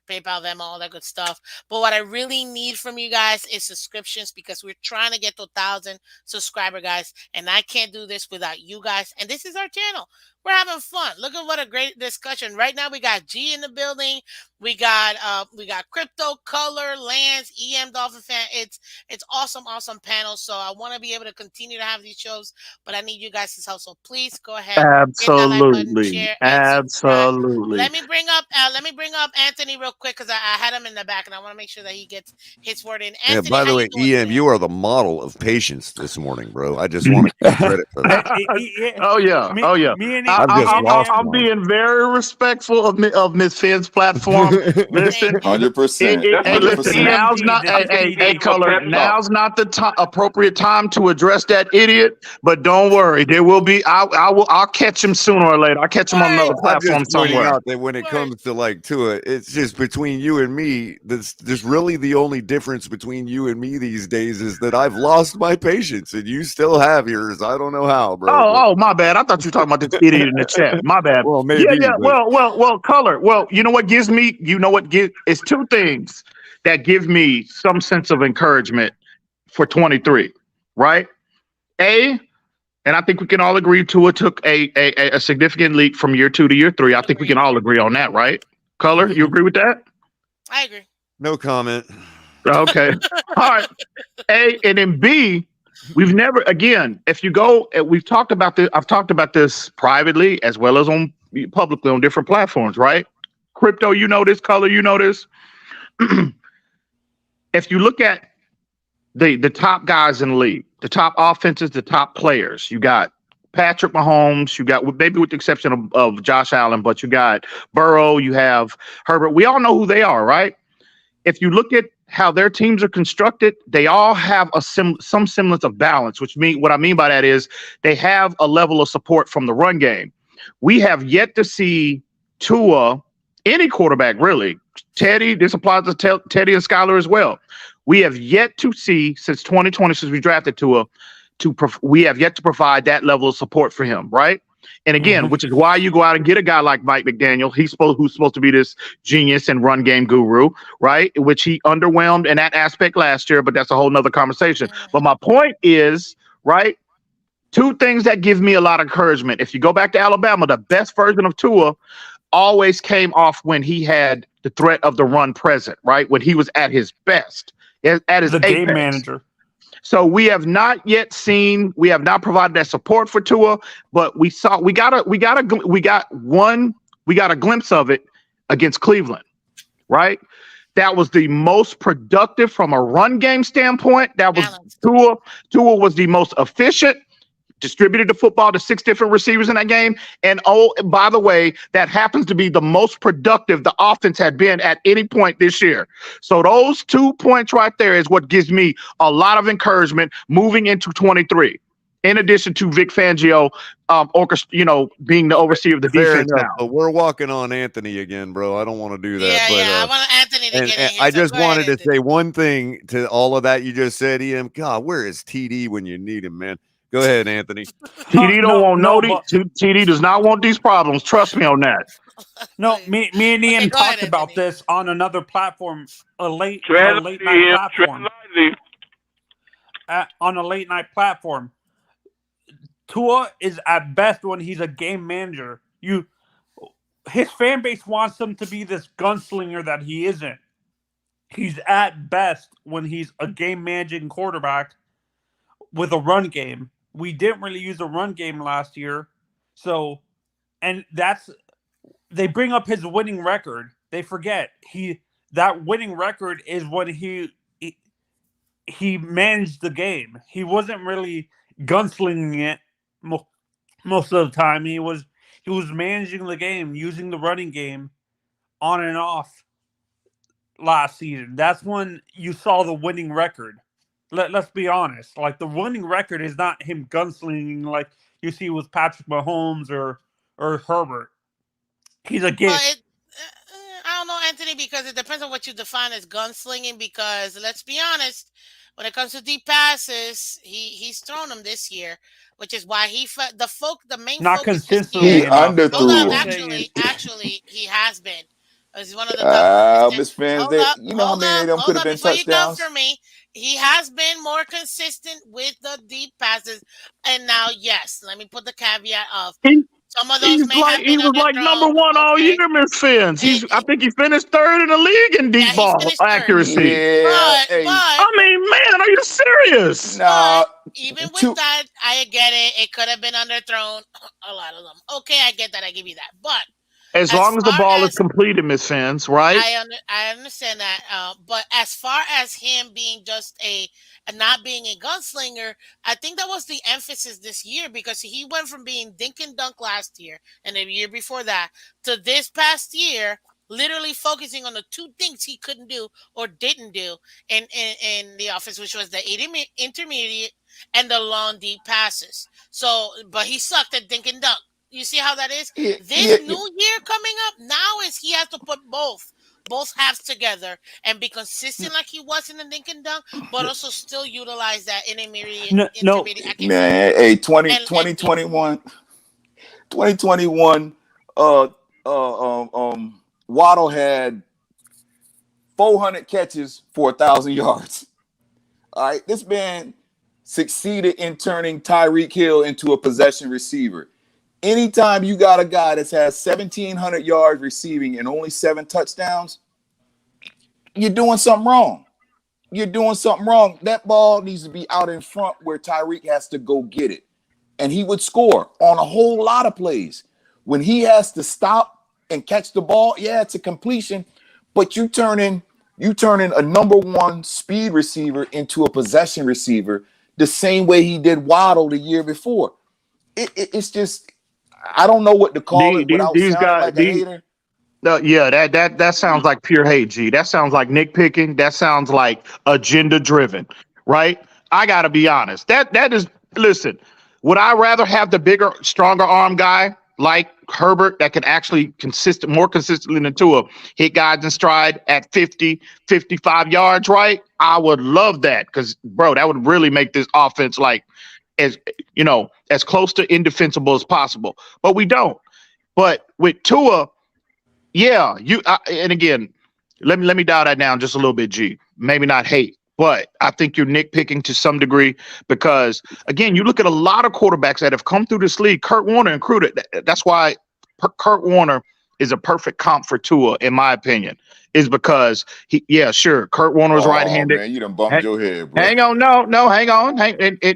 PayPal, them, all that good stuff. But what I really need from you guys is subscriptions, because we're trying to get to 1,000 subscriber, guys, and I can't do this without you guys. And this is our channel. We're having fun. Look at what a great discussion. Right now we got G in the building. We got Crypto, Color, Lance, EM Dolphin fan. It's awesome, awesome panel. So I want to be able to continue to have these shows, but I need you guys' help. So please go ahead, hit that like button,
Absolutely,
share, and subscribe.
absolutely.
Let me bring up Anthony real quick, because I had him in the back and I want to make sure that he gets his word in.
Yeah,
Anthony,
by
how
the
you
way,
doing
EM,
today?
you are the model of patience this morning, bro. I just want to give you credit for that.
Oh yeah,
Me,
oh yeah.
me and
I,
I've
I,
just
I,
me and
I-
lost
EM.
I'm
one.
being very respectful of Miss Finn's platform. Listen,
Thank you.
100%.
That's
hey,
what the
listen.
100%.
Now's
TMD,
not
the
a
TMD.
for
color.
pep talk.
Now's not the appropriate time to address that idiot. But don't worry, there will be. I'll catch him sooner or later. I'll catch him on
Word,
another
I'm just
platform
pointing
somewhere.
out that when it
word.
comes to like Tua, it's just between you and me. There's really the only difference between you and me these days is that I've lost my patience and you still have yours. I don't know how, bro.
Oh, my bad. I thought you were talking about this idiot in the chat. My bad.
Well,
Yeah,
maybe,
yeah.
but
Well, color. Well, you know what gives me, it's two things that give me some sense of encouragement for 23, right? A, and I think we can all agree Tua took a significant leap from year 2 to year 3. I think we
Agreed.
can all agree on that, right? Color, you
Mhm.
agree with that?
I agree.
no comment.
Okay. All right. A, and then B, we've never, again, if you go, we've talked about this, I've talked about this privately as well as on publicly on different platforms, right? Crypto, you know this, color, you know this. If you look at the top guys in the league, the top offenses, the top players, you got Patrick Mahomes, you got, maybe with the exception of Josh Allen, but you got Burrow, you have Herbert. We all know who they are, right? If you look at how their teams are constructed, they all have some semblance of balance, which mean what I mean by that is they have a level of support from the run game. We have yet to see Tua, any quarterback really. Teddy, this applies to Teddy and Skyler as well. We have yet to see since 2020, since we drafted Tua, we have yet to provide that level of support for him, right? And again, which is why you go out and get a guy like Mike McDaniel. Who's supposed to be this genius and run game guru, right? Which he underwhelmed in that aspect last year, but that's a whole nother conversation. But my point is, right? Two things that give me a lot of encouragement. If you go back to Alabama, the best version of Tua always came off when he had the threat of the run present, right? When he was at his best, at his
The game
apex.
manager.
So we have not provided that support for Tua, but we got a glimpse of it against Cleveland, right? That was the most productive from a run game standpoint. That was
Balance.
Tua was the most efficient, distributed the football to 6 different receivers in that game. And oh, by the way, that happens to be the most productive the offense had been at any point this year. So those 2 points right there is what gives me a lot of encouragement moving into 23. In addition to Vic Fangio, being the overseer of the
Fair
defense
enough,
now.
but we're walking on Anthony again, bro. I don't want to do that.
Yeah,
But
yeah. I want Anthony to get in
and
here.
I
So
just
go ahead,
wanted to
Anthony.
say one thing to all of that you just said, EM. God, where is TD when you need him, man? Go ahead, Anthony.
TD don't want
no,
no.
but
TD does not want these problems. Trust me on that.
no, me and
Okay,
Ian
go ahead,
talked about
Anthony.
this on another platform, a
Tread
late
lightly,
night
Im. Tread
platform.
lightly.
On a late night platform, Tua is at best when he's a game manager. His fan base wants him to be this gunslinger that he isn't. He's at best when he's a game managing quarterback with a run game. We didn't really use a run game last year. So, and they bring up his winning record. They forget that winning record is when he managed the game. He wasn't really gunslinging it most of the time. He was managing the game, using the running game on and off last season. That's when you saw the winning record. Let's be honest. Like, the winning record is not him gunslinging like you see with Patrick Mahomes or Herbert. He's a
Well,
game.
I don't know, Anthony, because it depends on what you define as gunslinging. Because let's be honest, when it comes to deep passes, he's thrown them this year, which is why the main
Not
focus this
consistently
He
year.
enough.
Hold
That's
up,
what
underthrew
I'm
him.
saying.
actually, he has been. He's one of the top consistent.
Miss Fans,
Hold up,
you know how many of them could
hold
have
up.
been
Before you come for
touchdowns?
me, he has been more consistent with the deep passes. And now, yes, let me put the caveat of
He,
some of those may have
he
been
was like number
underthrown.
one all
Okay,
year, Miss Fins. I think he finished third in the league in
yeah,
deep
he
ball
finished third.
accuracy.
Yeah.
But
Hey,
I mean, man, are you serious?
nah.
even with
Two.
that, I get it. It could have been underthrown. A lot of them. Okay, I get that. I give you that. But
As
as
long as the
far
ball is
as
completed, Miss Fins, right?
I understand that. But as far as him being just a not being a gunslinger, I think that was the emphasis this year because he went from being dink and dunk last year and the year before that to this past year, literally focusing on the two things he couldn't do or didn't do in the offense, which was the intermediate and the long deep passes. So, but he sucked at dink and dunk. You see how that is?
Yeah,
This
yeah,
new year coming up now is he has to put both halves together and be consistent like he was in the dink and dunk, but also still utilize that
No,
intermediate accuracy
man. Hey,
and deep.
2021, uh, Waddle had 400 catches for 1,000 yards. All right, this man succeeded in turning Tyreek Hill into a possession receiver. Anytime you got a guy that has 1,700 yards receiving and only 7 touchdowns, you're doing something wrong. You're doing something wrong. That ball needs to be out in front where Tyreek has to go get it. And he would score on a whole lot of plays. When he has to stop and catch the ball, yeah, it's a completion, but you turning a number one speed receiver into a possession receiver the same way he did Waddle the year before. It's just, I don't know what to call it without
These
sounding
guys,
like a hater.
yeah, that sounds like pure hate, G. That sounds like nitpicking. That sounds like agenda driven, right? I gotta be honest. That is, listen. Would I rather have the bigger, stronger arm guy like Herbert that can actually more consistently than Tua hit guys in stride at 50, 55 yards, right? I would love that because, bro, that would really make this offense like as close to indefensible as possible. But we don't. But with Tua, yeah, and again, let me dial that down just a little bit, G. Maybe not hate, but I think you're nitpicking to some degree because again, you look at a lot of quarterbacks that have come through this league, Kurt Warner included. That's why Kurt Warner is a perfect comp for Tua, in my opinion, is because Kurt Warner was
Oh
right-handed.
man, you done bumped your head, bro.
Hang on, no, hang on.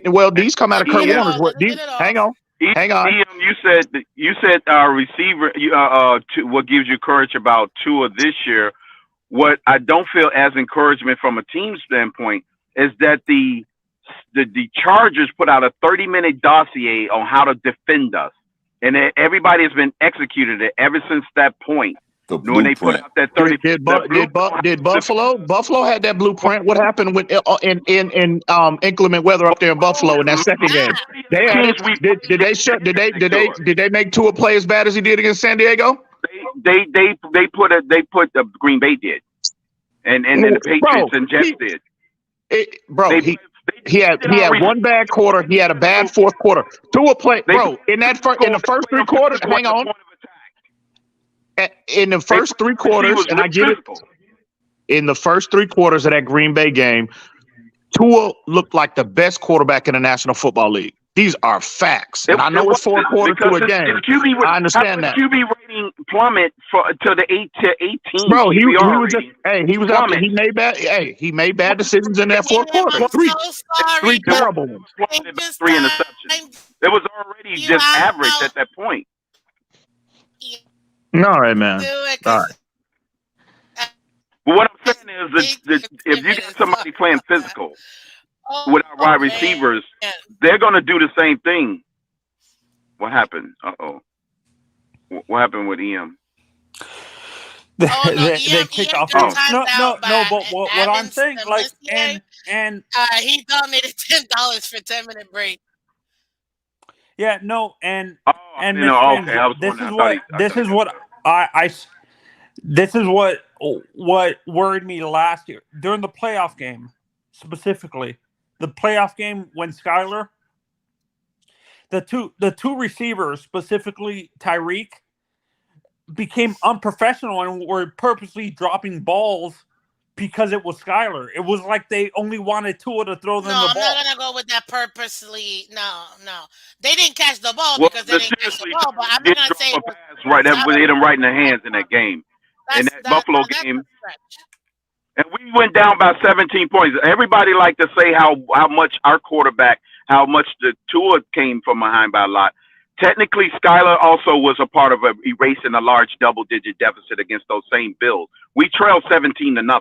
Well, these come out
Let
of
him
Kurt
get it
Warner's
off.
work.
Let him get it
Hang
off.
on, hang on.
You said receiver. What gives you courage about Tua this year? What I don't feel as encouragement from a team standpoint is that the Chargers put out a 30-minute dossier on how to defend us, and everybody has been executed it ever since that point.
The
When they put
blueprint.
out that 30,
Did Buffalo had that blueprint? What happened with in inclement weather up there in Buffalo in that second game? They had it. Did they make Tua play as bad as he did against San Diego?
They put the Green Bay did, and the Patriots and Jets did.
He had one bad quarter. He had a bad fourth quarter. Tua played, bro. In the first three quarters. Hang on. In the first three quarters, and I get it. In the first three quarters of that Green Bay game, Tua looked like the best quarterback in the National Football League. These are facts, and I know it's 4 quarters to a game. I understand that.
QB rating plummet to the 8 to 18.
Bro, he was just he was out there. He made bad decisions in that fourth quarter.
I'm so sorry.
Three terrible ones.
Three interceptions. It was already just average at that point.
All right, man. All right.
But what I'm saying is that if you got somebody playing physical without wide receivers, they're going to do the same thing. What happened? What happened with EM?
They kicked off. No. But what I'm saying, like, and
he donated $10 for 10-minute break.
Yeah, no, and this is what worried me last year during the playoff game, specifically the playoff game when Skyler, the two receivers, specifically Tyreek, became unprofessional and were purposely dropping balls because it was Skyler. It was like they only wanted Tua to throw them the ball.
No, I'm not gonna go with that purposely. No. They didn't catch the ball because they didn't catch the ball. But I'm not gonna say
right. That hit them right in the hands in that game. In that Buffalo game. And we went down by 17 points. Everybody liked to say how much our quarterback, how much the Tua came from behind by a lot. Technically, Skyler also was a part of erasing a large double-digit deficit against those same Bills. We trailed 17-0,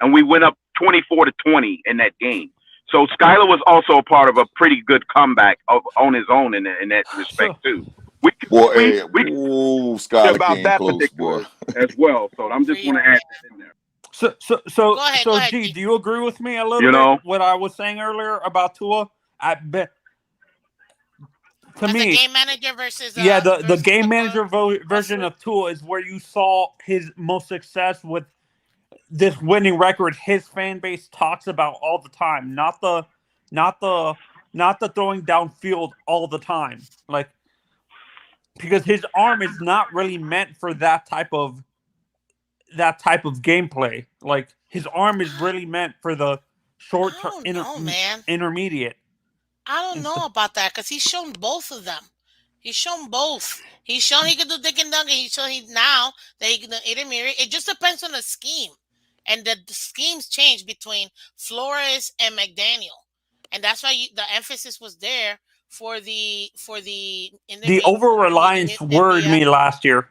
and we went up 24-20 in that game. So Skyler was also a part of a pretty good comeback on his own in that respect too. We
Skyler
about
came
that
close, boy.
as well. So I'm just going to add that in there.
So
go ahead,
G, do you agree with me a little bit what I was saying earlier about Tua? To
as
me,
a game manager versus
the game manager version of Tua is where you saw his most success with this winning record. His fan base talks about all the time, not the throwing downfield all the time, like, because his arm is not really meant for that type of gameplay. Like, his arm is really meant for the short term, intermediate.
I don't know about that because he's shown both of them. He's shown both. He's shown he can do dick and dunk, and he's shown now that he can do intermediate. It just depends on the scheme, and the schemes change between Flores and McDaniel, and that's why the emphasis was there for the
over reliance worried me last year,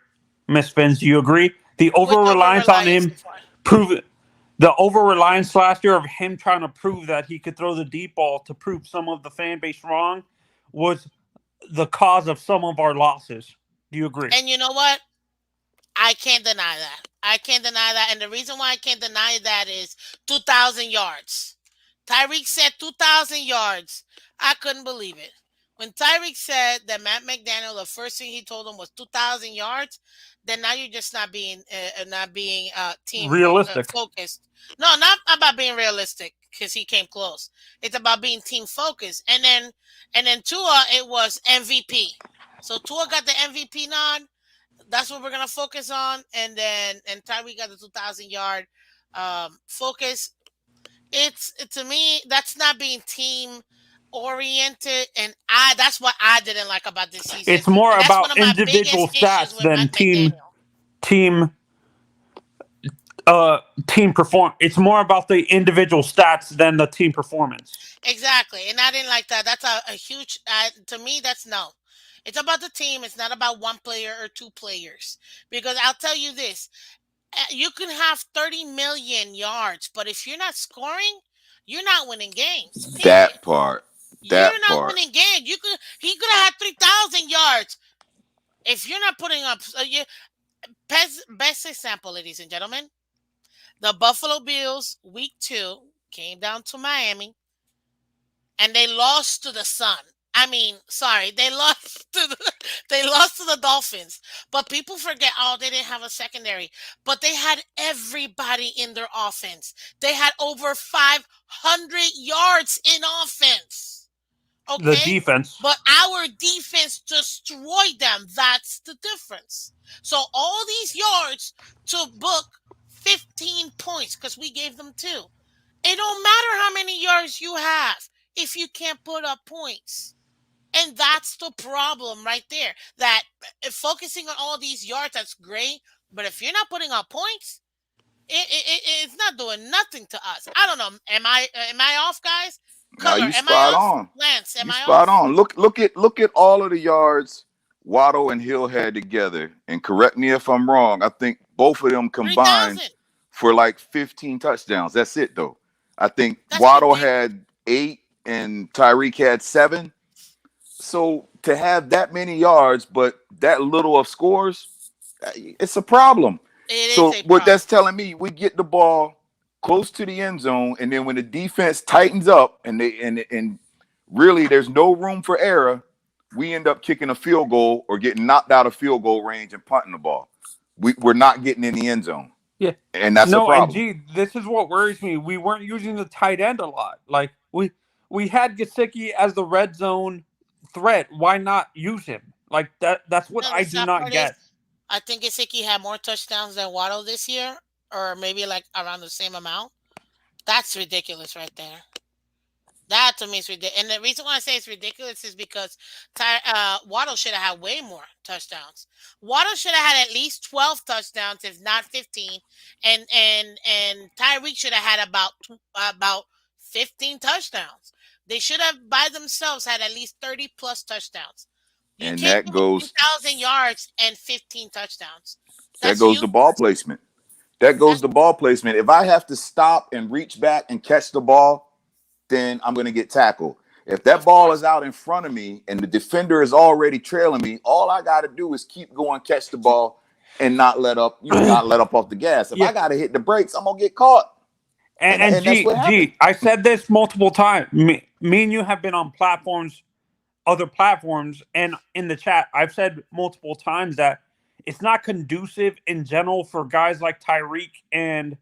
Miss Phins. Do you agree? The over reliance on him the over reliance last year of him trying to prove that he could throw the deep ball to prove some of the fan base wrong was the cause of some of our losses. Do you agree?
And you know what? I can't deny that. And the reason why I can't deny that is 2,000 yards. Tyreek said 2,000 yards. I couldn't believe it. When Tyreek said that Matt McDaniel, the first thing he told him was 2,000 yards, then now you're just not being team
realistic
focused. No, not about being realistic because he came close. It's about being team focused. And then Tua, it was MVP. So Tua got the MVP nod. That's what we're gonna focus on. And Tyreek got the 2,000 yard focus. It's to me that's not being team oriented, and that's what I didn't like about this season.
It's more about individual stats than team perform. It's more about the individual stats than the team performance.
Exactly, and I didn't like that. That's a huge to me. That's no. It's about the team. It's not about one player or two players. Because I'll tell you this: you can have 30 million yards, but if you're not scoring, you're not winning games. Period.
That part.
You're not winning games. He could have had 3,000 yards. If you're not putting up, best example, ladies and gentlemen, the Buffalo Bills week 2 came down to Miami, and they lost to the Sun. I mean, sorry, they lost to the Dolphins. But people forget, oh, they didn't have a secondary. But they had everybody in their offense. They had over 500 yards in offense.
The
Okay?
defense.
But our defense destroyed them. That's the difference. So all these yards to book 15 points because we gave them two. It don't matter how many yards you have if you can't put up points. And that's the problem right there. That focusing on all these yards, that's great. But if you're not putting up points, it's not doing nothing to us. I don't know. Am I off, guys?
Now
Color,
you
am I
spot
off?
on.
Lance, am
You
I
spot
off?
on. Look at all of the yards Waddle and Hill had together. And correct me if I'm wrong. I think both of them combined
3,000.
for like 15 touchdowns. That's it though. I think
That's
Waddle
ridiculous.
had 8 and Tyreek had 7. So to have that many yards, but that little of scores, it's a problem.
It is
So
a
what that's
problem.
telling me, we get the ball close to the end zone, and then when the defense tightens up and really there's no room for error, we end up kicking a field goal or getting knocked out of field goal range and punting the ball. We're not getting in the end zone,
Yeah.
and that's a
No, and
problem.
gee, this is what worries me. We weren't using the tight end a lot. Like we had Gesicki as the red zone threat. Why not use him? Like that's what
No,
I
the
do
sad
not
part is,
get.
I think Gesicki had more touchdowns than Waddle this year, or maybe like around the same amount. That's ridiculous right there. That to me is ridiculous. And the reason why I say it's ridiculous is because Waddle should have had way more touchdowns. Waddle should have had at least 12 touchdowns, if not 15. And Tyreek should have had about 15 touchdowns. They should have by themselves had at least 30 plus touchdowns. You
And
can't
that
give me
goes
2,000 yards and 15 touchdowns.
that
That's
goes to ball
useless.
placement. That goes
That's
to ball placement. If I have to stop and reach back and catch the ball, then I'm going to get tackled. If that
of
ball is
course.
out in front of me and the defender is already trailing me, all I got to do is keep going, catch the ball, and not let up, not let up off the gas. If
Yeah.
I got to hit the brakes, I'm going to get caught.
And
And that's what happened.
I said this multiple times. Me and you have been on platforms, other platforms, and in the chat, I've said multiple times that it's not conducive in general for guys like Tyreek and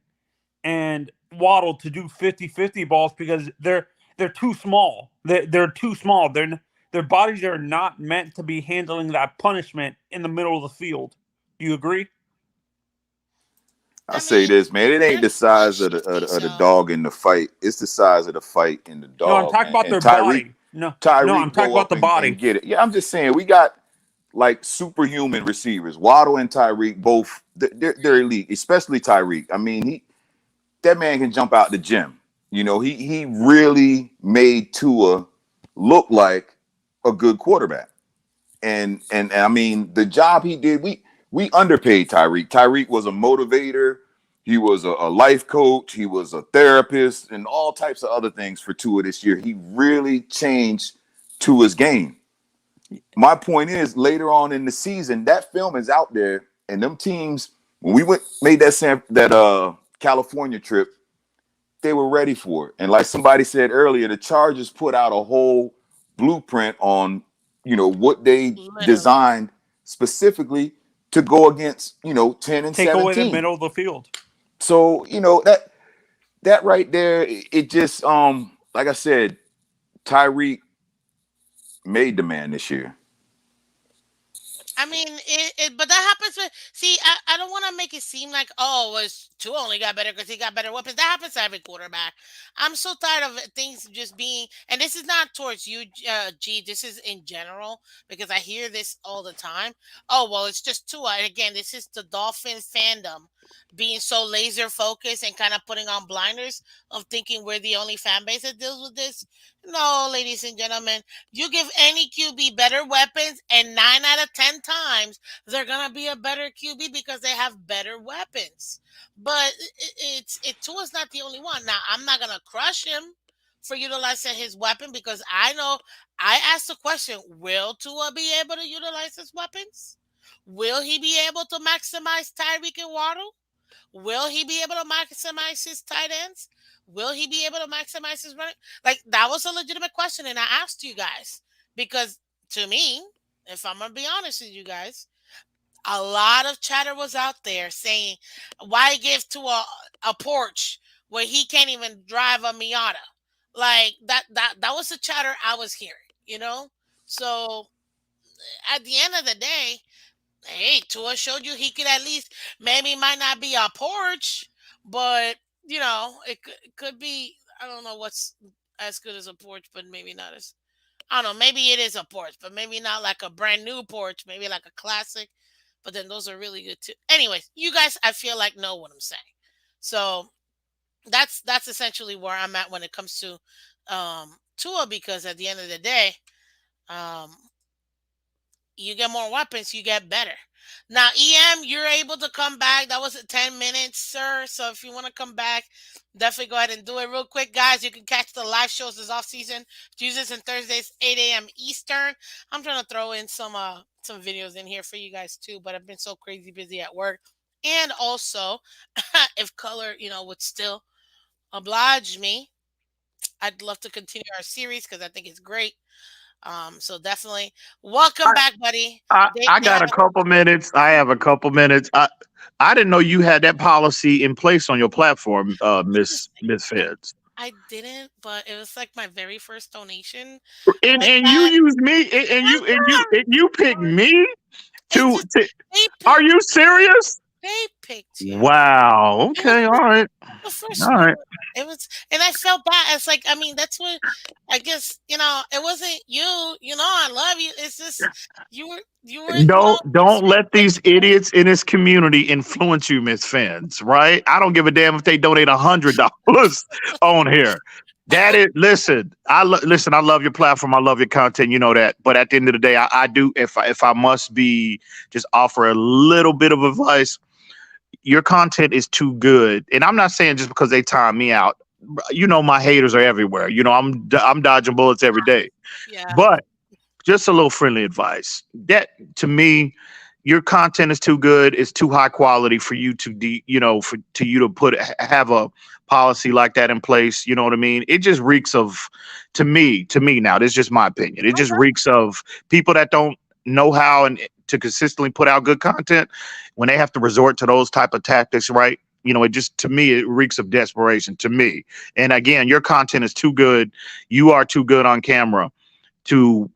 Waddle to do 50-50 balls because they're too small. They're too small. Their bodies are not meant to be handling that punishment in the middle of the field. Do you agree?
I
I
say
mean,
this, man. It ain't
they're
the size of
squishy,
the
so
dog in the fight. It's the size of the fight in the
No, I'm
dog,
talking
man.
about
And
their
Tyreek,
body. No, I'm
Tyreek
talking
go
about
up
the
and
body.
get it. Yeah, I'm just saying we got like superhuman receivers. Waddle and Tyreek both they're elite, especially Tyreek. I mean, that man can jump out the gym. You know, he really made Tua look like a good quarterback. And I mean the job he did, we underpaid Tyreek. Tyreek was a motivator, he was a life coach, he was a therapist, and all types of other things for Tua this year. He really changed Tua's game. My point is, later on in the season, that film is out there, and them teams, when we made that California trip, they were ready for it. And like somebody said earlier, the Chargers put out a whole blueprint on, what they
literally.
designed specifically to go against, 10 and
Take away the
17.
middle of the field.
So, that right there, it just like I said, Tyreek made the man this year.
I mean, but that happens with. See, I don't want to make it seem like, oh, was two only got better because he got better weapons. That happens to every quarterback. I'm so tired of things just being, and this is not towards you, G. This is in general because I hear this all the time. Oh, well, it's just Tua. And again, this is the Dolphins fandom being so laser focused and kind of putting on blinders of thinking we're the only fan base that deals with this. No, ladies and gentlemen. You give any QB better weapons, and 9 out of 10 times they're gonna be a better QB because they have better weapons. But Tua's not the only one. Now I'm not gonna crush him for utilizing his weapon because I know I asked the question: will Tua be able to utilize his weapons? Will he be able to maximize Tyreek and Waddle? Will he be able to maximize his tight ends? Will he be able to maximize his running? Like that was a legitimate question, and I asked you guys because to me, if I'm gonna be honest with you guys, a lot of chatter was out there saying, "Why give to a Porsche where he can't even drive a Miata?" Like that was the chatter I was hearing. So at the end of the day, hey, Tua showed you he could at least, maybe might not be a Porsche, but it could be. I don't know what's as good as a Porsche, but maybe not as. I don't know. Maybe it is a Porsche, but maybe not like a brand new Porsche. Maybe like a classic. But then those are really good too. Anyways, you guys, I feel like know what I'm saying. So that's essentially where I'm at when it comes to Tua, because at the end of the day, um, you get more weapons, you get better. Now, EM, you're able to come back. That was at 10 minutes, sir. So if you want to come back, definitely go ahead and do it real quick, guys. You can catch the live shows this off season, Tuesdays and Thursdays, 8 a.m. Eastern. I'm trying to throw in some videos in here for you guys too, but I've been so crazy busy at work. And also, if color, would still oblige me, I'd love to continue our series because I think it's great. So definitely welcome back, buddy.
I got a couple minutes. I have a couple minutes. I didn't know you had that policy in place on your platform, Miss Feds.
I didn't, but it was like my very first donation.
And you use me, and you pick me
It's
to,
just
to.
they
Are
picked
you serious?
they picked you.
Wow.
It was
Okay. All right.
the first
All
one.
right.
It was, and I felt bad. It's like, I mean, that's what I guess. It wasn't you. I love you. It's just you were
Don't let these
disrespectful.
idiots in this community influence you, Miss Fans. Right? I don't give a damn if they donate $100 on here. That is, listen. Listen. I love your platform. I love your content. You know that. But at the end of the day, I do. If I must be just offer a little bit of advice, your content is too good. And I'm not saying just because they time me out. My haters are everywhere. I'm dodging bullets every day.
Yeah,
But just a little friendly advice. That to me, your content is too good. It's too high quality for you to you to have a policy like that in place. You know what I mean? It just reeks of, to me now. This is just my opinion. It just reeks of people that don't know how and to consistently put out good content when they have to resort to those type of tactics, right? It just, to me, it reeks of desperation to me. And again, your content is too good. You are too good on camera to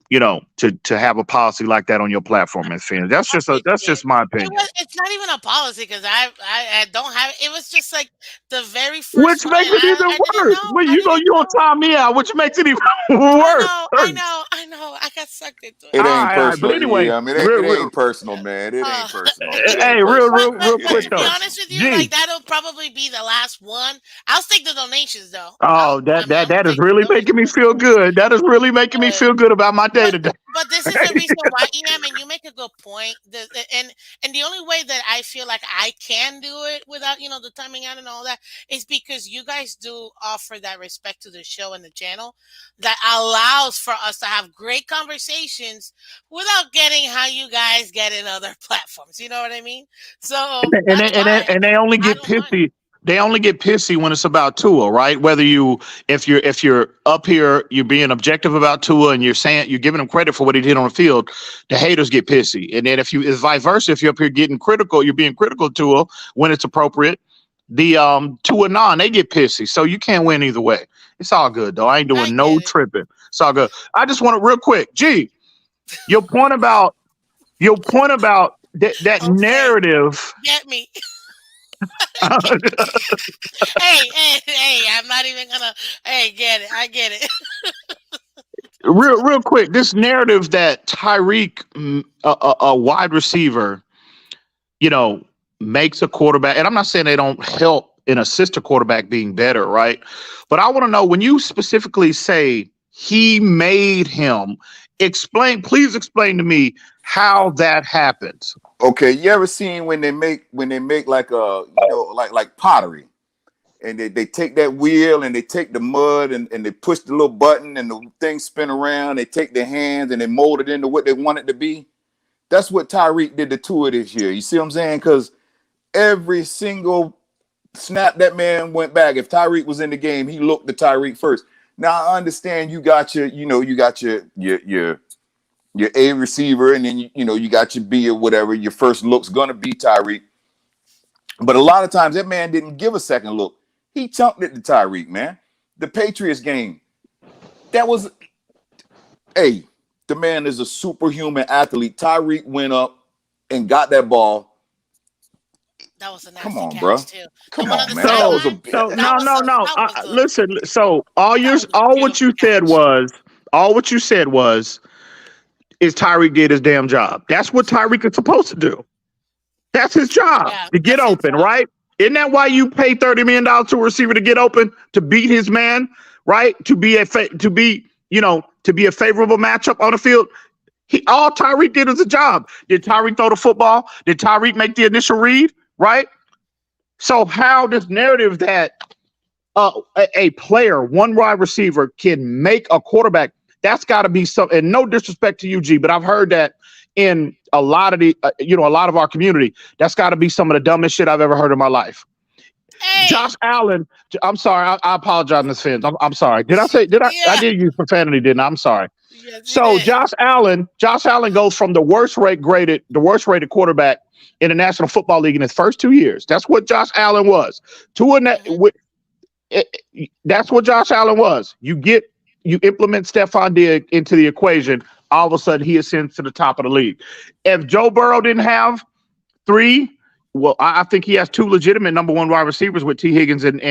have a policy like that on your platform as fans. That's
I
that's
appreciate it.
just my opinion.
It's not even a policy because I don't have it. It was just like the very first
Which
one.
makes it even
I didn't
worse.
know.
But
I didn't
you don't
know.
time me out, which makes it even
I
worse.
know. I know. I know. I got sucked into it.
It ain't
All right. But
personal,
anyway,
EM.
real,
It
real,
ain't personal, man. It
Uh,
ain't personal.
it,
It ain't
hey, real,
personal.
real,
but
real
It
quick
ain't
to be
though.
personal.
honest with you, like
Gee,
that'll probably be the last one. I'll stick to donations though.
oh,
I mean, I'm
that
gonna
is
take the
really making me
donations.
feel good. That is really making me feel good about my day
But
today.
but this is the reason why, EM, and you make a good point. And the only way that I feel like I can do it without the timing out and all that is because you guys do offer that respect to the show and the channel that allows for us to have great conversations without getting how you guys get in other platforms. You know what I mean? So
and
that's
they, and they,
why
and they only
I
get
don't mind.
pissy. They only get pissy when it's about Tua, right? Whether if you're up here, you're being objective about Tua, and you're giving him credit for what he did on the field. The haters get pissy, and then if you it's vice versa. If you're up here getting critical, you're being critical of Tua when it's appropriate. The Tua non they get pissy, so you can't win either way. It's all good though. I ain't
I
doing no
get it.
tripping. It's all good. I just want to real quick, G. Your point about that
Okay,
narrative.
get me. Hey, I'm not even gonna. Hey, get it. I get it.
Real quick, this narrative that Tyreek, a wide receiver, you know, makes a quarterback, and I'm not saying they don't help and assist a quarterback being better, right? But I want to know when you specifically say he made him, please explain to me how that happens.
Okay, you ever seen when they make like a like pottery, and they take that wheel and they take the mud and they push the little button and the thing spin around. They take their hands and they mold it into what they want it to be. That's what Tyreek did to Tua this year. You see what I'm saying? Because every single snap that man went back. If Tyreek was in the game, he looked to Tyreek first. Now I understand you got your your A receiver, and then you got your B or whatever. Your first look's gonna be Tyreek. But a lot of times that man didn't give a second look. He chunked it to Tyreek, man. The Patriots game, that was hey, the man is a superhuman athlete. Tyreek went up and got that ball.
That was a
Come
nasty
on, bro.
catch too. The
Come
one on
on,
the
man. That
So,
was a
sideline.
so
That
no,
was
no,
a
no.
that was a
Listen. So
that was a
all what
beautiful
you said
catch.
is Tyreek did his damn job. That's what Tyreek is supposed to do. That's his job
Yeah,
to get
that's his
open,
job.
right? Isn't that why you pay $30 million to a receiver to get open, to beat his man, right? To be a favorable matchup on the field. All Tyreek did was a job. Did Tyreek throw the football? Did Tyreek make the initial read? Right. So how this narrative that a player, one wide receiver, can make a quarterback, that's got to be some. And no disrespect to you, G, but I've heard that in a lot of a lot of our community. That's got to be some of the dumbest shit I've ever heard in my life.
Hey,
Josh Allen. I'm sorry. I apologize, Miss Phins. I'm sorry. I
yeah,
did use profanity, didn't I? I'm sorry.
yes, you
So
did.
Josh Allen goes from the worst rated quarterback in the National Football League in his first 2 years. That's what Josh Allen was.
Hmm.
That's what Josh Allen was. You implement Stephon Diggs into the equation, all of a sudden he ascends to the top of the league. If Joe Burrow didn't have three, well, I think he has two legitimate number one wide receivers with T. Higgins and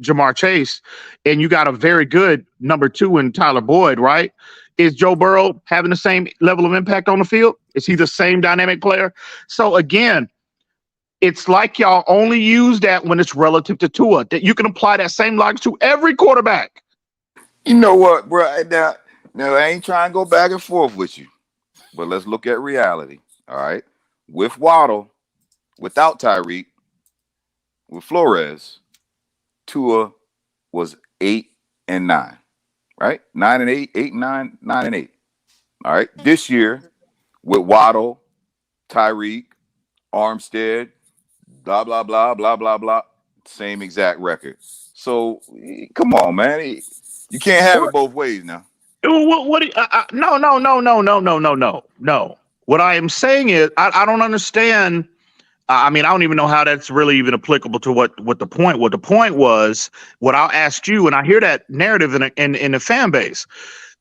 Jamar Chase, and you got a very good number two in Tyler Boyd, right? Is Joe Burrow having the same level of impact on the field? Is he the same dynamic player? So again, it's like y'all only use that when it's relative to Tua. That you can apply that same logic to every quarterback.
You know what, bro? Now I ain't trying to go back and forth with you, but let's look at reality. All right, with Waddle, without Tyreek, with Flores, Tua was 8-9. Right, 9-8, 8-9, 9-8. All right, this year with Waddle, Tyreek, Armstead, blah blah blah blah blah blah, same exact record. So come on, man, you can't have it
What?
both ways now.
No, no, no, no, no, no, no, no, no. What I am saying is, I don't understand. I mean, I don't even know how that's really even applicable to what the point. What the point was, what I asked you, and I hear that narrative in the fan base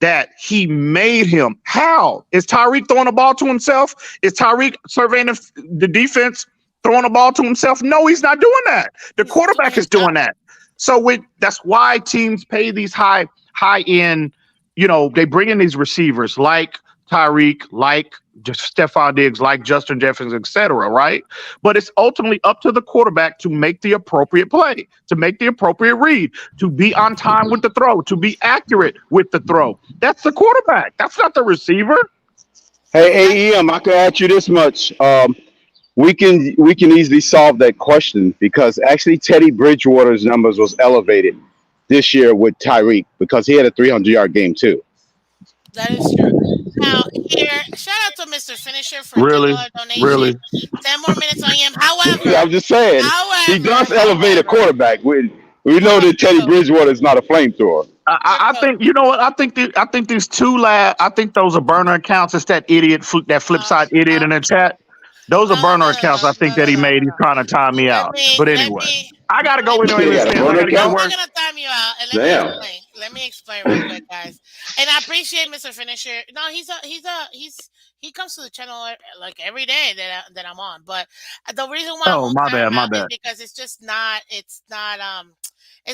that he made him. How is Tyreek throwing the ball to himself? Is Tyreek surveying the defense, throwing the ball to himself? No, he's not doing that. The
He's doing
quarterback
his
is doing
job.
that. So that's why teams pay these high end. They bring in these receivers like Tyreek, like just Stephon Diggs, like Justin Jefferson, etc. Right? But it's ultimately up to the quarterback to make the appropriate play, to make the appropriate read, to be on time with the throw, to be accurate with the throw. That's the quarterback. That's not the receiver.
I
Hey, AEM, I could ask you this much. We can easily solve that question because actually Teddy Bridgewater's numbers was elevated this year with Tyreek because he had a 300-yard game too.
That is true. Now, here, shout out to Mr. Finisher for a
Really,
$10 donation.
really.
10 more minutes on him.
I'm just saying he does elevate a
However,
quarterback. We know that Teddy
so,
Bridgewater is not a flamethrower.
I
so,
think you know what I think these two I think those are burner accounts. It's that idiot, that flip
uh,
side idiot
uh,
in the chat. Those are burner accounts. I think that he made. He's
no.
trying to time me
Let
out.
me,
But
let
anyway,
me,
I gotta go
let me,
anyway,
He
Miss
got a
Fans. I
burner
gotta get to
I'm
account.
not
work.
gonna time you out, and let me
Damn.
explain. Let me explain real quick, guys. And I appreciate Mr. Finisher. No, he comes to the channel like every day that I'm on. But the reason why I
Oh,
won't
my
time
bad,
him
my
out is
bad.
because it's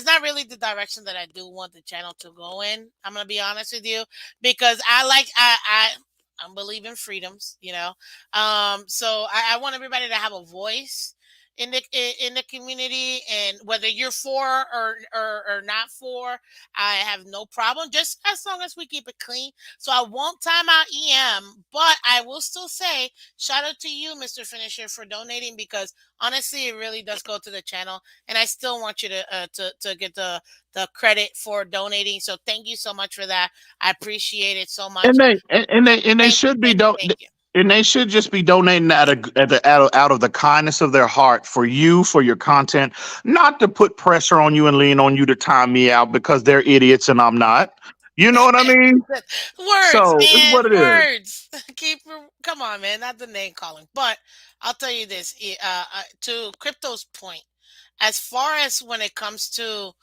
not really the direction that I do want the channel to go in. I'm gonna be honest with you because I believe in freedoms, so I want everybody to have a voice in the community, and whether you're for or not for, I have no problem, just as long as we keep it clean. So I won't time out but I will still say shout out to you, Mr. Finisher, for donating, because honestly it really does go to the channel, and I still want you to get the credit for donating. So thank you so much for that. I appreciate it so much.
And they
Thank you,
should be
thank you,
don't
thank you.
and they should just be donating out of the kindness of their heart for you, for your content, not to put pressure on you and lean on you to time me out because they're idiots and I'm not. You know what I mean?
Words,
So it's
man,
what it is.
words. Come on, man, not the name calling. But I'll tell you this: to Crypto's point, as far as when it comes to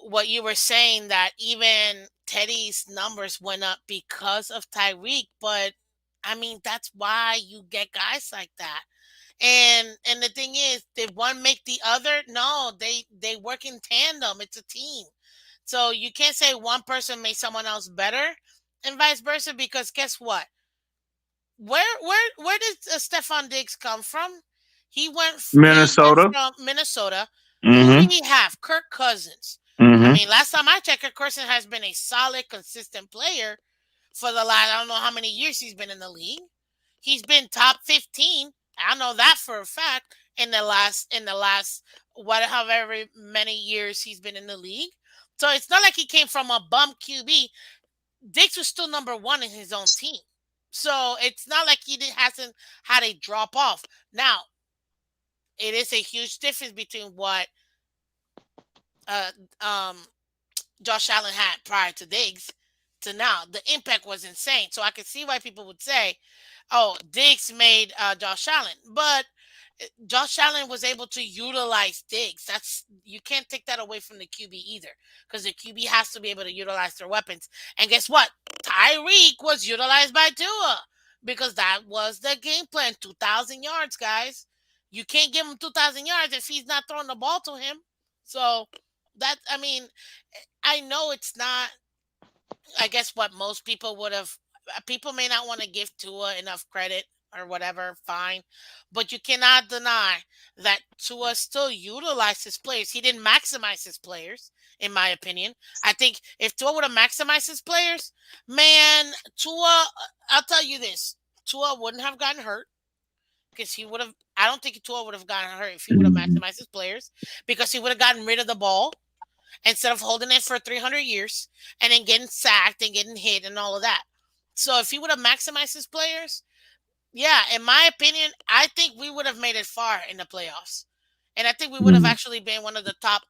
what you were saying, that even Teddy's numbers went up because of Tyreek, but I mean that's why you get guys like that. And the thing is, did one make the other? No, they work in tandem. It's a team. So you can't say one person made someone else better and vice versa, because guess what? Where did Stephon Diggs come from? He went
Minnesota.
from Minnesota. Who
Mm-hmm.
did he have? Kirk Cousins. I
Mm-hmm.
mean, last time I checked, Kirk Cousins has been a solid, consistent player for the last, I don't know how many years he's been in the league. He's been top 15. I know that for a fact in the last whatever many years he's been in the league. So it's not like he came from a bum QB. Diggs was still number one in his own team. So it's not like hasn't had a drop off. Now, it is a huge difference between what uh, um, Josh Allen had prior to Diggs to now. The impact was insane. So I can see why people would say, "Oh, Diggs made Josh Allen," but Josh Allen was able to utilize Diggs. You can't take that away from the QB either, because the QB has to be able to utilize their weapons. And guess what? Tyreek was utilized by Tua because that was the game plan. 2,000 yards, guys. You can't give him 2,000 yards if he's not throwing the ball to him. So I mean, I know it's not, I guess, what most people would have. People may not want to give Tua enough credit or whatever, fine. But you cannot deny that Tua still utilized his players. He didn't maximize his players, in my opinion. I think if Tua would have maximized his players, man, I'll tell you this, Tua wouldn't have gotten hurt because he would have. I don't think Tua would have gotten hurt if he would have maximized his players, because he would have gotten rid of the ball instead of holding it for 300 years and then getting sacked and getting hit and all of that. So if he would have maximized his players, yeah, in my opinion, I think we would have made it far in the playoffs. And I think we would have actually been one of the top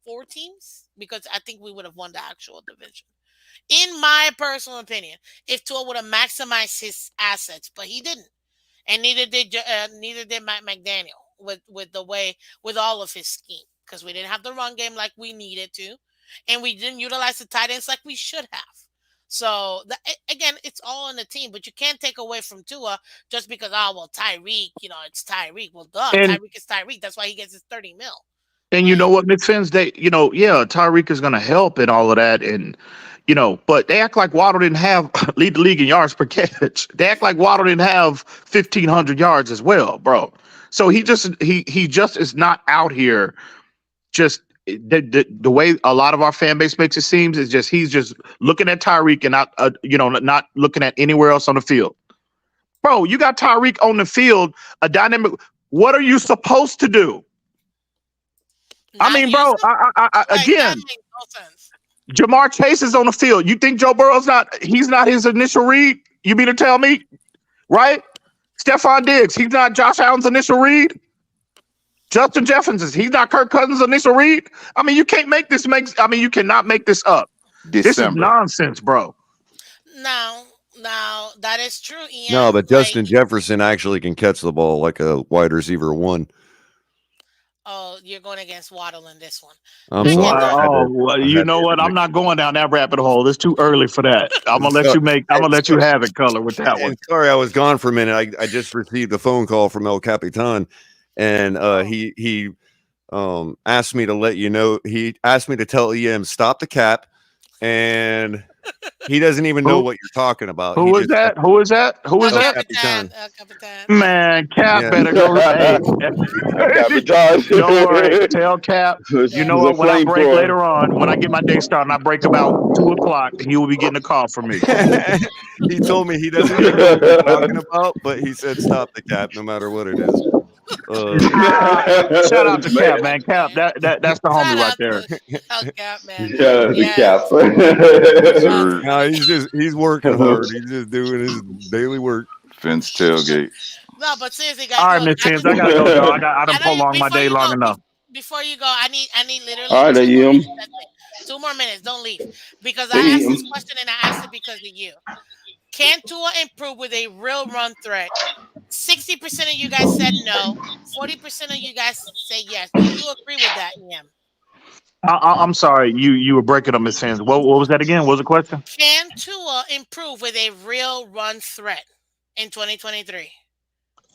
four teams, because I think we would have won the actual division. In my personal opinion, if Tua would have maximized his assets, but he didn't, and neither did Mike McDaniel with all of his scheme, because we didn't have the run game like we needed to, and we didn't utilize the tight ends like we should have. So again, it's all in the team, but you can't take away from Tua just because, oh well, Tyreek, it's Tyreek. Well, duh,
And
Tyreek is Tyreek. That's why he gets his 30 mil.
you know
Like,
what, McFins, yeah, Tyreek is gonna help and all of that, and but they act like Waddle didn't have lead the league in yards per catch. They act like Waddle didn't have 1,500 yards as well, bro. So he just is not out here just the way a lot of our fan base makes it seems is just he's just looking at Tyreek and not looking at anywhere else on the field. Bro, you got Tyreek on the field, a dynamic. What are you supposed to do? I
not
mean,
use
bro,
them? Like, that
again,
makes no sense.
Jamar Chase is on the field. You think Joe Burrow's he's not his initial read? You mean to tell me, right? Stephon Diggs, he's not Josh Allen's initial read. Justin Jefferson, he's not Kirk Cousins' initial read. I mean, you can't make this you cannot make this up. This is
December.
nonsense, bro.
Now that is true,
No,
Ian.
but
Like,
Justin Jefferson actually can catch the ball like a wide receiver one.
oh, you're going against Waddle in this one.
I'm
I get
sorry.
that.
Well,
I
you
had
know
to
what? I'm
interject.
not going down that rabbit hole. It's too early for that. I'm gonna let
So-
you make. I'm gonna let you have it, color with that one.
And sorry, I was gone for a minute. I just received a phone call from El Capitan, and he asked me to let you know. He asked me to tell EM stop the cap, and he doesn't even know
Who?
what you're talking about.
Who
He
is
just
that? Who is that? Who is
El
El
that?
Capitan.
Capitan.
El Capitan.
Man, Cap
Yeah.
better go. Hey,
Capitan.
don't worry. Tell Cap. You know
It's a
what? When I break
flamethrower.
later on, when I get my day started, and I break about 2 o'clock, he will be getting a call from me.
He told me he doesn't even know what you're talking about, but he said stop the cap no matter what it is.
Shout out to Cap, man. Cap,
Man.
that's the homie
Shout
right
out
there.
to El Cap, man.
Yeah, the
Yes.
cap.
That's
Sir.
no,
funny.
he's working hard. He's just doing his daily work.
Phins tailgate.
No, but seriously, guys,
All right,
look,
Miss Fins, I gotta go, dog. I
I
done
know you,
prolonged my day long enough.
before you go, I need literally
All right,
2 more
Ian.
minutes. That's it. 2 more minutes. Don't leave. Because I
Hey,
asked this question and I asked it because of you. Can Tua improve with a real run threat? 60% of you guys said no. 40% of you guys say yes. Do you agree with that, EM?
I'm sorry, you were breaking up, Miss Hands. What was that again? What was the question?
Can Tua improve with a real run threat in 2023?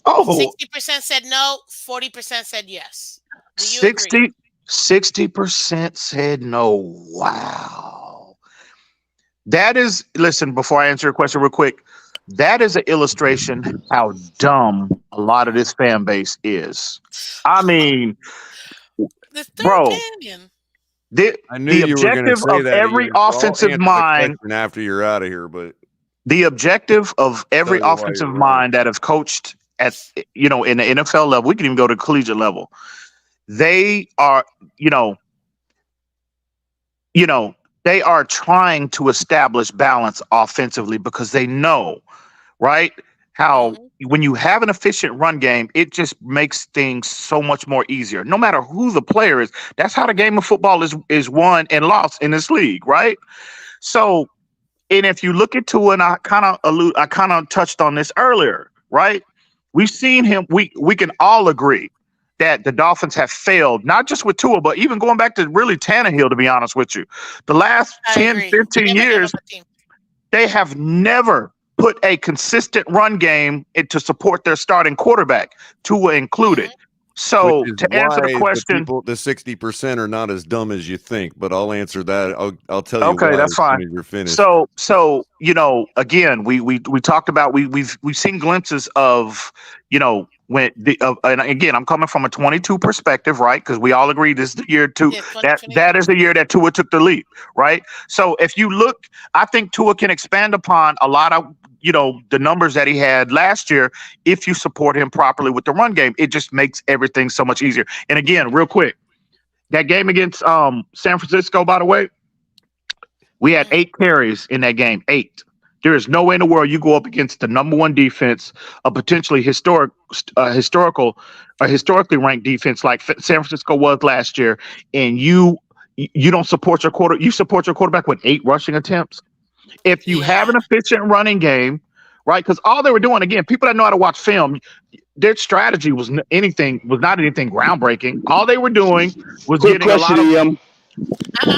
Oh,
60% said no, 40% said yes. Do you agree?
60% said no. Wow. That is, listen, before I answer your question real quick, that is an illustration how dumb a lot of this fan base is. I mean,
The third
bro,
canyon.
I knew
the
you were going to
objective
say
of
that,
every
Ian. So I'll
offensive
answer the
mind,
question after you're out of here. But
the objective of
tell
every
you why
offensive
you're wrong.
mind that have coached at, in the NFL level, we can even go to collegiate level. They are, you know, you know, they are trying to establish balance offensively because they know, right? How
Mhm.
when you have an efficient run game, it just makes things so much more easier. No matter who the player is, that's how the game of football is won and lost in this league, right? So, and if you look into, and I kind of touched on this earlier, right? We've seen him. We can all agree that the Dolphins have failed, not just with Tua, but even going back to really Tannehill, to be honest with you. The last
I
10,
agree.
15
Never
years,
a team.
they have never put a consistent run game to support their starting quarterback, Tua included.
Mhm.
Which
So
is
to answer the
why
question,
the 60% are not as dumb as you think. But I'll answer that. I'll tell you
okay,
why
that's
as
fine.
soon as you're finished.
So again, we talked about we've seen glimpses of when and again, I'm coming from a 22 perspective, right? Because we all agree this is the year two
Yes,
that
2022.
is the year that Tua took the leap, right? So if you look, I think Tua can expand upon a lot of the numbers that he had last year if you support him properly with the run game. It just makes everything so much easier. And again, real quick, that game against San Francisco, by the way, we had
Mhm.
8 carries in that game. 8. There is no way in the world you go up against the number one defense, a potentially historically ranked defense like San Francisco was last year, and you don't support your quarter. You support your quarterback with 8 rushing attempts. If you have
Yeah.
an efficient running game, right? Because all they were doing, again, people that know how to watch film, their strategy was not anything groundbreaking. All they were doing was
quick
getting a
question,
lot of.
Em.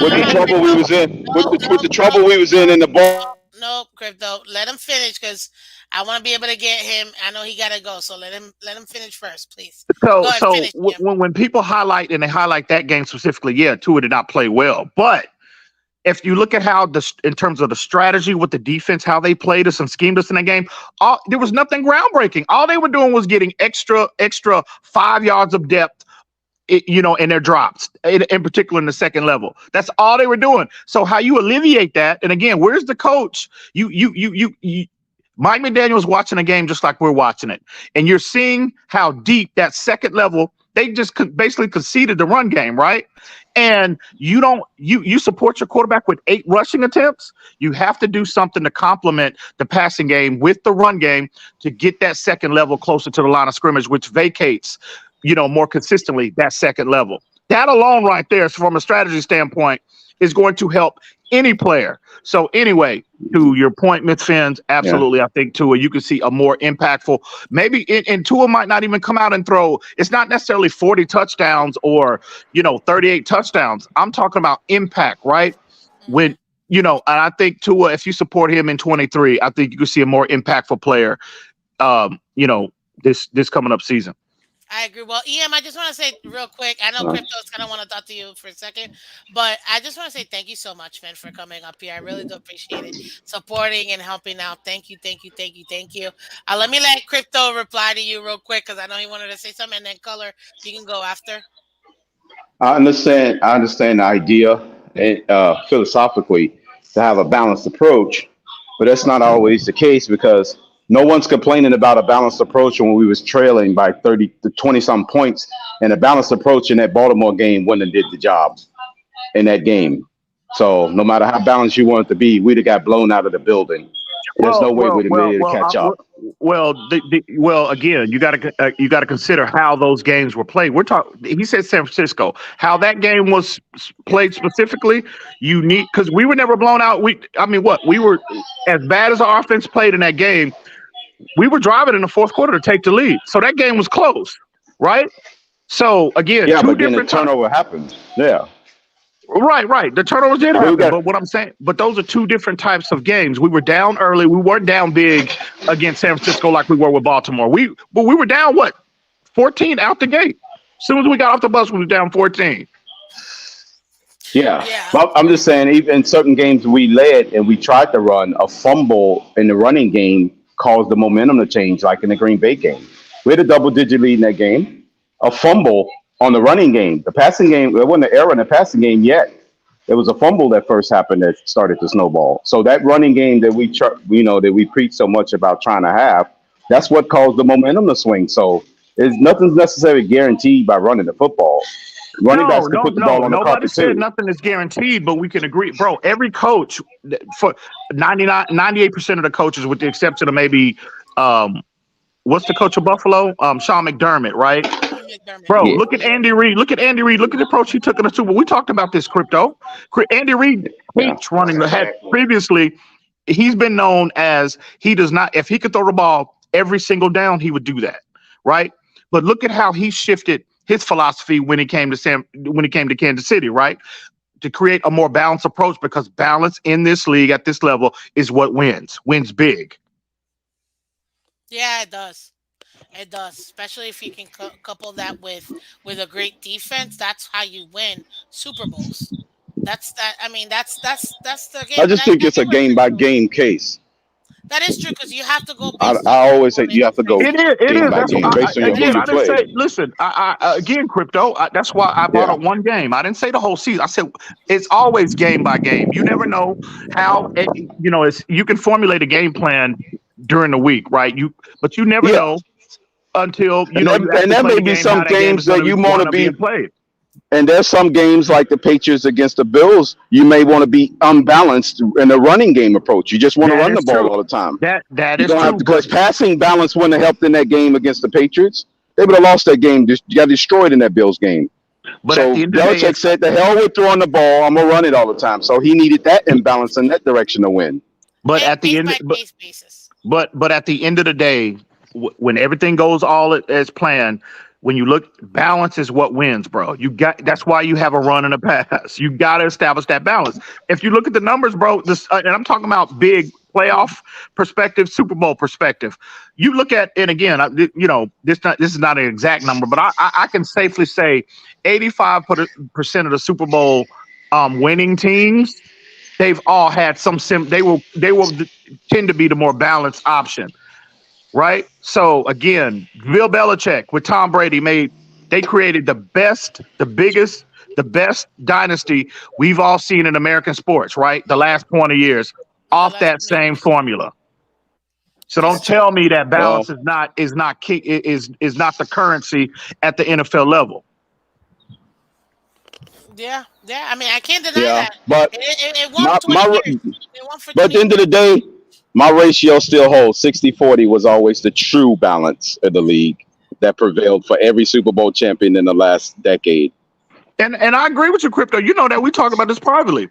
With the trouble we
Crypto.
was in,
No,
with
no,
the
no,
trouble we was in the ball.
no, Crypto. Let him finish because I want to be able to get him. I know he gotta go, so let him finish first, please.
So,
Go ahead,
so
finish him.
when people highlight and they highlight that game specifically, yeah, Tua did not play well. But if you look at how in terms of the strategy with the defense, how they played us and schemed us in that game, there was nothing groundbreaking. All they were doing was getting extra 5 yards of depth, in their drops, in particular in the second level. That's all they were doing. So how you alleviate that? And again, where's the coach? You Mike McDaniel's watching a game just like we're watching it, and you're seeing how deep that second level. They just basically conceded the run game, right? And you support your quarterback with 8 rushing attempts. You have to do something to complement the passing game with the run game to get that second level closer to the line of scrimmage, which vacates, more consistently that second level. That alone, right there, from a strategy standpoint, is going to help any player. So anyway, to your point, Miss Phins,
Yeah.
absolutely. I think Tua, you can see a more impactful. Maybe and Tua might not even come out and throw. It's not necessarily 40 touchdowns or 38 touchdowns. I'm talking about impact, right?
Mhm.
When and I think Tua, if you support him in 23, I think you can see a more impactful player. Um, you know, this coming up season.
I agree. Well, EM, I just want to say real quick. I know
Uh,
Crypto's kind of want to talk to you for a second, but I just want to say thank you so much, man, for coming up here. I really do appreciate it, supporting and helping out. Thank you, thank you, thank you, thank you. Let me let Crypto reply to you real quick because I know he wanted to say something, and then Color, you can go after.
I understand. I understand the idea and philosophically to have a balanced approach, but that's not always the case because no one's complaining about a balanced approach when we was trailing by 30 to 20 some points, and a balanced approach in that Baltimore game wouldn't have did the job in that game. So no matter how balanced you want it to be, we'd have got blown out of the building. There's
Well,
no way
well,
we'd have been
well,
able to
well,
catch up.
well. Again, you got to consider how those games were played. We're talking. He said San Francisco. How that game was played specifically, unique because we were never blown out. I mean, what we were as bad as our offense played in that game. We were driving in the fourth quarter to take the lead, so that game was close, right? So again,
Yeah,
two
but then the
different times.
turnover happened. Yeah,
Right, right. The turnovers did
we
happen,
got.
but what I'm saying, but those are two different types of games. We were down early. We weren't down big against San Francisco like we were with Baltimore. But we were down what 14 out the gate. As soon as we got off the bus, we were down 14.
Yeah,
Yeah.
but I'm just saying, even in certain games we led and we tried to run, a fumble in the running game caused the momentum to change, like in the Green Bay game. We had a double-digit lead in that game. A fumble on the running game, the passing game, there wasn't an error in the passing game yet. There was a fumble that first happened that started to snowball. So that running game that that we preach so much about trying to have, that's what caused the momentum to swing. So nothing's necessarily guaranteed by running the football. Running
No,
backs can
no,
put the
no.
ball on the
Nobody
carpet
said
too.
nothing is guaranteed, but we can agree, bro. Every coach for 98% of the coaches, with the exception of maybe what's the coach of Buffalo? Sean McDermott, right?
Sean McDermott.
Bro,
Yeah.
look at Andy Reid. Look at Andy Reid. Look at the approach he took in the Super Bowl. We talked about this, crypto. Andy Reid
Yeah.
hates running the head. Previously, he's been known as he does not. If he could throw the ball every single down, he would do that, right? But look at how he shifted his philosophy when he came to Kansas City, right? To create a more balanced approach because balance in this league at this level is what wins big.
Yeah, it does. It does, especially if you can couple that with a great defense. That's how you win Super Bowls. That's that. I mean, that's the
I
game. And
just think
I
it's
get
a
what
game by
Crypto is saying.
game case.
That is true because you have to go
I,
based on
I
your
always say you
opponent
have to go
It
strength.
is. It
game
is.
by
That's
game based on
That is
who
again.
you
I didn't
true.
play.
say. Listen. Again, crypto. That's why I brought
Yeah.
up one game. I didn't say the whole season. I said it's always game by game. You never know how. It's you can formulate a game plan during the week, right? But you never
Yeah.
know until
And
you
and
actually
there
play
may
the
be
game.
some
How that game is
games
going
that
to
you want to
wind up being
be,
played.
and there's some games like the Patriots against the Bills, you may want to be unbalanced in the running game approach. You just want to
That
run
is
the ball
true.
all the time.
That
You
is
don't have
true.
to, because passing balance wouldn't have helped in that game against the Patriots. They would have lost that game. Just got destroyed in that Bills game.
But at
So
the end of the day,
Belichick said, "The hell with throwing the ball. I'm gonna run it all the time." So he needed that imbalance in that direction to win.
but
And
at the
case
end,
by case basis.
but at the end of the day, when everything goes all as planned, when you look, balance is what wins, bro. That's why you have a run and a pass. You got to establish that balance. If you look at the numbers, bro, and I'm talking about big playoff perspective, Super Bowl perspective. You look at, and again, this is not an exact number, but I can safely say 85% of the Super Bowl winning teams, they've all had they will tend to be the more balanced option, right? So again, Bill Belichick with Tom Brady they created the best dynasty we've all seen in American sports, right? The last 20 years
The
off
last
that
20
same
years.
formula. So
It's
don't
true.
tell me that balance
Well,
is not key, is not the currency at the NFL level.
Yeah, yeah. I mean, I can't deny
yeah,
that.
but
It won for
my
20
my
years. It won for
but at
20
the end of
years.
the day, my ratio still holds. 60-40 was always the true balance of the league that prevailed for every Super Bowl champion in the last decade.
And I agree with you, crypto. You know that we talk about this privately.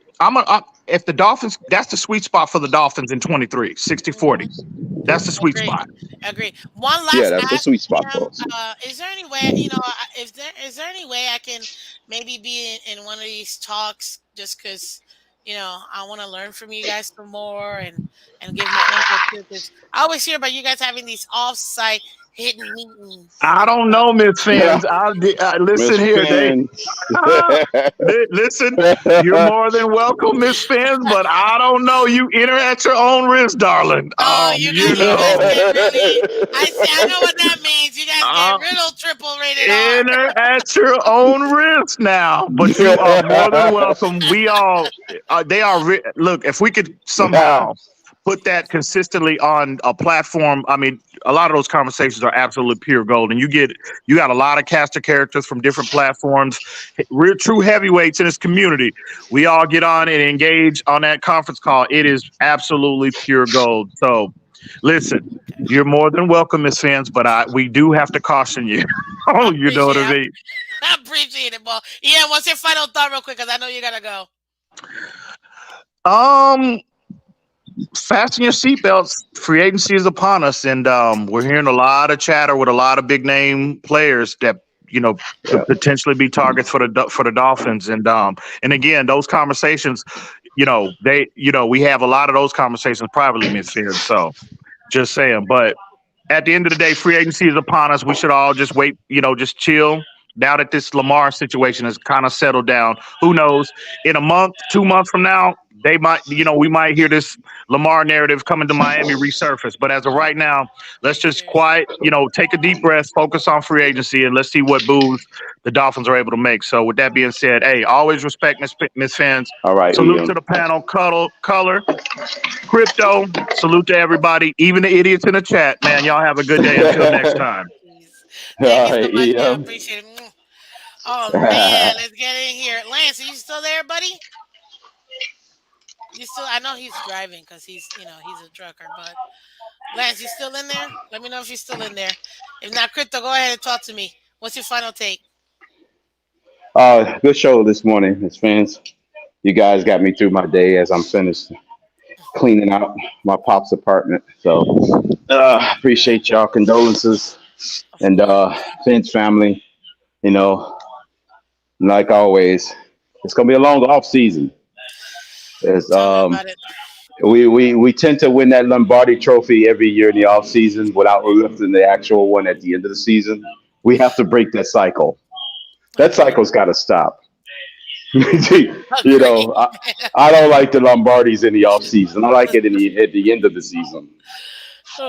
If the Dolphins, that's the sweet spot for the Dolphins in 23, 60-40.
Hmm.
That's the sweet
Agreed.
spot.
Agree. One
Yeah,
last
that's the
ask,
sweet spot
Cam.
for us.
Is there any way, is there any way I can maybe be in one of these talks just because, I want to learn from you guys some more and give my input too? Because I always hear about you guys having these off-site hidden meetings
I
and
don't
stuff.
know, Miss
Yeah,
Fins.
Miss
Listen here.
Fans.
Listen. You're more than welcome, Miss Fins. But I don't know. You enter at your own risk, darling.
Oh, you guys get really. I know what that means. You guys get
Uh,
real triple rated R.
enter at your own risk now. But you are more than welcome. Look, if we could
Yeah.
somehow put that consistently on a platform, I mean, a lot of those conversations are absolutely pure gold, and you got a lot of caster characters from different platforms, real true heavyweights in this community. We all get on and engage on that conference call. It is absolutely pure gold. So, listen, you're more than welcome, Miss Fans, but we do have to caution you.
I
Oh, you know what
appreciate
I
it.
mean?
I appreciate it, bro. Yeah, what's your final thought, real quick? Because I know you gotta go.
Um, Fasten your seatbelts. Free agency is upon us, and we're hearing a lot of chatter with a lot of big name players that
Yeah.
could potentially be targets for the Dolphins. And again, those conversations, we have a lot of those conversations privately, Miss Fierce. So just saying, but at the end of the day, free agency is upon us. We should all just wait, just chill. Now that this Lamar situation has kind of settled down, who knows? In a month, 2 months from now, they might, we might hear this Lamar narrative coming to Miami resurface. But as of right now, let's just
Seriously.
quiet, take a deep breath, focus on free agency, and let's see what moves the Dolphins are able to make. So with that being said, hey, always respect Miss Fans.
All right,
Salute to
Ian.
the panel, color. Crypto, salute to everybody, even the idiots in the chat. Man, y'all have a good day. Until next time.
Jeez. Thank
All
you so
right,
much, man. I
Ian.
appreciate it. Oh man, let's get in here. Lance, are you still there, buddy? You still? I know he's driving because he's a trucker. But Lance, you still in there? Let me know if you're still in there. If not, Crypto, go ahead and talk to me. What's your final take?
Good show this morning, Miss Fans. You guys got me through my day as I'm finished cleaning out my pop's apartment. So
Good.
appreciate y'all. Condolences
Of
and
course.
Finn's family. You know, like always, it's gonna be a long off season. It's,
Tell me about it.
we tend to win that Lombardi Trophy every year in the off season without lifting the actual one at the end of the season. We have to break that cycle. That
Agreed.
cycle's got to stop. you
Agreed.
know, I don't like the Lombardis in the off season. I like it at the end of the season.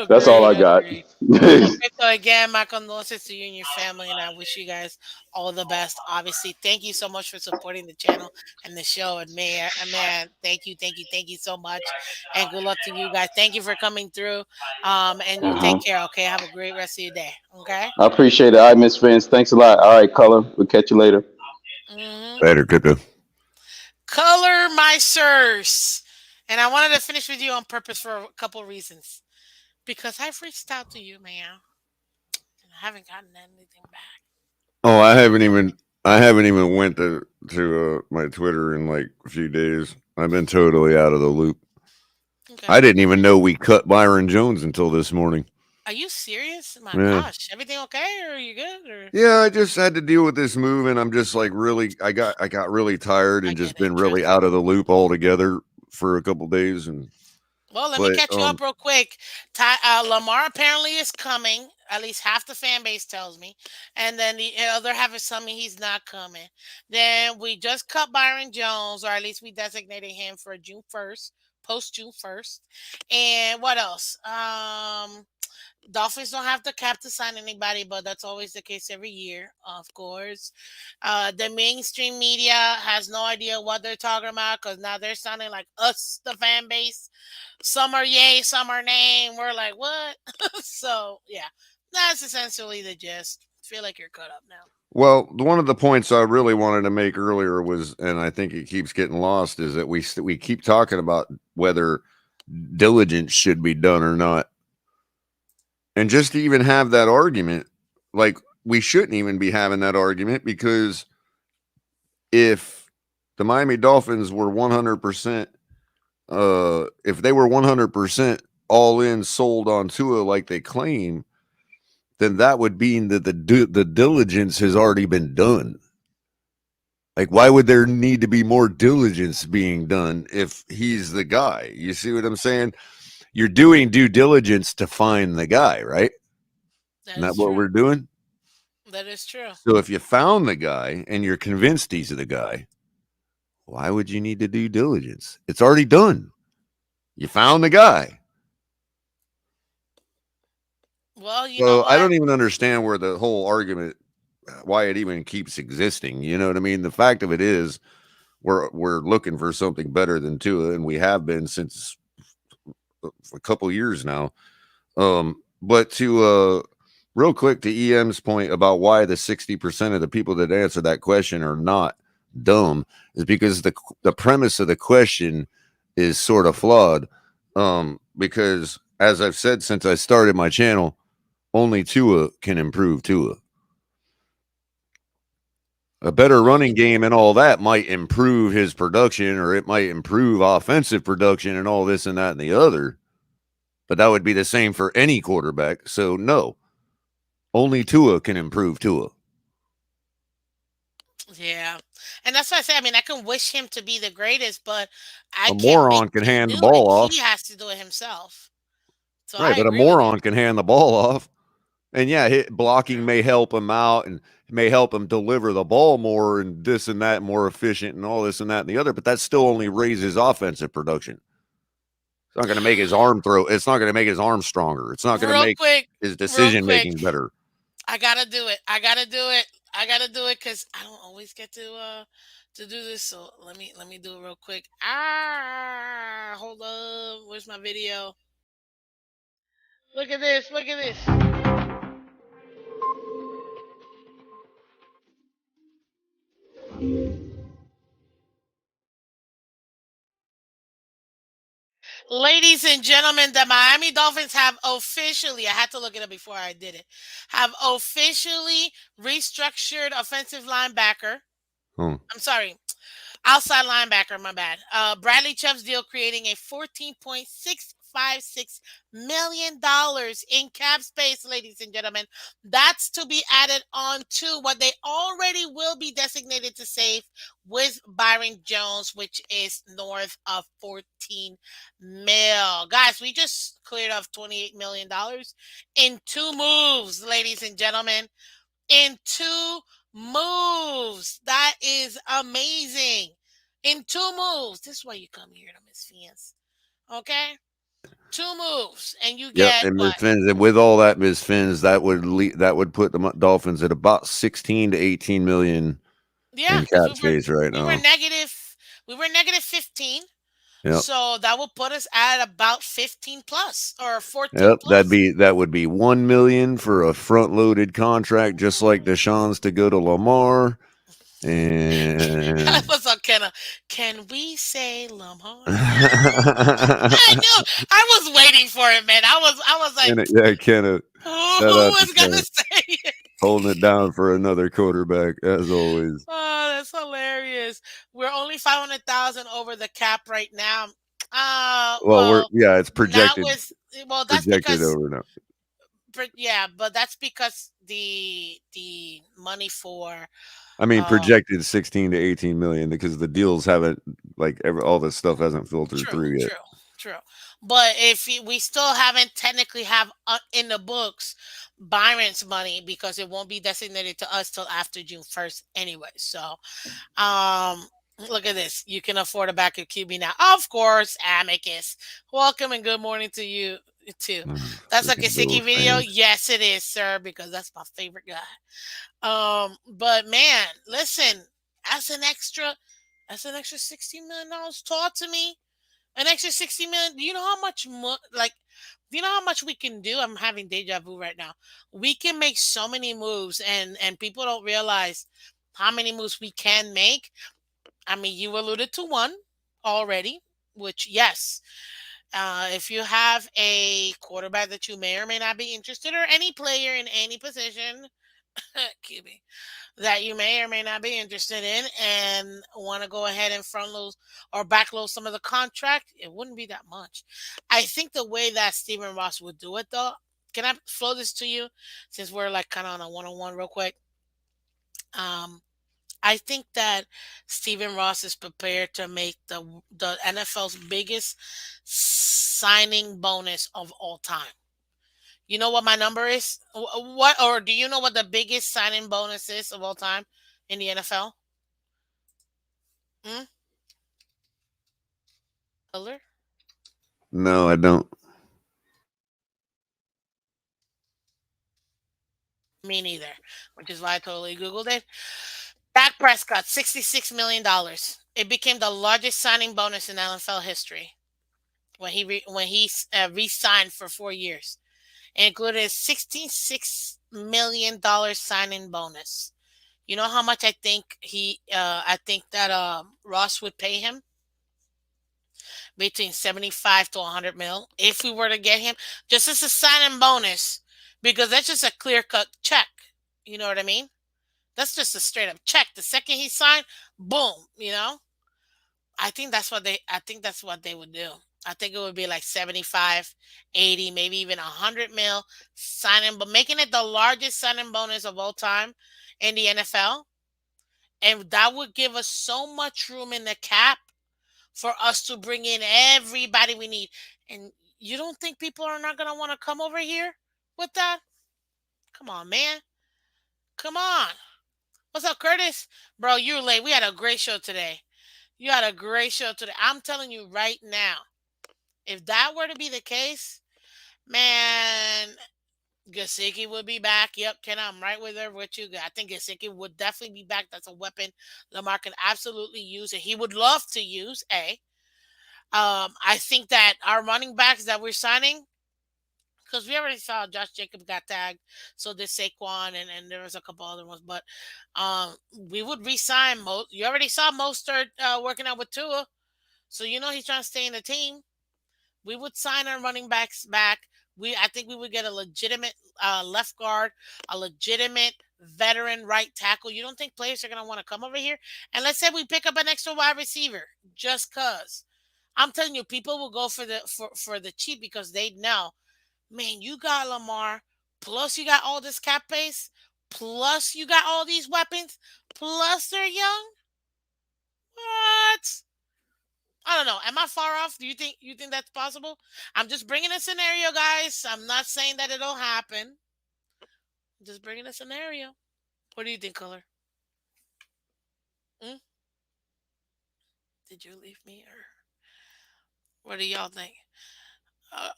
That's all
Agreed.
I got.
Agreed. Well, Crypto, again, my condolences to you and your family, and I wish you guys all the best. Obviously, thank you so much for supporting the channel and the show. And man, thank you so much, and good luck to you guys. Thank you for coming through. And you take
Uh-huh.
care. Okay, have a great rest of your day. Okay.
I appreciate it. All right, Miss Vince. Thanks a lot. All right, Color. We'll catch you later.
Hmm.
Later, crypto.
Color my sirs. And I wanted to finish with you on purpose for a couple reasons because I've reached out to you, man, and I haven't gotten anything back.
Oh, I haven't even went to my Twitter in like a few days. I've been totally out of the loop.
Okay.
I didn't even know we cut Byron Jones until this morning.
Are you serious? My
Yeah.
gosh, everything okay? Or are you good? Or
Yeah, I just had to deal with this move, and I'm just like really, I got really tired
I
and
get
just
it.
been really
Trust me.
out of the loop altogether for a couple days. And
Well, let me
but
catch you up real quick. Lamar apparently is coming. At least half the fan base tells me, and then the other half is telling me he's not coming. Then we just cut Byron Jones, or at least we designated him for June 1st, post June 1st. And what else? Dolphins don't have the cap to sign anybody, but that's always the case every year, of course. The mainstream media has no idea what they're talking about because now they're sounding like us, the fan base. Some are yay, some are nay. And we're like, what? So, yeah, that's essentially the gist. Feel like you're cut up now.
well, one of the points I really wanted to make earlier was, and I think it keeps getting lost, is that we keep talking about whether diligence should be done or not, and just to even have that argument, like we shouldn't even be having that argument because if the Miami Dolphins were 100%, if they were 100% all in sold on Tua like they claim, then that would mean that the diligence has already been done. Like, why would there need to be more diligence being done if he's the guy? You see what I'm saying? You're doing due diligence to find the guy, right?
That
Isn't that
is
what
true.
we're doing?
That is true.
So if you found the guy and you're convinced he's the guy, why would you need to do diligence? It's already done. You found the guy.
Well, you know
So I
what?
don't even understand where the whole argument, why it even keeps existing. You know what I mean? The fact of it is, we're looking for something better than Tua, and we have been since a couple years now. But to real quick to EM's point about why the 60% of the people that answer that question are not dumb is because the premise of the question is sort of flawed. Because as I've said since I started my channel, only Tua can improve Tua. A better running game and all that might improve his production, or it might improve offensive production and all this and that and the other. But that would be the same for any quarterback. So no, only Tua can improve Tua.
Yeah. And that's why I say, I mean, I can wish him to be the greatest, but I
A
can't make
moron can
him
hand the
do it.
ball
He
off.
has to do it himself. So
Right,
I
but a
agree with you.
moron can hand the ball off. And yeah, blocking may help him out and may help him deliver the ball more and this and that, more efficient and all this and that and the other, but that still only raises offensive production. It's not going to make his arm throw. It's not going to make his arm stronger. It's not going to
Real
make
quick,
his
real
decision
quick.
making better.
I gotta do it. I gotta do it. I gotta do it because I don't always get to do this. So let me do it real quick. Hold up. Where's my video? Look at this. Look at this. Ladies and gentlemen, the Miami Dolphins have officially, I had to look it up before I did it, have officially restructured offensive linebacker.
Hmm.
I'm sorry, outside linebacker, my bad. Bradley Chubb's deal creating a $14.656 million in cap space, ladies and gentlemen. That's to be added on to what they already will be designated to save with Byron Jones, which is north of 14 mil. Guys, we just cleared off $28 million in two moves, ladies and gentlemen, in two moves. That is amazing. In two moves. This is why you come here to Miss Phins. Okay? Two moves. And you
Yep,
get
and Ms.
what?
Fins, and with all that, Ms. Fins, that would put the Dolphins at about 16 to 18 million
Yeah,
in
because
cap space right
we were
now.
negative we were negative 15.
Yep.
So that will put us at about 15 plus or 14
Yep,
plus.
that would be 1 million for a front loaded contract, just like Deshaun's to go to Lamar,
That
and
was a kind of, can we say Lamar? I knew I was waiting for it, man. I was like,
Kenna,
who
shout out to
was gonna
Kenna,
say it?
holding it down for another quarterback as always.
Oh, that's hilarious. We're only 500,000 over the cap right now.
Well,
Well,
it's
not
projected
with, well, that's
projected
because,
over now.
yeah, but that's because the money for
I mean,
uh
projected 16 to 18 million because the deals haven't all this stuff hasn't filtered
true,
through yet.
true, true. But if we still haven't technically have in the books Byron's money because it won't be designated to us till after June 1st anyway. So, um, look at this. You can afford a backup QB now. Of course, Amicus. Welcome and good morning to you too. That's a
Freaking
Kasiki
Bills
video.
fans.
Yes, it is, sir, because that's my favorite guy. But man, listen, that's an extra $60 million. Talk to me. An extra 60 million. Do you know how much do you know how much we can do? I'm having deja vu right now. We can make so many moves, and people don't realize how many moves we can make. I mean, you alluded to one already, which yes, if you have a quarterback that you may or may not be interested, or any player in any position, QB, that you may or may not be interested in and want to go ahead and front load or back load some of the contract, it wouldn't be that much. I think the way that Stephen Ross would do it, though, can I flow this to you since we're like kind of on a one on one real quick? Um, I think that Stephen Ross is prepared to make the NFL's biggest signing bonus of all time. You know what my number is? What, or do you know what the biggest signing bonus is of all time in the NFL? Hmm? Color?
No, I don't.
Me neither. Which is why I totally Googled it. Dak Prescott, $66 million. It became the largest signing bonus in NFL history when he re-signed for 4 years. included a $66 million signing bonus. You know how much I think that Ross would pay him? Between 75 to 100 mil if we were to get him, just as a signing bonus, because that's just a clear cut check. You know what I mean? That's just a straight up check. The second he signed, boom, I think that's what they would do. I think it would be like 75, 80, maybe even 100 mil signing, but making it the largest signing bonus of all time in the NFL. And that would give us so much room in the cap for us to bring in everybody we need. And you don't think people are not going to want to come over here with that? Come on, man. Come on. What's up, Curtis? Bro, you're late. We had a great show today. You had a great show today. I'm telling you right now, if that were to be the case, man, Gasicki would be back. Yep, Ken, I'm right with her. With you, I think Gasicki would definitely be back. That's a weapon Lamar can absolutely use, and he would love to use. I think that our running backs that we're signing, because we already saw Josh Jacobs got tagged, so did Saquon, and there was a couple other ones. But we would re-sign. You already saw Mostert working out with Tua, so you know he's trying to stay in the team. We would sign our running backs back. I think we would get a legitimate left guard, a legitimate veteran right tackle. You don't think players are gonna want to come over here? And let's say we pick up an extra wide receiver just cause. I'm telling you, people will go for the cheap because they know, man, you got Lamar, plus you got all this cap base, plus you got all these weapons, plus they're young. What? I don't know. Am I far off? Do you think that's possible? I'm just bringing a scenario, guys. I'm not saying that it'll happen. I'm just bringing a scenario. What do you think, Color? Hmm? Did you leave me, or what do y'all think?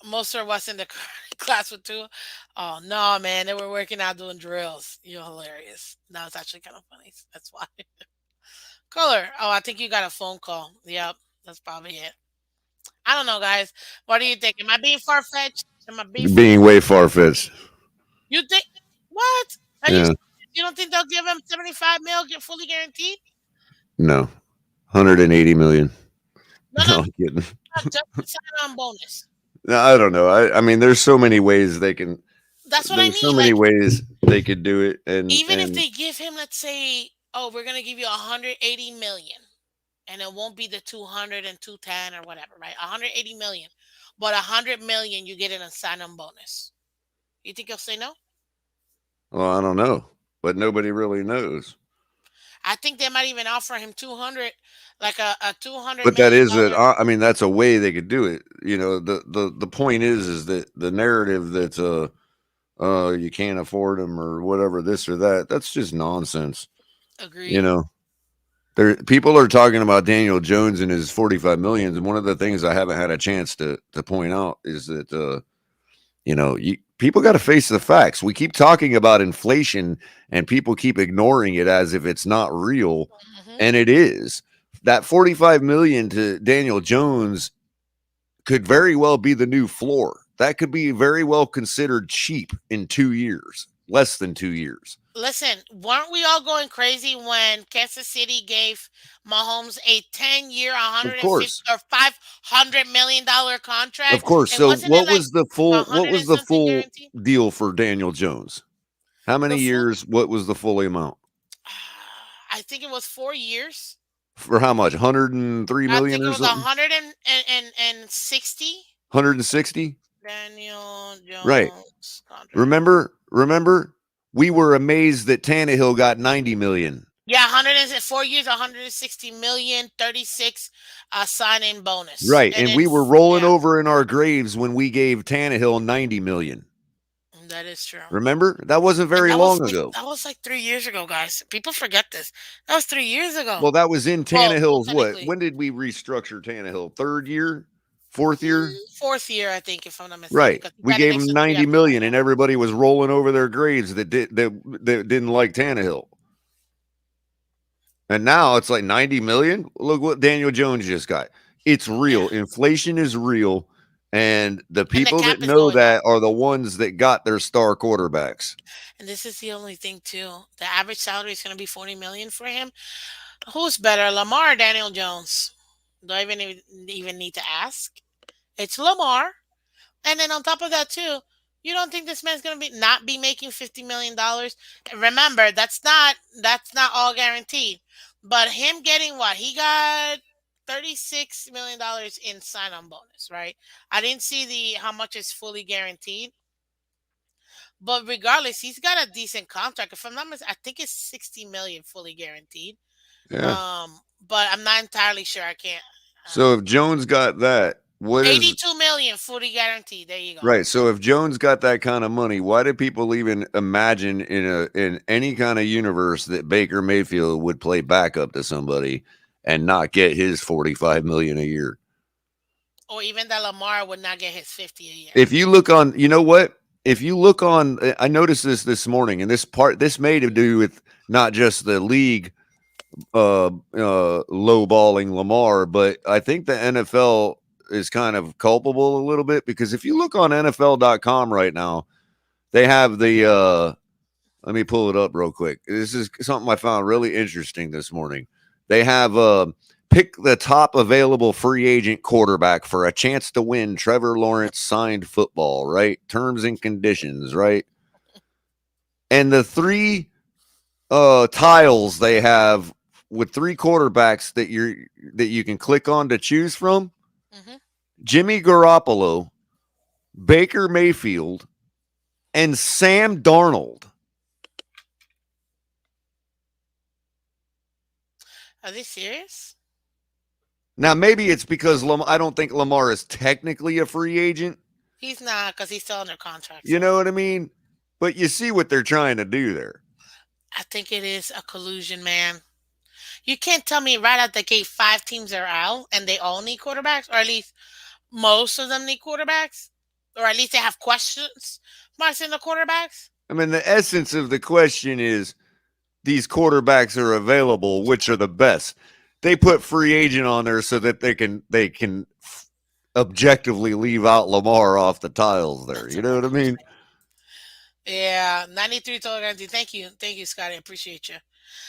Most of us in the class with two. Oh no, man, they were working out doing drills. You're hilarious. That was actually kind of funny. That's why. Color. Oh, I think you got a phone call. Yep, that's probably it. I don't know, guys. What do you think? Am I being far fetched? Am I being
Being way far fetched.
You think what? Are you
Yeah.
you don't think they'll give him 75 mil get fully guaranteed?
No. 180 million.
No, no,
No, I'm kidding.
not just the sign on bonus.
No, I don't know. I mean, there's so many ways they can.
That's what I
There's so
mean.
many
Like,
ways they could do it, and
even if they give him, let's say, oh, we're gonna give you 180 million, and it won't be the 200 and 210 or whatever, right? 180 million, but 100 million you get in a sign on bonus. You think he'll say no?
well, I don't know, but nobody really knows.
I think they might even offer him 200, like a 200
But that
million
is it.
dollar.
I mean, that's a way they could do it. You know, the point is that the narrative that you can't afford them or whatever, this or that, that's just nonsense. You
Agreed.
know, there people are talking about Daniel Jones and his 45 millions, and one of the things I haven't had a chance to point out is that people got to face the facts. We keep talking about inflation, and people keep ignoring it as if it's not real,
Hmm.
and it is. That 45 million to Daniel Jones could very well be the new floor. That could be very well considered cheap in 2 years, less than 2 years.
Listen, weren't we all going crazy when Kansas City gave Mahomes a 10-year,
Of
150
course.
or $500 million
Of
contract?
course.
And
So
wasn't it like a
what
hundred
was
and
the
something
full
guaranteed?
deal for Daniel Jones? How
The
many
full,
years? What was the full amount?
I think it was 4 years.
For how much? 103
I
million
think it
or
was a
something?
hundred and 60.
160?
Daniel
Right.
Jones contract.
Remember, we were amazed that Tannehill got 90 million.
Yeah, 4 years, 160 million, 36 sign-in bonus,
Right.
and
And
then
we were rolling
yeah,
over in our graves when we gave Tannehill 90 million.
that is true.
Remember? That wasn't
And
very long ago.
that was like 3 years ago, guys. People forget this. That was 3 years ago.
Well, that was in
Well,
Tannehill's what?
technically,
When did we restructure Tannehill? Third year? Fourth year?
fourth year, I think, if I'm not mistaken,
Right.
because he
We
got an
gave him
extra three
90
after that.
million and everybody was rolling over their graves that didn't like Tannehill. And now it's like 90 million. Look what Daniel Jones just got. It's
Yeah,
real. Inflation is real. And the
And the
people that
cap is
know
going up.
that are the ones that got their star quarterbacks.
And this is the only thing too. The average salary is going to be 40 million for him. Who's better, Lamar or Daniel Jones? Do I even need to ask? It's Lamar. And then on top of that too, you don't think this man's gonna be not be making $50 million? Remember, that's not all guaranteed. But him getting what he got, $36 million in sign-on bonus, right? I didn't see the how much is fully guaranteed, but regardless, he's got a decent contract. If I'm not mistaken, I think it's 60 million fully guaranteed.
Yeah.
But I'm not entirely sure. I can't.
So if Jones got that, what is
82 million fully guaranteed. There you go.
right? So if Jones got that kind of money, why do people even imagine in any kind of universe that Baker Mayfield would play backup to somebody and not get his 45 million a year?
Or even that Lamar would not get his 50 a year.
If you look on, you know what? If you look on, I noticed this morning, and this may have to do with not just the league lowballing Lamar, but I think the NFL is kind of culpable a little bit, because if you look on NFL.com right now, they have the let me pull it up real quick. This is something I found really interesting this morning. They have pick the top available free agent quarterback for a chance to win Trevor Lawrence signed football, right? Terms and conditions, right? And the three tiles they have with three quarterbacks that you can click on to choose from: Jimmy Garoppolo, Baker Mayfield, and Sam Darnold.
Are they serious?
Now, maybe it's because I don't think Lamar is technically a free agent.
He's not, because he's still under contract.
You know what I mean? But you see what they're trying to do there.
I think it is a collusion, man. You can't tell me right out the gate 5 teams are out and they all need quarterbacks, or at least most of them need quarterbacks, or at least they have questions marks in the quarterbacks.
I mean, the essence of the question is, these quarterbacks are available, which are the best? They put free agent on there so that they can objectively leave out Lamar off the tiles there.
That's
You know what I mean?
Yeah, 93 total guarantee. Thank you, Scotty. I appreciate you.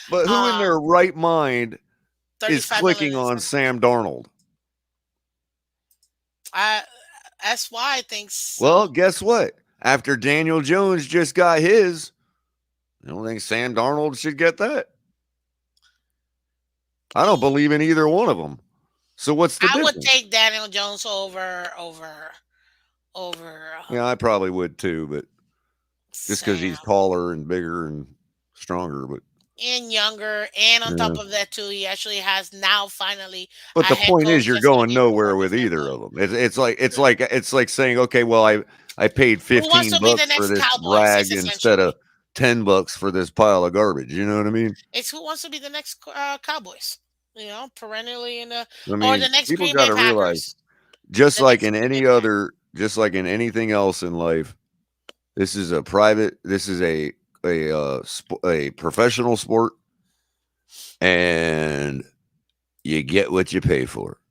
But who in their right mind is
35
clicking
million.
on Sam Darnold?
That's why I think so.
Well, guess what? After Daniel Jones just got his, I don't think Sam Darnold should get that. I don't believe in either one of them. So what's the difference?
I would take Daniel Jones over.
Yeah, I probably would too, but just because he's taller and bigger and stronger, but
and younger, and on top of that too, he actually has now finally.
But the point is, you're going nowhere with
defensive
either of them. It's like saying, okay, well, I paid $15 for this rag instead of $10 for this pile of garbage. You know what I mean?
It's who wants to be the next Cowboys. You know, perennially in the
I mean,
or the next
people
Green Bay
got to realize,
Packers.
just like in any other, just like in anything else in life, this is a private. This is a professional sport, and you get what you pay for.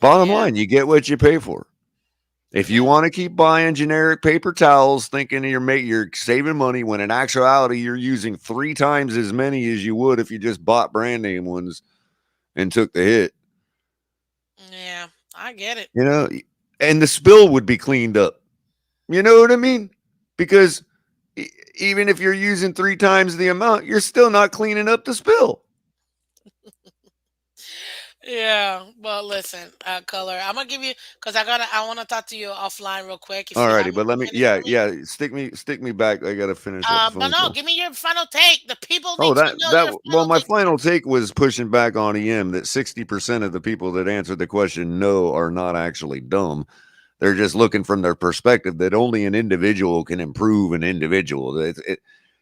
Bottom line, you get what you pay for. If you want to keep buying generic paper towels, thinking you're saving money, when in actuality you're using 3 times as many as you would if you just bought brand name ones and took the hit.
Yeah, I get it.
You know, and the spill would be cleaned up. You know what I mean? Because even if you're using 3 times the amount, you're still not cleaning up the spill.
Yeah, well, listen, Color, I'm gonna give you, because I want to talk to you offline real quick.
All righty, but let me, stick me back. I gotta finish up.
But no, give me your final take. The people need
to
know your final
my
take.
final take was pushing back on EM that 60% of the people that answered the question no are not actually dumb. They're just looking from their perspective that only an individual can improve an individual.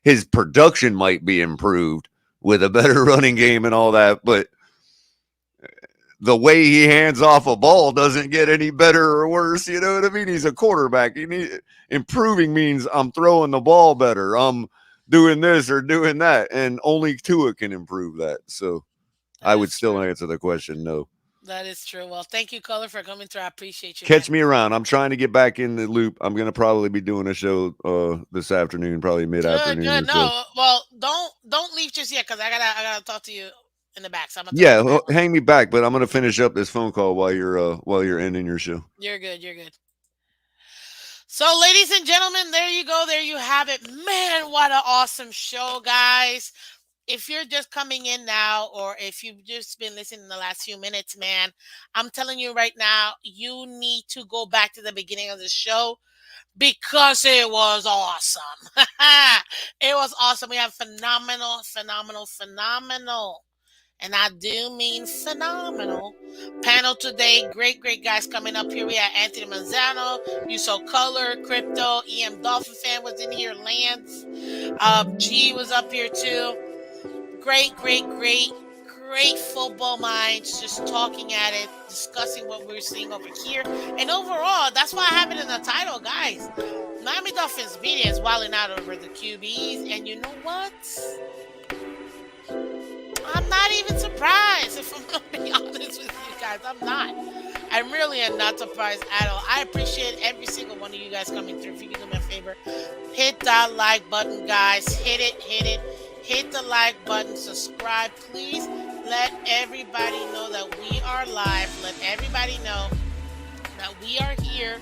His production might be improved with a better running game and all that, but the way he hands off a ball doesn't get any better or worse. You know what I mean? He's a quarterback. Improving means I'm throwing the ball better. I'm doing this or doing that. And only Tua can improve that. So I would still answer the question no.
That is true. Well, thank you, Color, for coming through. I appreciate you, man.
Catch me around. I'm trying to get back in the loop. I'm gonna probably be doing a show this afternoon, probably mid
Good,
afternoon
good.
or so.
No, well, don't leave just yet, because I gotta talk to you in the back. So I'm gonna talk to
Yeah,
you back.
hang me back, but I'm gonna finish up this phone call while you're ending your show.
You're good. You're good. So, ladies and gentlemen, there you go. There you have it. Man, what an awesome show, guys. If you're just coming in now, or if you've just been listening the last few minutes, man, I'm telling you right now, you need to go back to the beginning of the show, because it was awesome. It was awesome. We have phenomenal, phenomenal, phenomenal, and I do mean phenomenal panel today. Great, great guys coming up here. We had Anthony Manzano, Yuso Color, Crypto, EM Dolphin fan was in here, Lance, G was up here too. Great, great, great, great football minds just talking at it, discussing what we're seeing over here. And overall, that's why I have it in the title, guys. Miami Dolphins media is wilding out over the QBs. And you know what? I'm not even surprised, if I'm going to be honest with you guys. I'm not. I really am not surprised at all. I appreciate every single one of you guys coming through. If you can do me a favor, hit that like button, guys. Hit it, hit it. Hit the like button. Subscribe. Please let everybody know that we are live. Let everybody know that we are here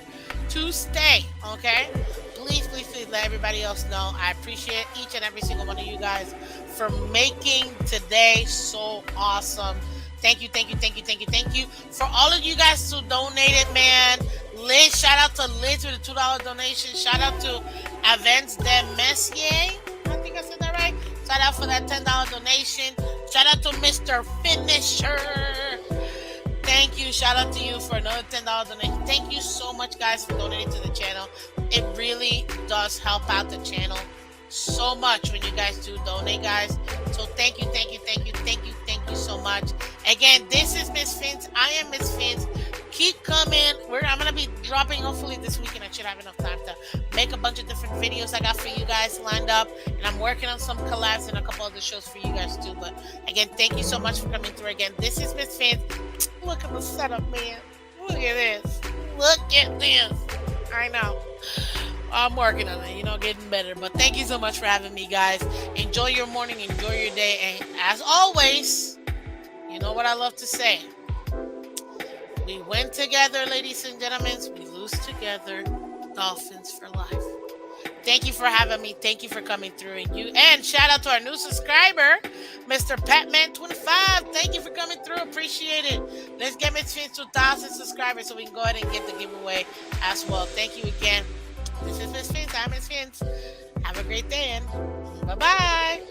to stay, okay? Please, please, please let everybody else know. I appreciate each and every single one of you guys for making today so awesome. Thank you, thank you, thank you, thank you, thank you. For all of you guys who donated, man. Liz, shout out to Liz with a $2 donation. Shout out to Avance de Messier. I think I said that right. Shout out for that $10 donation. Shout out to Mr. Finisher. Thank you. Shout out to you for another $10 donation. Thank you so much, guys, for donating to the channel. It really does help out the channel so much when you guys do donate, guys. So thank you, thank you, thank you, thank you, thank you so much. Again, this is Miss Phins. I am Miss Phins. Keep coming. I'm going to be dropping hopefully this weekend. I should have enough time to make a bunch of different videos I got for you guys lined up. And I'm working on some collabs and a couple other shows for you guys too. But again, thank you so much for coming through. Again, this is Miss Phins. Look at the setup, man. Look at this. Look at this. I know. I'm working on it, getting better. But thank you so much for having me, guys. Enjoy your morning. Enjoy your day. And as always, you know what I love to say. We win together, ladies and gentlemen. We lose together. Dolphins for life. Thank you for having me. Thank you for coming through. And shout out to our new subscriber, Mr. Patman25. Thank you for coming through. Appreciate it. Let's get Miss Phins to 1,000 subscribers so we can go ahead and get the giveaway as well. Thank you again. This is Miss Phins. I'm Miss Phins. Have a great day and bye-bye.